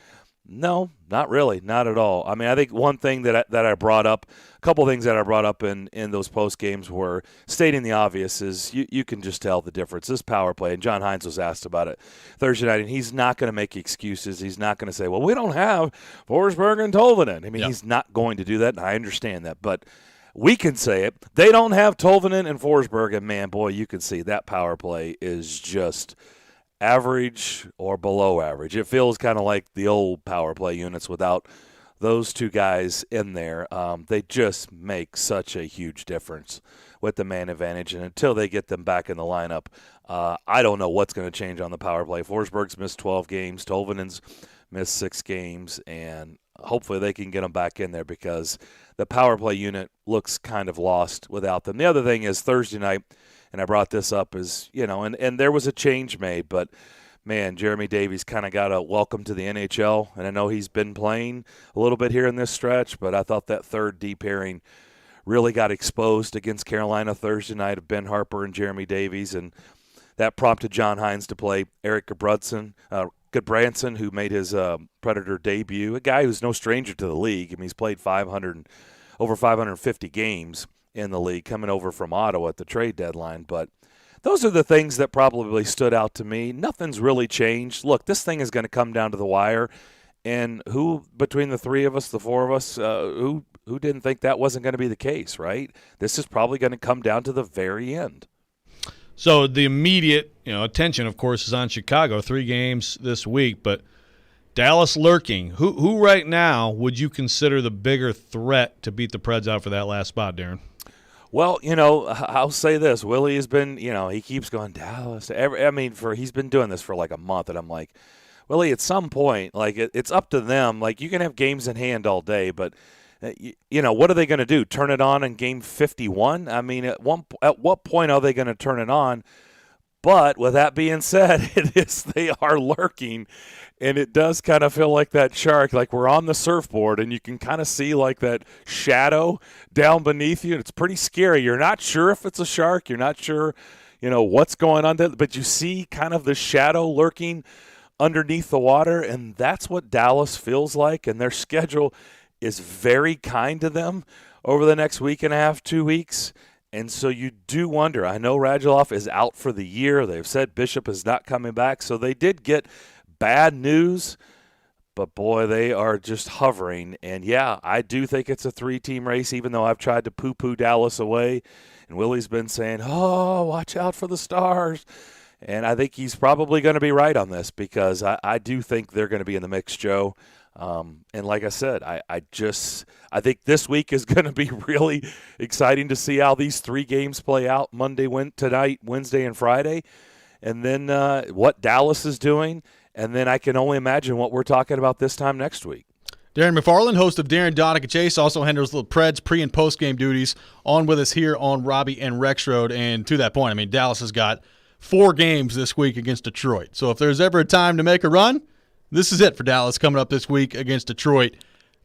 No, not really, not at all. I mean, I think one thing that I brought up, a couple things that I brought up in those post games were stating the obvious is you can just tell the difference. This power play, and John Hines was asked about it Thursday night, and he's not going to make excuses. He's not going to say, well, we don't have Forsberg and Tolvanen. I mean, He's not going to do that, and I understand that, but we can say it. They don't have Tolvanen and Forsberg, and man, boy, you can see that power play is just average or below average. It feels kind of like the old power play units without those two guys in there. They just make such a huge difference with the man advantage, and until they get them back in the lineup, I don't know what's going to change on the power play. Forsberg's missed 12 games. Tolvanen's missed 6 games, and hopefully they can get them back in there because the power play unit looks kind of lost without them. The other thing is Thursday night, and I brought this up, is, and there was a change made, but, man, Jeremy Davies kind of got a welcome to the NHL, and I know he's been playing a little bit here in this stretch, but I thought that third D pairing really got exposed against Carolina Thursday night of Ben Harper and Jeremy Davies, and that prompted John Hines to play Eric Gudbranson Goodbranson, who made his Predator debut, a guy who's no stranger to the league. I mean, he's played over 550 games in the league, coming over from Ottawa at the trade deadline. But those are the things that probably stood out to me. Nothing's really changed. Look, this thing is going to come down to the wire. And who, between the three of us, the four of us, who didn't think that wasn't going to be the case, right? This is probably going to come down to the very end. So the immediate, attention, of course, is on Chicago. 3 games this week, but Dallas lurking. Who right now would you consider the bigger threat to beat the Preds out for that last spot, Darren? Well, I'll say this. Willie has been, he keeps going, Dallas. He's been doing this for like a month, and I'm like, Willie, at some point, like it's up to them. Like you can have games in hand all day, but what are they going to do? Turn it on in game 51? I mean, at what point are they going to turn it on? But with that being said, they are lurking, and it does kind of feel like that shark, like we're on the surfboard, and you can kind of see like that shadow down beneath you, and it's pretty scary. You're not sure if it's a shark. You're not sure, what's going on there, but you see kind of the shadow lurking underneath the water, and that's what Dallas feels like, and their schedule is very kind to them over the next week and a half, 2 weeks. And so you do wonder. I know Radulov is out for the year. They've said Bishop is not coming back, so they did get bad news, but boy, they are just hovering. And yeah, I do think it's a 3-team race, even though I've tried to poo-poo Dallas away, and Willie's been saying, oh, watch out for the Stars. And I think he's probably going to be right on this because I do think they're going to be in the mix, Joe. And like I said, I think this week is going to be really exciting to see how these 3 games play out tonight, Wednesday, and Friday. And then what Dallas is doing. And then I can only imagine what we're talking about this time next week. Darren McFarland, host of Darren Donica Chase, also handles the Preds pre- and post-game duties, on with us here on Robby and Rexrode. And to that point, I mean, Dallas has got 4 games this week against Detroit. So if there's ever a time to make a run, this is it for Dallas coming up this week against Detroit.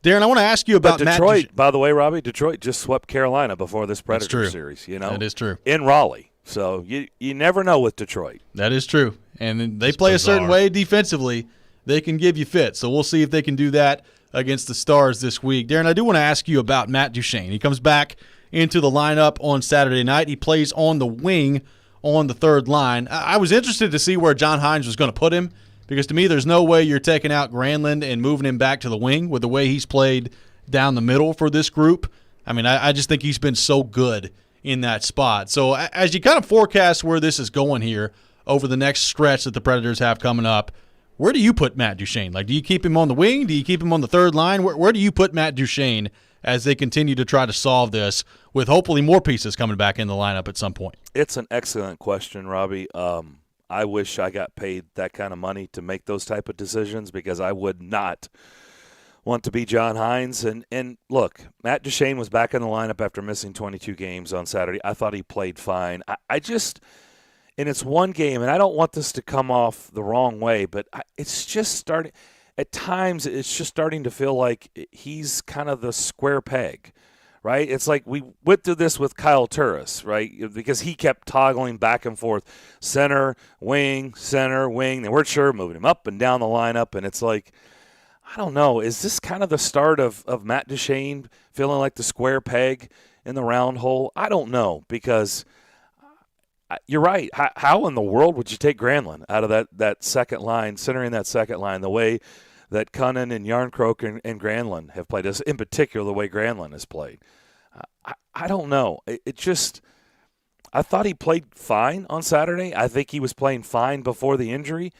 Darren, I want to ask you about Detroit. By the way, Robbie, Detroit just swept Carolina before this Predator series. That is true. In Raleigh. So you never know with Detroit. That is true. And they play a certain way defensively. They can give you fits. So we'll see if they can do that against the Stars this week. Darren, I do want to ask you about Matt Duchene. He comes back into the lineup on Saturday night. He plays on the wing on the third line. I was interested to see where John Hines was going to put him because to me there's no way you're taking out Granlund and moving him back to the wing with the way he's played down the middle for this group. I mean, I just think he's been so good in that spot. So as you kind of forecast where this is going here over the next stretch that the Predators have coming up, where do you put Matt Duchene? Like, do you keep him on the wing? Do you keep him on the third line? Where do you put Matt Duchene as they continue to try to solve this with hopefully more pieces coming back in the lineup at some point? It's an excellent question, Robbie. I wish I got paid that kind of money to make those type of decisions because I would not want to be John Hines. And look, Matt Duchene was back in the lineup after missing 22 games on Saturday. I thought he played fine. And it's one game, and I don't want this to come off the wrong way, but it's just starting – at times it's just starting to feel like he's kind of the square peg, right? It's like we went through this with Kyle Turris, right, because he kept toggling back and forth, center, wing. They weren't sure, moving him up and down the lineup, and it's like, I don't know, is this kind of the start of Matt Duchene feeling like the square peg in the round hole? I don't know, because – you're right. How in the world would you take Granlund out of that second line, centering that second line, the way that Cunnin and Yarncroke and Granlund have played, in particular the way Granlund has played? I don't know. I thought he played fine on Saturday. I think he was playing fine before the injury.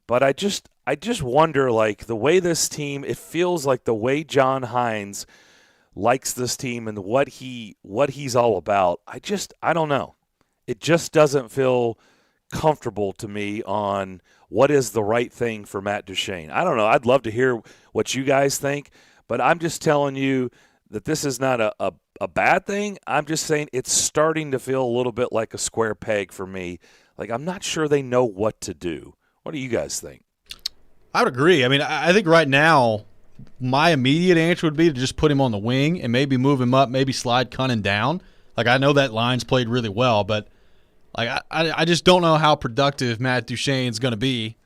But I just wonder, like, the way this team, it feels like the way John Hines likes this team and what he's all about. I don't know. It just doesn't feel comfortable to me on what is the right thing for Matt Duchene. I don't know. I'd love to hear what you guys think, but I'm just telling you that this is not a bad thing. I'm just saying it's starting to feel a little bit like a square peg for me. Like, I'm not sure they know what to do. What do you guys think? I would agree. I mean, I think right now my immediate answer would be to just put him on the wing and maybe move him up, maybe slide Cunnin down. Like, I know that line's played really well, but like I just don't know how productive Matt Duchene's going to be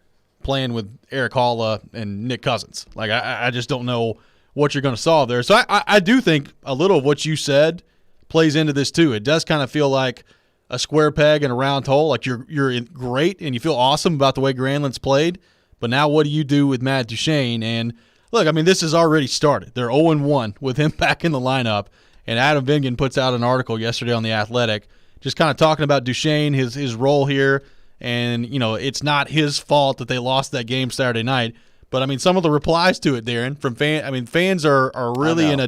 playing with Eric Halla and Nick Cousins. Like, I just don't know what you're going to solve there. So I do think a little of what you said plays into this too. It does kind of feel like a square peg in a round hole. Like you're great and you feel awesome about the way Granlund's played, but now what do you do with Matt Duchene? And look, I mean, this has already started. They're 0-1 with him back in the lineup, and Adam Vingan puts out an article yesterday on The Athletic just kind of talking about Duchene, his role here, and, you know, it's not his fault that they lost that game Saturday night. But, I mean, some of the replies to it, Darren, from fans are really in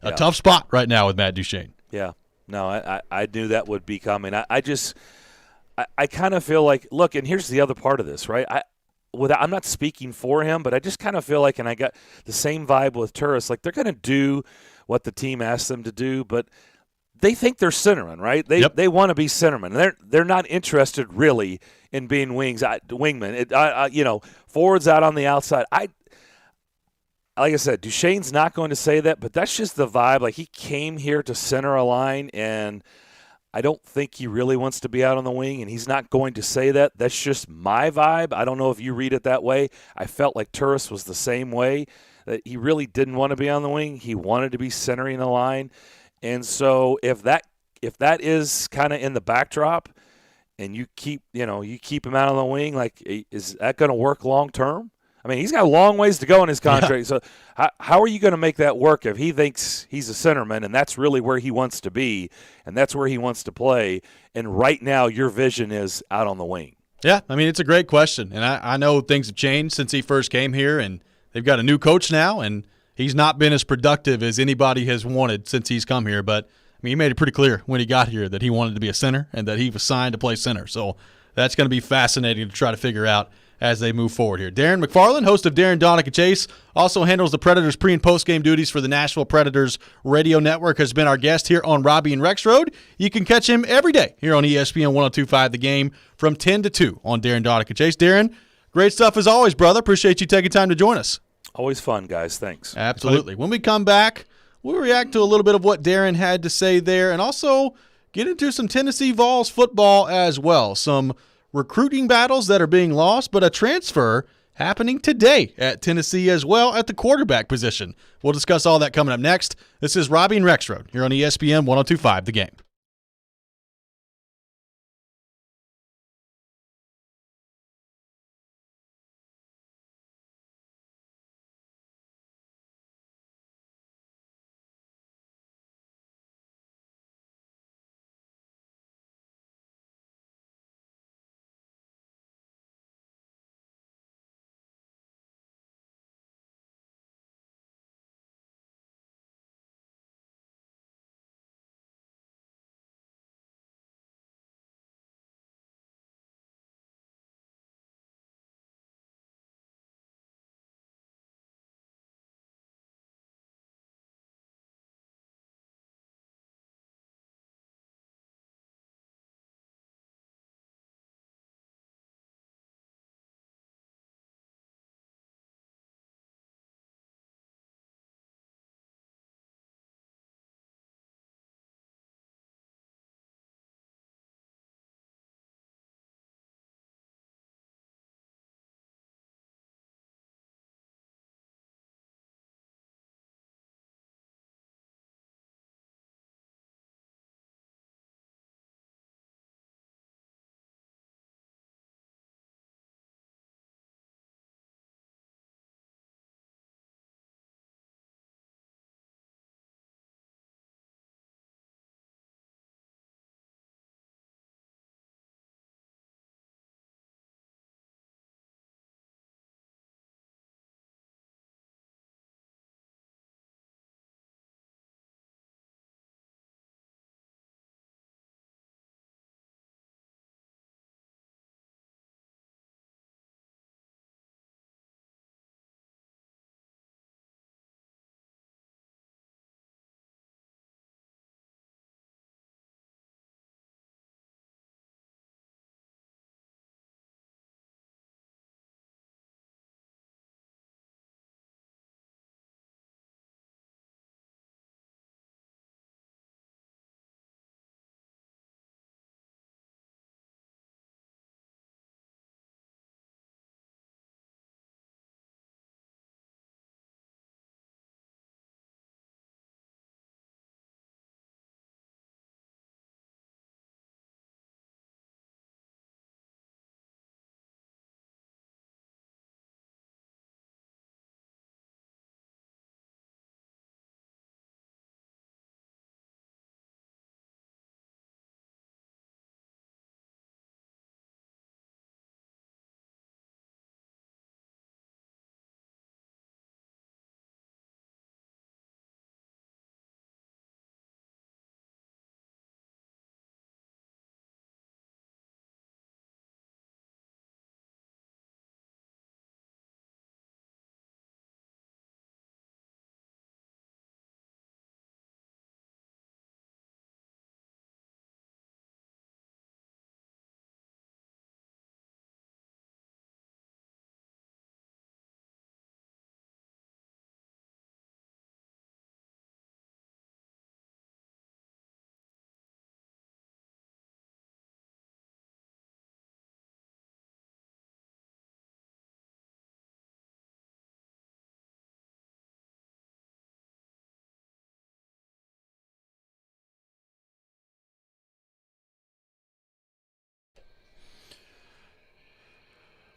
a tough spot right now with Matt Duchene. Yeah. No, I knew that would be coming. I kind of feel like, look, and here's the other part of this, right? I'm not speaking for him, but I just kind of feel like, and I got the same vibe with Turris, like they're going to do what the team asks them to do, but they think they're centermen, right? They want to be centermen. They're not interested really in being wingmen. Forwards out on the outside. Like I said, Duchene's not going to say that, but that's just the vibe. Like, he came here to center a line, and I don't think he really wants to be out on the wing, and he's not going to say that. That's just my vibe. I don't know if you read it that way. I felt like Turris was the same way, that he really didn't want to be on the wing. He wanted to be centering the line. And so if that is kind of in the backdrop and you keep him out on the wing, like, is that going to work long term? I mean, he's got a long ways to go in his contract. Yeah. So how are you going to make that work if he thinks he's a centerman and that's really where he wants to be and that's where he wants to play, and right now your vision is out on the wing? Yeah, I mean, it's a great question. And I know things have changed since he first came here, and they've got a new coach now, and he's not been as productive as anybody has wanted since he's come here. But, I mean, he made it pretty clear when he got here that he wanted to be a center and that he was signed to play center. So that's going to be fascinating to try to figure out as they move forward here. Darren McFarland, host of Darren, Donica Chase, also handles the Predators pre- and post-game duties for the Nashville Predators Radio Network, has been our guest here on Robby and Rexrode. You can catch him every day here on ESPN 102.5 The Game from 10 to 2 on Darren, Donica Chase. Darren, great stuff as always, brother. Appreciate you taking time to join us. Always fun, guys. Thanks. Absolutely. When we come back, we'll react to a little bit of what Darren had to say there and also get into some Tennessee Vols football as well. Some recruiting battles that are being lost, but a transfer happening today at Tennessee as well at the quarterback position. We'll discuss all that coming up next. This is Robby and Rexrode here on ESPN 102.5 The Game.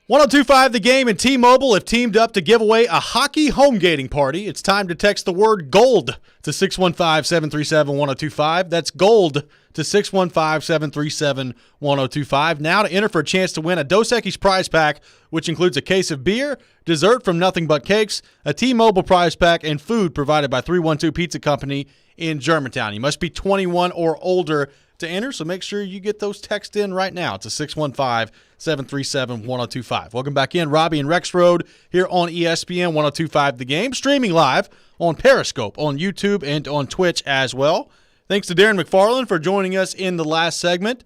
102.5 The Game and T-Mobile have teamed up to give away a hockey home gating party. It's time to text the word GOLD to 615-737-1025. That's GOLD to 615-737-1025. Now to enter for a chance to win a Dos Equis prize pack, which includes a case of beer, dessert from Nothing But Cakes, a T-Mobile prize pack, and food provided by 312 Pizza Company in Germantown. You must be 21 or older to enter, so make sure you get those texts in right now to 615-737-1025. Welcome back in. Robby and Rexrode here on ESPN 102.5 The Game, streaming live on Periscope, on YouTube, and on Twitch as well. Thanks to Darren McFarland for joining us in the last segment.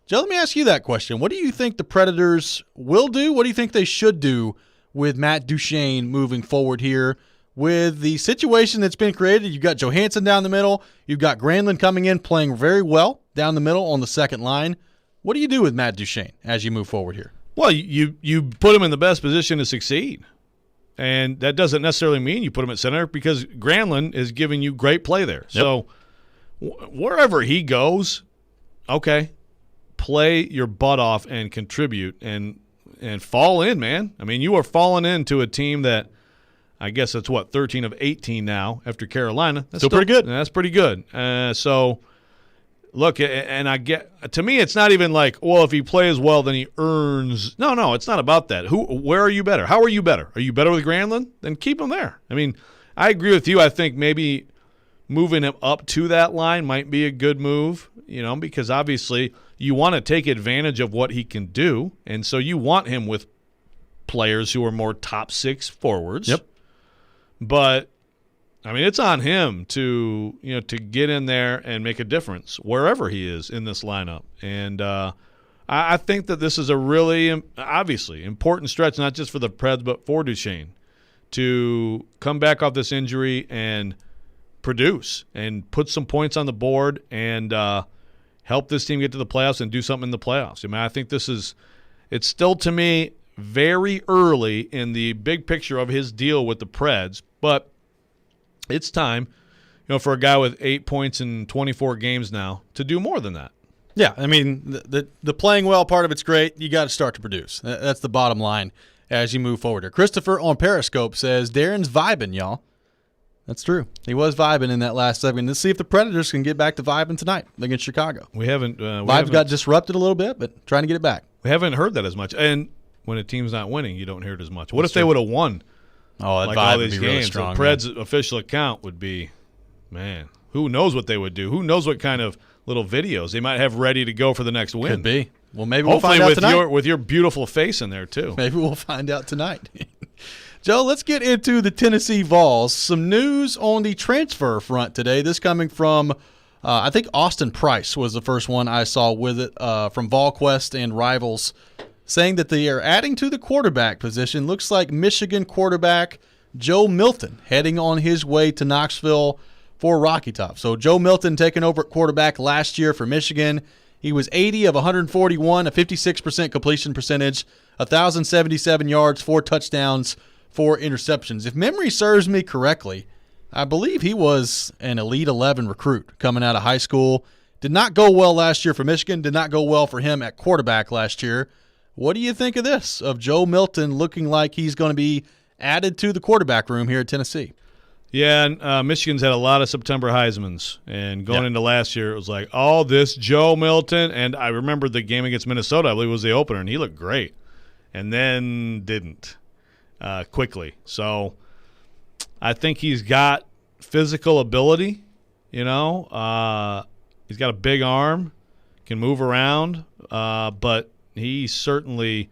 Joe, let me ask you that question. What do you think the Predators will do? What do you think they should do with Matt Duchene moving forward here? With the situation that's been created, you've got Johansson down the middle. You've got Granlund coming in, playing very well down the middle on the second line. What do you do with Matt Duchene as you move forward here? Well, you put him in the best position to succeed. And that doesn't necessarily mean you put him at center because Granlund is giving you great play there. Yep. So wherever he goes, okay, play your butt off and contribute and fall in, man. I mean, you are falling into a team that I guess that's 13 of 18 now after Carolina. That's still pretty good. That's pretty good. So, look, and I get to me, it's not even like, well, if he plays well, then he earns. No, it's not about that. Where are you better? How are you better? Are you better with Granlund? Then keep him there. I mean, I agree with you. I think maybe moving him up to that line might be a good move, because obviously you want to take advantage of what he can do, and so you want him with players who are more top six forwards. Yep. But I mean, it's on him to get in there and make a difference wherever he is in this lineup. And I think that this is a really obviously important stretch, not just for the Preds but for Duchene, to come back off this injury and produce and put some points on the board and help this team get to the playoffs and do something in the playoffs. I mean, I think it's still, to me, very early in the big picture of his deal with the Preds, but it's time, for a guy with 8 points in 24 games now to do more than that. Yeah, I mean, the playing well part of it's great. You got to start to produce. That's the bottom line as you move forward here. Christopher on Periscope says, Darren's vibing, y'all. That's true. He was vibing in that last segment. Let's see if the Predators can get back to vibing tonight against Chicago. Vibes got disrupted a little bit, but trying to get it back. We haven't heard that as much. And when a team's not winning, you don't hear it as much. What if they would have won? Oh, that like vibe all would these be really games? strong. The Preds' official account would be, man, who knows what they would do? Who knows what kind of little videos they might have ready to go for the next win? Could be. Well, maybe hopefully we'll find out tonight. with your beautiful face in there too. Maybe we'll find out tonight. Joe, let's get into the Tennessee Vols. Some news on the transfer front today. This coming from, I think Austin Price was the first one I saw with it, from VolQuest and Rivals, saying that they are adding to the quarterback position. Looks like Michigan quarterback Joe Milton heading on his way to Knoxville for Rocky Top. So Joe Milton taking over at quarterback last year for Michigan. He was 80 of 141, a 56% completion percentage, 1,077 yards, 4 touchdowns, 4 interceptions. If memory serves me correctly, I believe he was an Elite 11 recruit coming out of high school. Did not go well last year for Michigan. Did not go well for him at quarterback last year. What do you think of this, of Joe Milton looking like he's going to be added to the quarterback room here at Tennessee? Yeah, and Michigan's had a lot of September Heismans, and going into last year, it was like, oh, this Joe Milton, and I remember the game against Minnesota, I believe was the opener, and he looked great, and then didn't quickly. So I think he's got physical ability, he's got a big arm, can move around, but he certainly,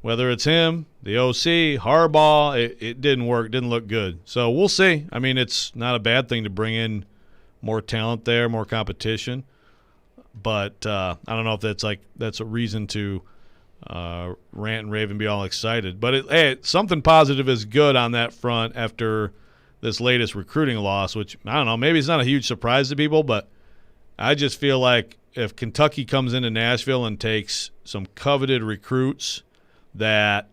whether it's him, the OC, Harbaugh, it didn't work, didn't look good. So we'll see. I mean, it's not a bad thing to bring in more talent there, more competition. But I don't know if that's a reason to rant and rave and be all excited. But something positive is good on that front after this latest recruiting loss, which, I don't know, maybe it's not a huge surprise to people, but I just feel like if Kentucky comes into Nashville and takes some coveted recruits that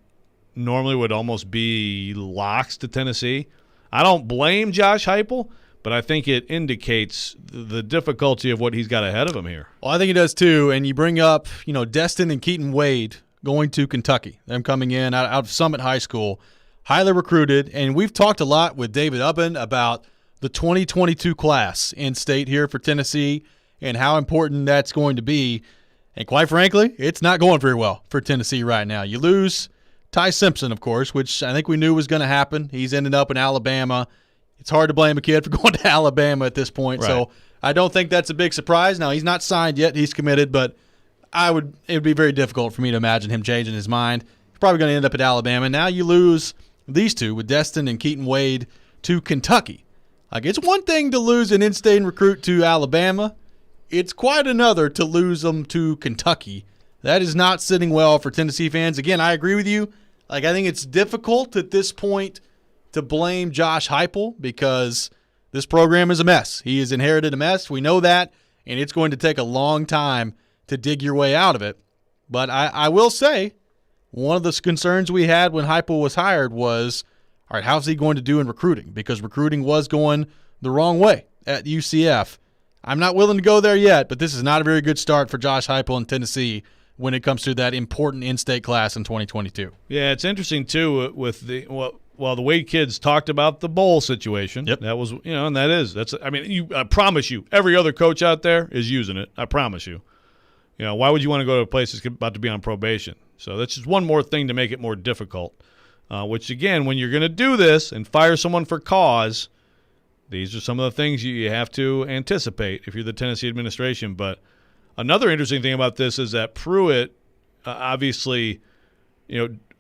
normally would almost be locks to Tennessee, I don't blame Josh Heupel, but I think it indicates the difficulty of what he's got ahead of him here. Well, I think he does too. And you bring up, Destin and Keaton Wade going to Kentucky. Them coming in out of Summit High School, highly recruited. And we've talked a lot with David Ubben about the 2022 class in state here for Tennessee and how important that's going to be. And quite frankly, it's not going very well for Tennessee right now. You lose Ty Simpson, of course, which I think we knew was going to happen. He's ended up in Alabama. It's hard to blame a kid for going to Alabama at this point. Right. So I don't think that's a big surprise. Now, he's not signed yet. He's committed, but it would be very difficult for me to imagine him changing his mind. He's probably going to end up at Alabama. Now you lose these two with Destin and Keaton Wade to Kentucky. Like, it's one thing to lose an in-state recruit to Alabama. It's quite another to lose them to Kentucky. That is not sitting well for Tennessee fans. Again, I agree with you. Like, I think it's difficult at this point to blame Josh Heupel because this program is a mess. He has inherited a mess. We know that, and it's going to take a long time to dig your way out of it. But I will say one of the concerns we had when Heupel was hired was, all right, how's he going to do in recruiting? Because recruiting was going the wrong way at UCF. I'm not willing to go there yet, but this is not a very good start for Josh Heupel in Tennessee when it comes to that important in-state class in 2022. Yeah, it's interesting, too, with the well, the Wade kids talked about the bowl situation. Yep. That was, and I promise you, every other coach out there is using it. I promise you. Why would you want to go to a place that's about to be on probation? So that's just one more thing to make it more difficult, which, again, when you're going to do this and fire someone for cause, these are some of the things you have to anticipate if you're the Tennessee administration. But another interesting thing about this is that Pruitt obviously,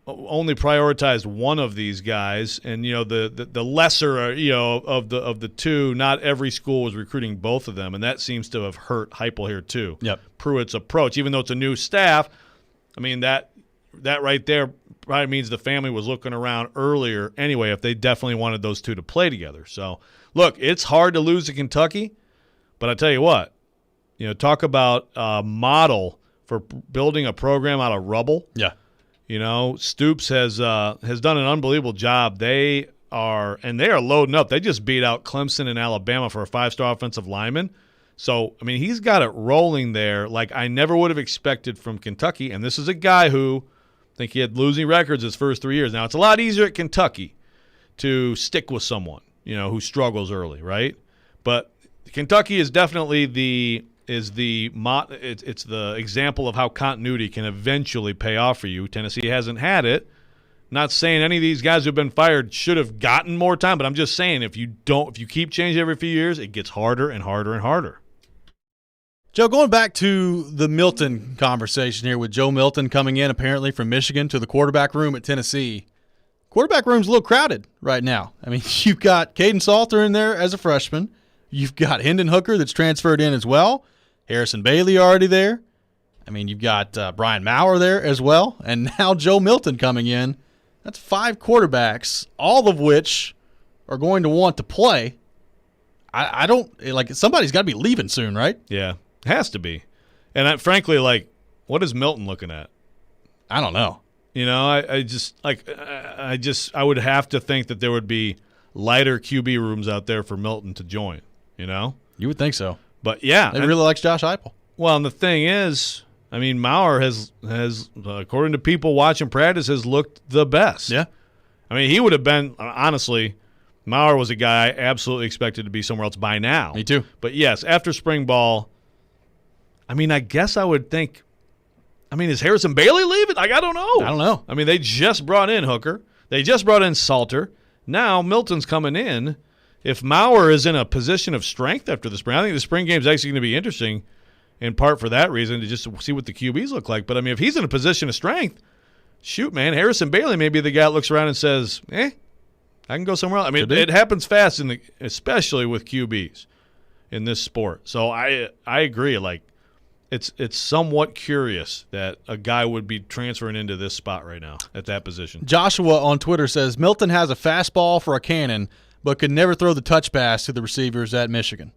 only prioritized one of these guys, and the lesser of the two. Not every school was recruiting both of them, and that seems to have hurt Heupel here too. Yep. Pruitt's approach, even though it's a new staff, I mean that right there probably means the family was looking around earlier anyway. If they definitely wanted those two to play together, so look, it's hard to lose to Kentucky, but I tell you what, talk about a model for building a program out of rubble. Yeah. Stoops has done an unbelievable job. They are loading up. They just beat out Clemson and Alabama for a 5-star offensive lineman. So, I mean, he's got it rolling there like I never would have expected from Kentucky. And this is a guy who I think he had losing records his first 3 years. Now, it's a lot easier at Kentucky to stick with someone, who struggles early, right? But Kentucky is definitely it's the example of how continuity can eventually pay off for you. Tennessee hasn't had it. Not saying any of these guys who've been fired should have gotten more time, but I'm just saying if you keep changing every few years, it gets harder and harder and harder. Joe, going back to the Milton conversation here with Joe Milton coming in apparently from Michigan to the quarterback room at Tennessee. Quarterback room's a little crowded right now. I mean, you've got Caden Salter in there as a freshman. You've got Hendon Hooker that's transferred in as well. Harrison Bailey already there. I mean, you've got Brian Maurer there as well. And now Joe Milton coming in. That's 5 quarterbacks, all of which are going to want to play. I don't – somebody's got to be leaving soon, right? Yeah, it has to be. And frankly, what is Milton looking at? I don't know. I would have to think that there would be lighter QB rooms out there for Milton to join, You would think so. But, yeah. He really likes Josh Heupel. Well, and the thing is, I mean, Maurer has according to people watching practice, has looked the best. Yeah. I mean, he would have been, honestly, Maurer was a guy I absolutely expected to be somewhere else by now. Me too. But, yes, after spring ball, I mean, I guess I would think, is Harrison Bailey leaving? I don't know. I don't know. I mean, they just brought in Hooker. They just brought in Salter. Now Milton's coming in. If Maurer is in a position of strength after the spring, I think the spring game is actually going to be interesting in part for that reason, to just see what the QBs look like. But, I mean, if he's in a position of strength, shoot, man, Harrison Bailey may be the guy that looks around and says, I can go somewhere else. I mean, it happens fast, especially with QBs in this sport. So I agree. It's somewhat curious that a guy would be transferring into this spot right now at that position. Joshua on Twitter says, Milton has a fastball for a cannon, but could never throw the touch pass to the receivers at Michigan.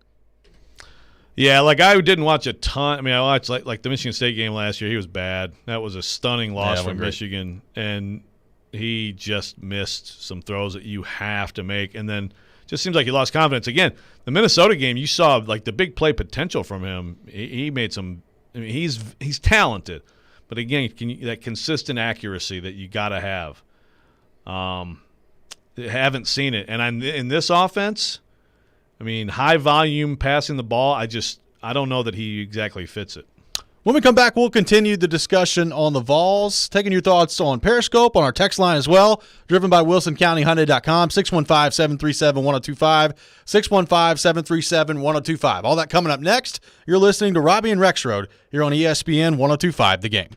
Yeah, I didn't watch a ton. I mean, I watched like the Michigan State game last year. He was bad. That was a stunning loss for Michigan, and he just missed some throws that you have to make, and then just seems like he lost confidence. Again, the Minnesota game, you saw the big play potential from him. He made some. I mean, he's talented, But again, that consistent accuracy that you got to have. Haven't seen it. And in this offense, I mean, high volume passing the ball, I don't know that he exactly fits it. When we come back, we'll continue the discussion on the Vols, taking your thoughts on Periscope, on our text line as well, driven by WilsonCountyHyundai.com, 615-737-1025, 615-737-1025. All that coming up next. You're listening to Robby and Rexrode here on ESPN 1025, The Game.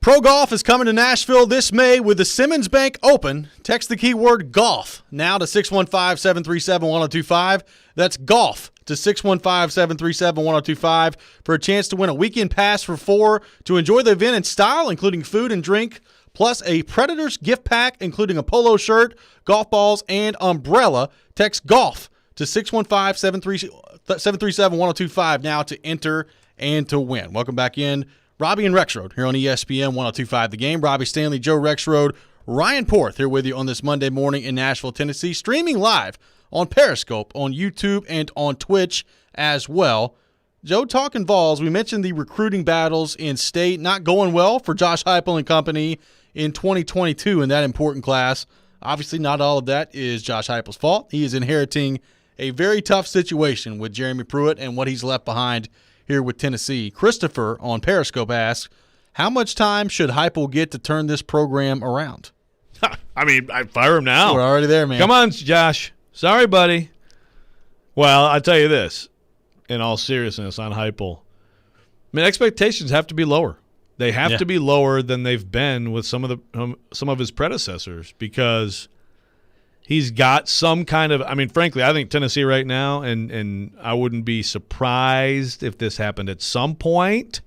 Pro Golf is coming to Nashville this May with the Simmons Bank Open. Text the keyword golf now to 615-737-1025. That's golf to 615-737-1025 for a chance to win a weekend pass for four to enjoy the event in style, including food and drink, plus a Predators gift pack, including a polo shirt, golf balls, and umbrella. Text GOLF to 615-737-1025 now to enter and to win. Welcome back in. Robby and Rexrode here on ESPN 1025 The Game. Robby Stanley, Joe Rexrode, Ryan Porth here with you on this Monday morning in Nashville, Tennessee. Streaming live on Periscope, on YouTube, and on Twitch as well. Joe, talking Vols, we mentioned the recruiting battles in state not going well for Josh Heupel and company in 2022 in that important class. Obviously, not all of that is Josh Heupel's fault. He is inheriting a very tough situation with Jeremy Pruitt and what he's left behind here with Tennessee. Christopher on Periscope asks, how much time should Heupel get to turn this program around? I mean, I'd fire him now. We're already there, man. Come on, Josh. Sorry, buddy. Well, I tell you this, in all seriousness on Heupel, I mean, expectations have to be lower. They have to be lower than they've been with some of his predecessors, because he's got some kind of – I mean, frankly, I think Tennessee right now, and I wouldn't be surprised if this happened at some point,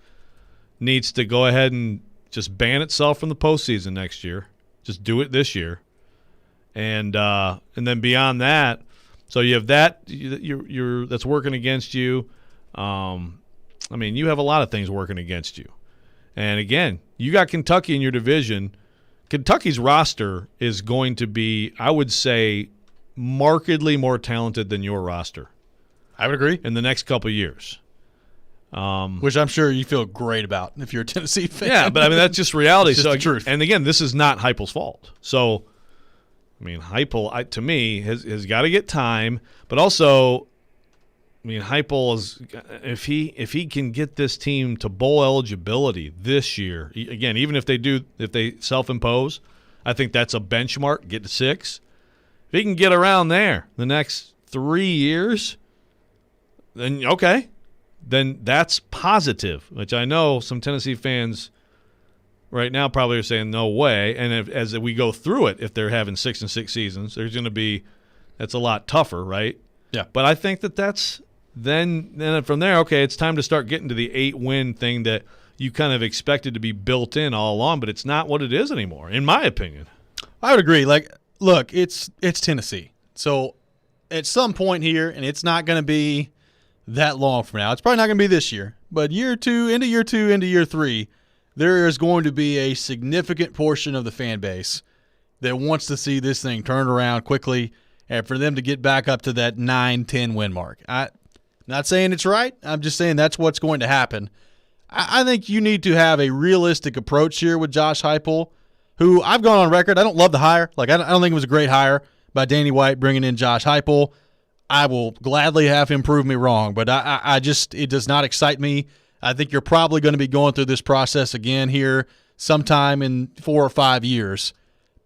needs to go ahead and just ban itself from the postseason next year. Just do it this year. And then beyond that, so you have that you're that's working against you. I mean, you have a lot of things working against you. And again, you got Kentucky in your division. Kentucky's roster is going to be, I would say, markedly more talented than your roster. I would agree. In the next couple of years. Which I'm sure you feel great about if you're a Tennessee fan. Yeah, but I mean, that's just reality. It's just the truth. And again, this is not Heupel's fault. So, I mean, Heupel, to me, has got to get time. But also, I mean, Heupel is, if he can get this team to bowl eligibility this year, again, even if they self-impose, I think that's a benchmark. Get to 6. If he can get around there the next 3 years, then okay. Then that's positive, which I know some Tennessee fans right now probably are saying no way. And as we go through it, if they're having 6-6 seasons, there's going to be – that's a lot tougher, right? Yeah. But I think that's then from there, okay, it's time to start getting to the 8-win thing that you kind of expected to be built in all along, but it's not what it is anymore, in my opinion. I would agree. Like, look, it's Tennessee. So at some point here, and it's not going to be – that long from now. It's probably not going to be this year, but year 2, into year 3, there is going to be a significant portion of the fan base that wants to see this thing turned around quickly and for them to get back up to that 9-10 win mark. I'm not saying it's right. I'm just saying that's what's going to happen. I think you need to have a realistic approach here with Josh Heupel, who I've gone on record. I don't love the hire. Like, I don't think it was a great hire by Danny White bringing in Josh Heupel. I will gladly have him prove me wrong, but I just, it does not excite me. I think you're probably going to be going through this process again here sometime in 4 or 5 years.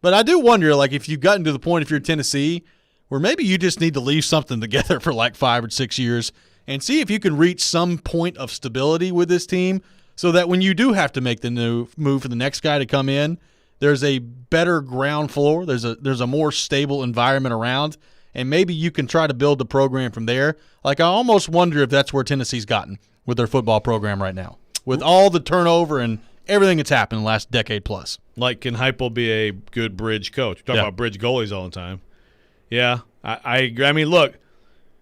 But I do wonder, like, if you've gotten to the point, if you're Tennessee, where maybe you just need to leave something together for like 5 or 6 years and see if you can reach some point of stability with this team so that when you do have to make the new move for the next guy to come in, there's a better ground floor, there's a more stable environment around, and maybe you can try to build the program from there. Like, I almost wonder if that's where Tennessee's gotten with their football program right now, with all the turnover and everything that's happened in the last decade plus. Like, can Heupel be a good bridge coach? We talk about bridge goalies all the time. Yeah, I agree. I mean, look,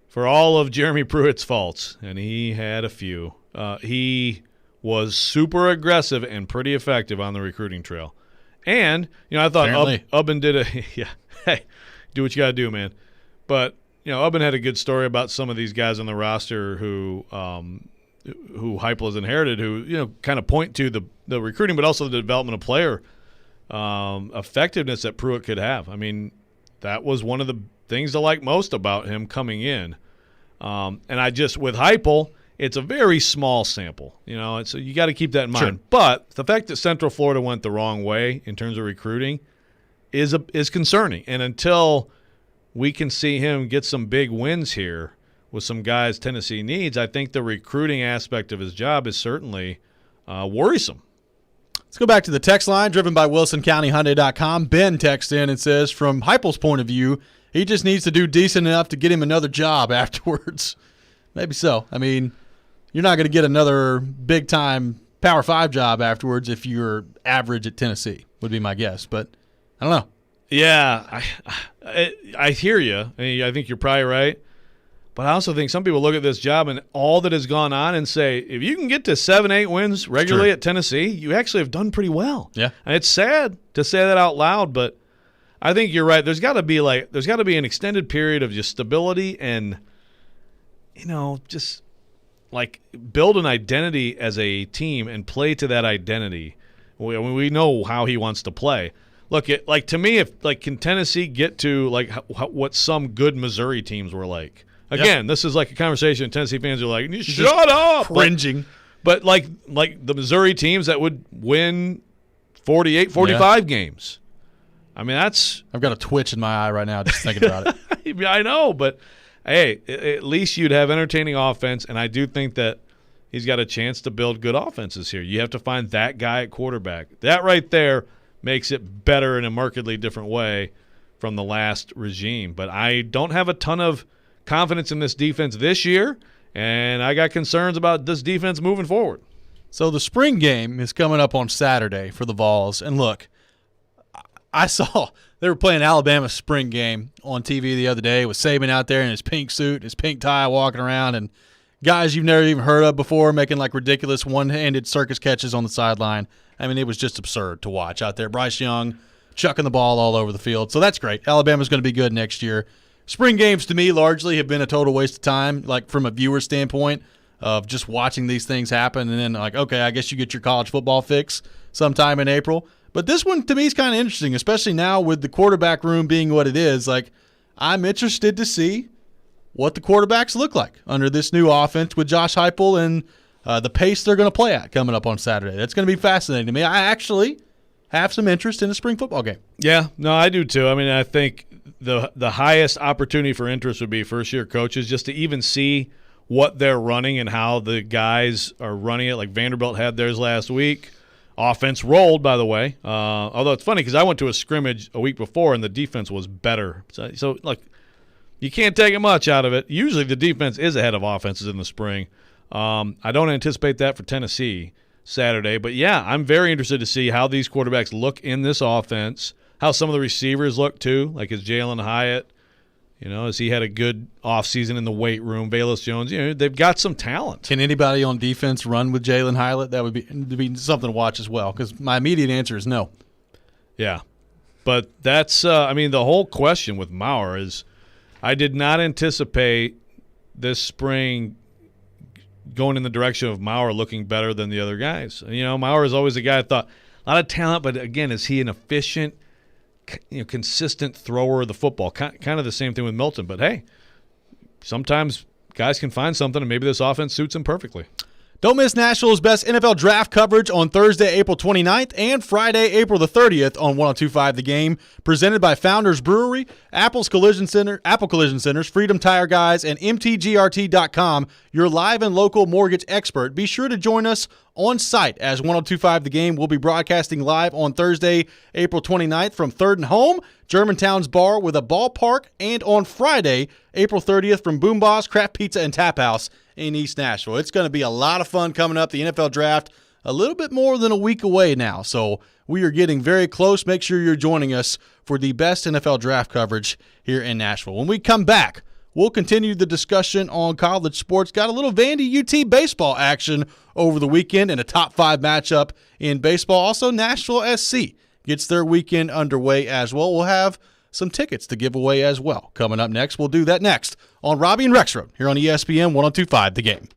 for all of Jeremy Pruitt's faults, and he had a few, he was super aggressive and pretty effective on the recruiting trail. And, you know, I thought Ubben did hey, do what you got to do, man. But, you know, Ubben had a good story about some of these guys on the roster who Heupel has inherited, who, you know, kind of point to the recruiting, but also the development of player effectiveness that Pruitt could have. I mean, that was one of the things I like most about him coming in. And I just, with Heupel, it's a very small sample, you know, and so you got to keep that in mind. Sure. But the fact that Central Florida went the wrong way in terms of recruiting is concerning. And until we can see him get some big wins here with some guys Tennessee needs, I think the recruiting aspect of his job is certainly worrisome. Let's go back to the text line, driven by WilsonCountyHyundai.com. Ben texts in and says, from Heupel's point of view, he just needs to do decent enough to get him another job afterwards. Maybe so. I mean, you're not going to get another big-time Power 5 job afterwards if you're average at Tennessee, would be my guess. But I don't know. Yeah, I hear you. I think you're probably right. But I also think some people look at this job and all that has gone on and say, if you can get to 7-8 wins regularly at Tennessee, you actually have done pretty well. Yeah. And it's sad to say that out loud, but I think you're right. There's got to be an extended period of just stability and, just like build an identity as a team and play to that identity. We know how he wants to play. Look, to me, can Tennessee get to what some good Missouri teams were like? Again, This is like a conversation Tennessee fans are like, shut up! Cringing. But like the Missouri teams that would win 48, 45 games. I mean, I've got a twitch in my eye right now just thinking about it. I know, but hey, at least you'd have entertaining offense, and I do think that he's got a chance to build good offenses here. You have to find that guy at quarterback. That right there makes it better in a markedly different way from the last regime. But I don't have a ton of confidence in this defense this year, and I got concerns about this defense moving forward. So the spring game is coming up on Saturday for the Vols. And look, I saw they were playing Alabama's spring game on TV the other day with Saban out there in his pink suit, his pink tie, walking around, and guys you've never even heard of before making like ridiculous one-handed circus catches on the sideline. I mean, it was just absurd to watch out there. Bryce Young chucking the ball all over the field. So that's great. Alabama's going to be good next year. Spring games to me largely have been a total waste of time, like from a viewer standpoint of just watching these things happen and then like, okay, I guess you get your college football fix sometime in April. But this one to me is kind of interesting, especially now with the quarterback room being what it is. Like, I'm interested to see what the quarterbacks look like under this new offense with Josh Heupel and the pace they're going to play at coming up on Saturday. That's going to be fascinating to me. I actually have some interest in a spring football game. Yeah, no, I do too. I mean, I think the highest opportunity for interest would be first-year coaches, just to even see what they're running and how the guys are running it. Like Vanderbilt had theirs last week. Offense rolled, by the way. Although it's funny because I went to a scrimmage a week before and the defense was better. So like, you can't take much out of it. Usually the defense is ahead of offenses in the spring. I don't anticipate that for Tennessee Saturday. But, yeah, I'm very interested to see how these quarterbacks look in this offense, how some of the receivers look too, like is Jalen Hyatt. As he had a good offseason in the weight room. Velus Jones, they've got some talent. Can anybody on defense run with Jalen Hyatt? That would be something to watch as well, because my immediate answer is no. Yeah. But that's the whole question with Maurer is I did not anticipate this spring going in the direction of Maurer looking better than the other guys. Maurer is always a guy I thought a lot of talent, but again, is he an efficient, consistent thrower of the football? Kind of the same thing with Milton. But, hey, sometimes guys can find something, and maybe this offense suits him perfectly. Don't miss Nashville's best NFL draft coverage on Thursday, April 29th and Friday, April the 30th on 102.5 The Game, presented by Founders Brewery, Apple Collision Centers, Freedom Tire Guys, and MTGRT.com, your live and local mortgage expert. Be sure to join us on site as 102.5 The Game will be broadcasting live on Thursday, April 29th from 3rd and Home, Germantown's Bar with a ballpark, and on Friday, April 30th from Boom Boss, Craft Pizza, and Tap House in East Nashville. It's going to be a lot of fun coming up. The NFL Draft a little bit more than a week away now, so we are getting very close. Make sure you're joining us for the best NFL Draft coverage here in Nashville. When we come back, we'll continue the discussion on college sports. Got a little Vandy UT baseball action over the weekend and a top 5 matchup in baseball. Also, Nashville SC gets their weekend underway as well. We'll have some tickets to give away as well. Coming up next, we'll do that next on Robby and Rexrode here on ESPN 102.5 The Game.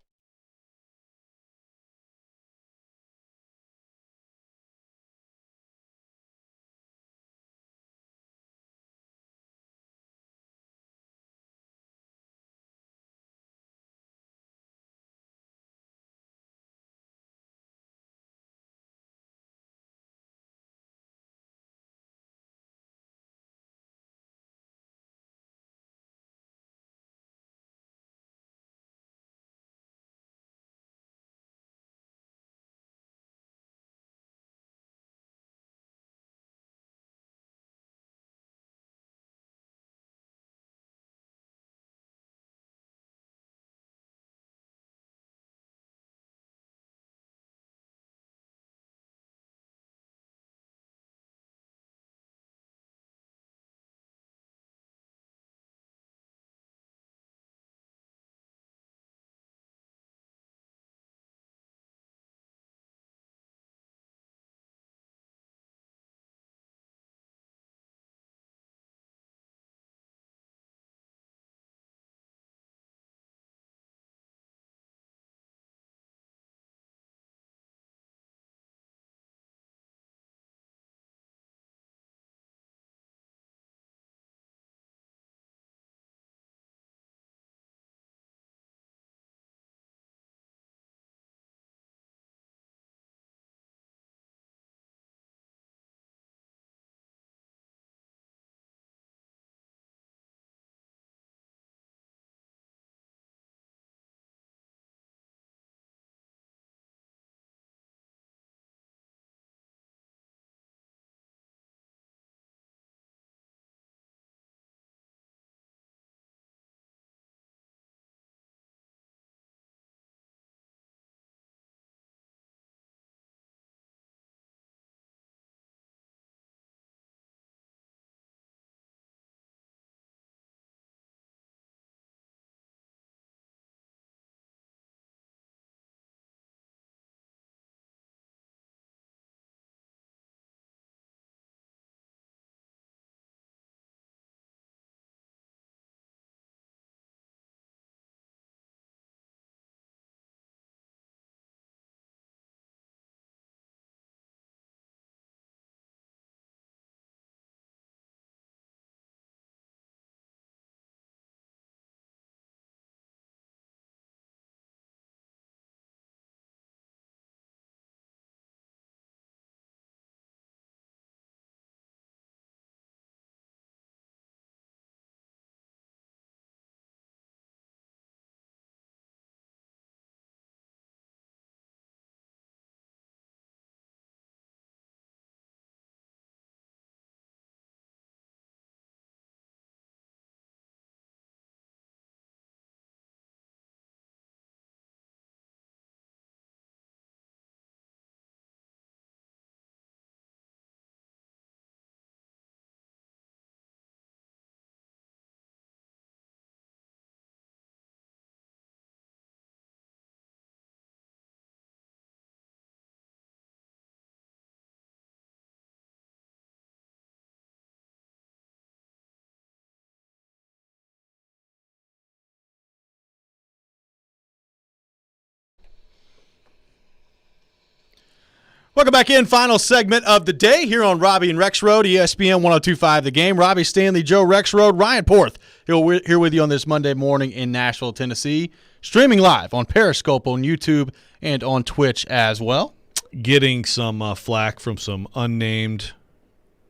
Welcome back in. Final segment of the day here on Robby and Rexrode, ESPN 102.5 The Game. Robby Stanley, Joe Rexrode, Ryan Porth here with you on this Monday morning in Nashville, Tennessee. Streaming live on Periscope, on YouTube, and on Twitch as well. Getting some flack from some unnamed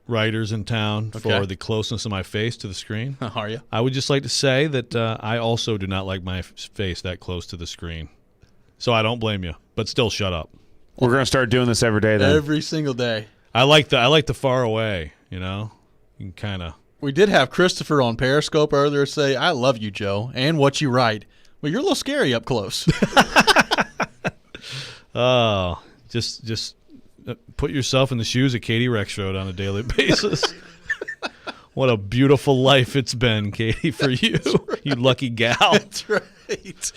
writers in town for the closeness of my face to the screen. Are you? I would just like to say that I also do not like my face that close to the screen. So I don't blame you, but still shut up. We're going to start doing this every day then. Every single day. I like the far away, you know? You can kind of. We did have Christopher on Periscope earlier say, I love you, Joe, and what you write. But you're a little scary up close. Oh, just put yourself in the shoes of Katie Rexrode on a daily basis. What a beautiful life it's been, Katie, for you. Right. You lucky gal. That's right.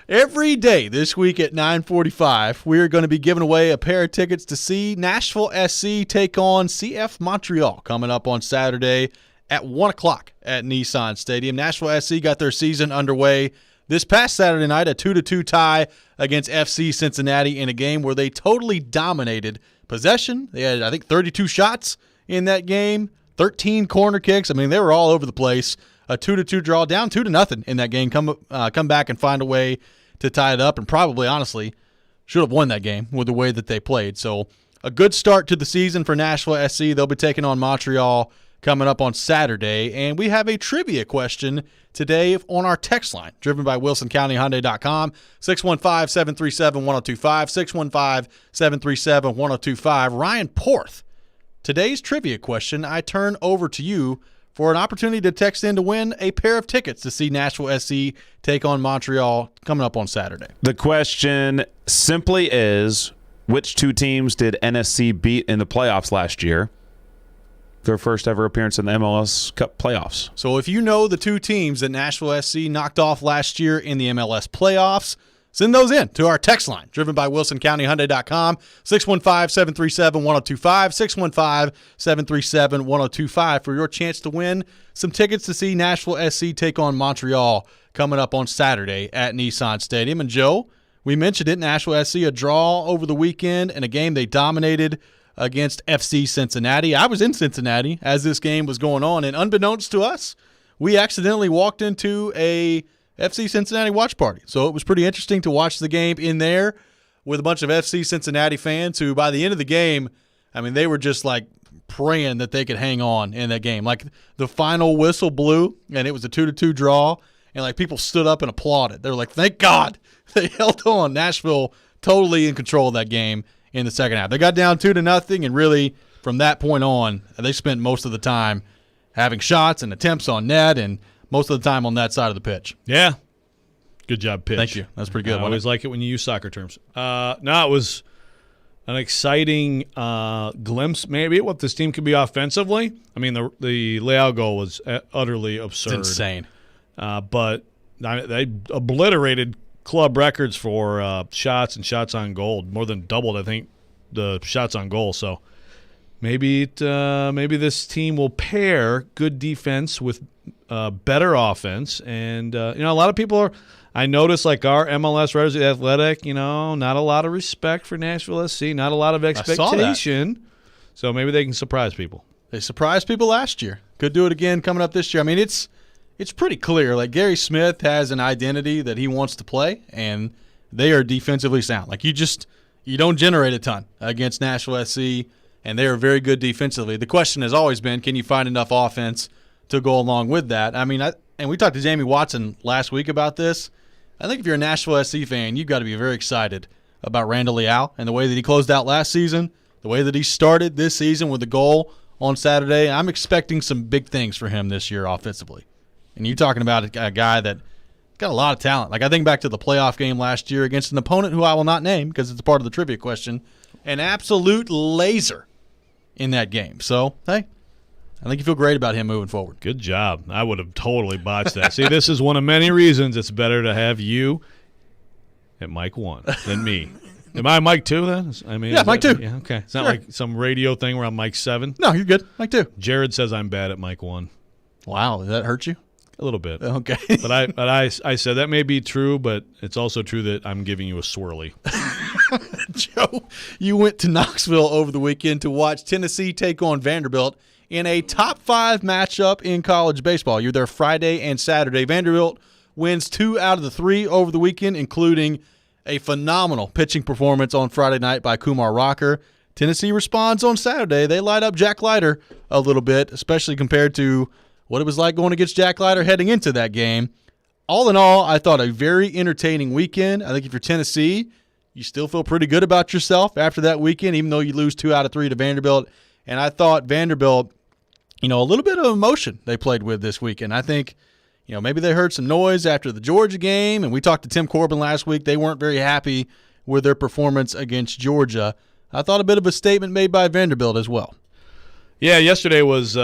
Every day this week at 9:45, we are going to be giving away a pair of tickets to see Nashville SC take on CF Montreal coming up on Saturday at 1 o'clock at Nissan Stadium. Nashville SC got their season underway this past Saturday night, a 2-2 tie against FC Cincinnati in a game where they totally dominated possession. They had, I think, 32 shots in that game, 13 corner kicks. I mean, they were all over the place. A 2-2 draw, down 2-0 in that game. Come back and find a way to tie it up, and probably, honestly, should have won that game with the way that they played. So a good start to the season for Nashville SC. They'll be taking on Montreal coming up on Saturday. And we have a trivia question today on our text line, driven by WilsonCountyHyundai.com, 615-737-1025, 615-737-1025. Ryan Porth, today's trivia question, I turn over to you for an opportunity to text in to win a pair of tickets to see Nashville SC take on Montreal coming up on Saturday. The question simply is, which two teams did NSC beat in the playoffs last year? Their first ever appearance in the MLS Cup playoffs. So if you know the two teams that Nashville SC knocked off last year in the MLS playoffs, send those in to our text line, driven by WilsonCountyHyundai.com, 615-737-1025, 615-737-1025 for your chance to win some tickets to see Nashville SC take on Montreal coming up on Saturday at Nissan Stadium. And Joe, we mentioned it, Nashville SC, a draw over the weekend in a game they dominated against FC Cincinnati. I was in Cincinnati as this game was going on, and unbeknownst to us, we accidentally walked into a FC Cincinnati watch party. So it was pretty interesting to watch the game in there with a bunch of FC Cincinnati fans who, by the end of the game, I mean, they were just like praying that they could hang on in that game. Like the final whistle blew, and it was a 2-2 draw, and like people stood up and applauded. They were like, thank God they held on. Nashville totally in control of that game in the second half. They got down 2-0, and really from that point on, they spent most of the time having shots and attempts on net, and most of the time on that side of the pitch. Yeah. Good job, pitch. Thank you. That's pretty good. I always like it when you use soccer terms. No, it was an exciting glimpse maybe at what this team could be offensively. I mean, the Leao goal was utterly absurd. It's insane. But they obliterated club records for shots and shots on goal. More than doubled, I think, the shots on goal. So maybe this team will pair good defense with better offense. And, a lot of people are – I noticed, like, our MLS writers at Athletic, not a lot of respect for Nashville SC, not a lot of expectation. So maybe they can surprise people. They surprised people last year. Could do it again coming up this year. I mean, it's pretty clear. Like, Gary Smith has an identity that he wants to play, and they are defensively sound. Like, you don't generate a ton against Nashville SC, and they are very good defensively. The question has always been, can you find enough offense to go along with that? I mean, and we talked to Jamie Watson last week about this. I think if you're a Nashville SC fan, you've got to be very excited about Randall Leao and the way that he closed out last season, the way that he started this season with a goal on Saturday. I'm expecting some big things for him this year offensively. And you're talking about a guy that got a lot of talent. Like, I think back to the playoff game last year against an opponent who I will not name because it's a part of the trivia question, an absolute laser in that game. So, hey, I think you feel great about him moving forward. Good job. I would have totally botched that. See, this is one of many reasons it's better to have you at Mike 1 than me. Am I Mike 2 then? I mean, yeah, Mike 2. Yeah, okay. It's not like some radio thing where I'm Mike 7. No, you're good. Mike 2. Jared says I'm bad at Mike 1. Wow, did that hurt you? A little bit. Okay. But I said that may be true, but it's also true that I'm giving you a swirly. Joe, you went to Knoxville over the weekend to watch Tennessee take on Vanderbilt in a top 5 matchup in college baseball. You're there Friday and Saturday. Vanderbilt wins 2 out of the 3 over the weekend, including a phenomenal pitching performance on Friday night by Kumar Rocker. Tennessee responds on Saturday. They light up Jack Leiter a little bit, especially compared to what it was like going against Jack Leiter heading into that game. All in all, I thought a very entertaining weekend. I think if you're Tennessee, you still feel pretty good about yourself after that weekend, even though you lose 2 out of 3 to Vanderbilt. And I thought Vanderbilt, a little bit of emotion they played with this weekend. I think, maybe they heard some noise after the Georgia game, and we talked to Tim Corbin last week. They weren't very happy with their performance against Georgia. I thought a bit of a statement made by Vanderbilt as well. Yeah, yesterday was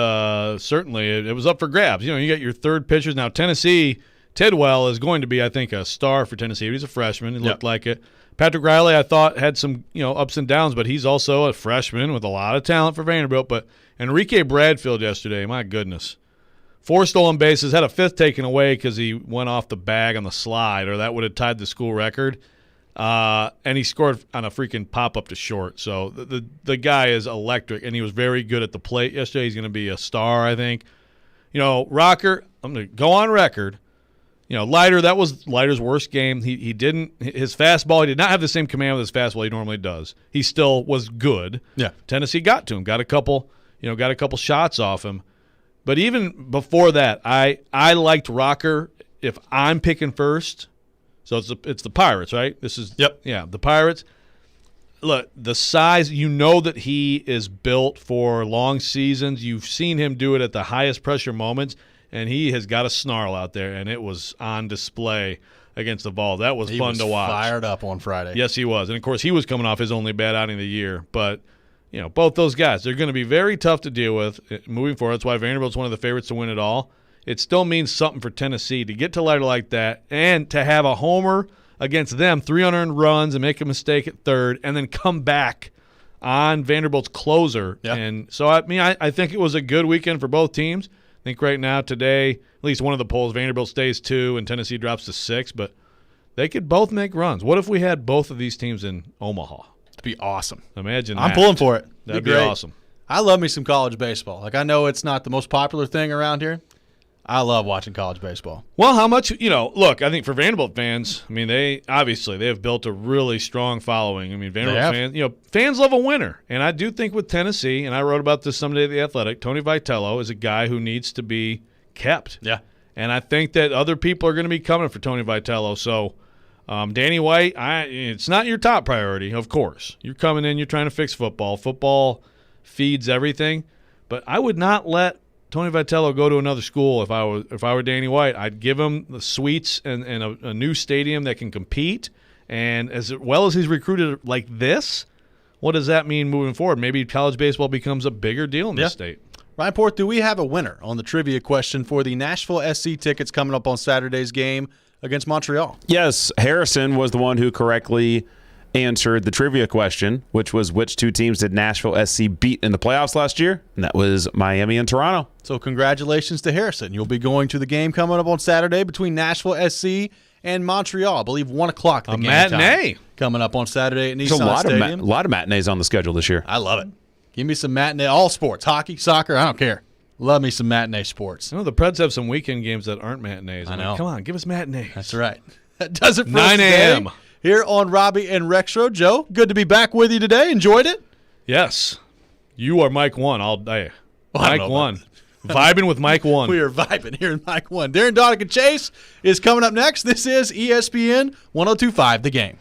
certainly it was up for grabs. You got your third pitchers. Now, Tennessee, Tidwell is going to be, I think, a star for Tennessee. He's a freshman. He looked like it. Patrick Riley, I thought, had some ups and downs, but he's also a freshman with a lot of talent for Vanderbilt. But Enrique Bradfield yesterday, my goodness. 4 stolen bases, had a 5th taken away because he went off the bag on the slide, or that would have tied the school record. And he scored on a freaking pop-up to short. So the guy is electric, and he was very good at the plate yesterday. He's going to be a star, I think. Rocker, I'm going to go on record. Leiter, that was Leiter's worst game. He didn't – his fastball, he did not have the same command with his fastball he normally does. He still was good. Yeah. Tennessee got to him, got a couple shots off him. But even before that, I liked Rocker if I'm picking first. So it's the Pirates, right? The Pirates. Look, the size, that he is built for long seasons. You've seen him do it at the highest pressure moments, and he has got a snarl out there, and it was on display against the Vols. That was fun to watch. He was fired up on Friday. Yes, he was. And, of course, he was coming off his only bad outing of the year. But, both those guys, they're going to be very tough to deal with moving forward. That's why Vanderbilt's one of the favorites to win it all. It still means something for Tennessee to get to Leiter like that and to have a homer against them, 3 unearned runs, and make a mistake at third, and then come back on Vanderbilt's closer. Yep. And so, I think it was a good weekend for both teams. I think right now, today, at least one of the polls, Vanderbilt stays 2 and Tennessee drops to 6, but they could both make runs. What if we had both of these teams in Omaha? It'd be awesome. Imagine that. I'm pulling for it. That'd be awesome. I love me some college baseball. I know it's not the most popular thing around here. I love watching college baseball. Well, how much, look, I think for Vanderbilt fans, they have built a really strong following. Vanderbilt fans love a winner. And I do think with Tennessee, and I wrote about this someday at The Athletic, Tony Vitello is a guy who needs to be kept. Yeah. And I think that other people are going to be coming for Tony Vitello. So, Danny White, it's not your top priority, of course. You're coming in, you're trying to fix football. Football feeds everything. But I would not let Tony Vitello go to another school if I were Danny White. I'd give him the suites and a new stadium that can compete. And as well as he's recruited like this, what does that mean moving forward? Maybe college baseball becomes a bigger deal in this state. Ryan Port, do we have a winner on the trivia question for the Nashville SC tickets coming up on Saturday's game against Montreal? Yes, Harrison was the one who correctly answered the trivia question, which was which 2 teams did Nashville SC beat in the playoffs last year? And that was Miami and Toronto. So congratulations to Harrison. You'll be going to the game coming up on Saturday between Nashville SC and Montreal. I believe 1 o'clock. The game matinee time coming up on Saturday at Nissan Stadium. A lot of matinees on the schedule this year. I love it. Give me some matinee, all sports, hockey, soccer, I don't care. Love me some matinee sports. The Preds have some weekend games that aren't matinees. I know. Come on, give us matinees. That's right. That does it for 9 a.m. here on Robby and Rexrode. Joe, good to be back with you today. Enjoyed it? Yes. You are Mike 1 all day. Mike 1. Vibing with Mike 1. We are vibing here in Mike 1. Darren Donick and Chase is coming up next. This is ESPN 102.5 The Game.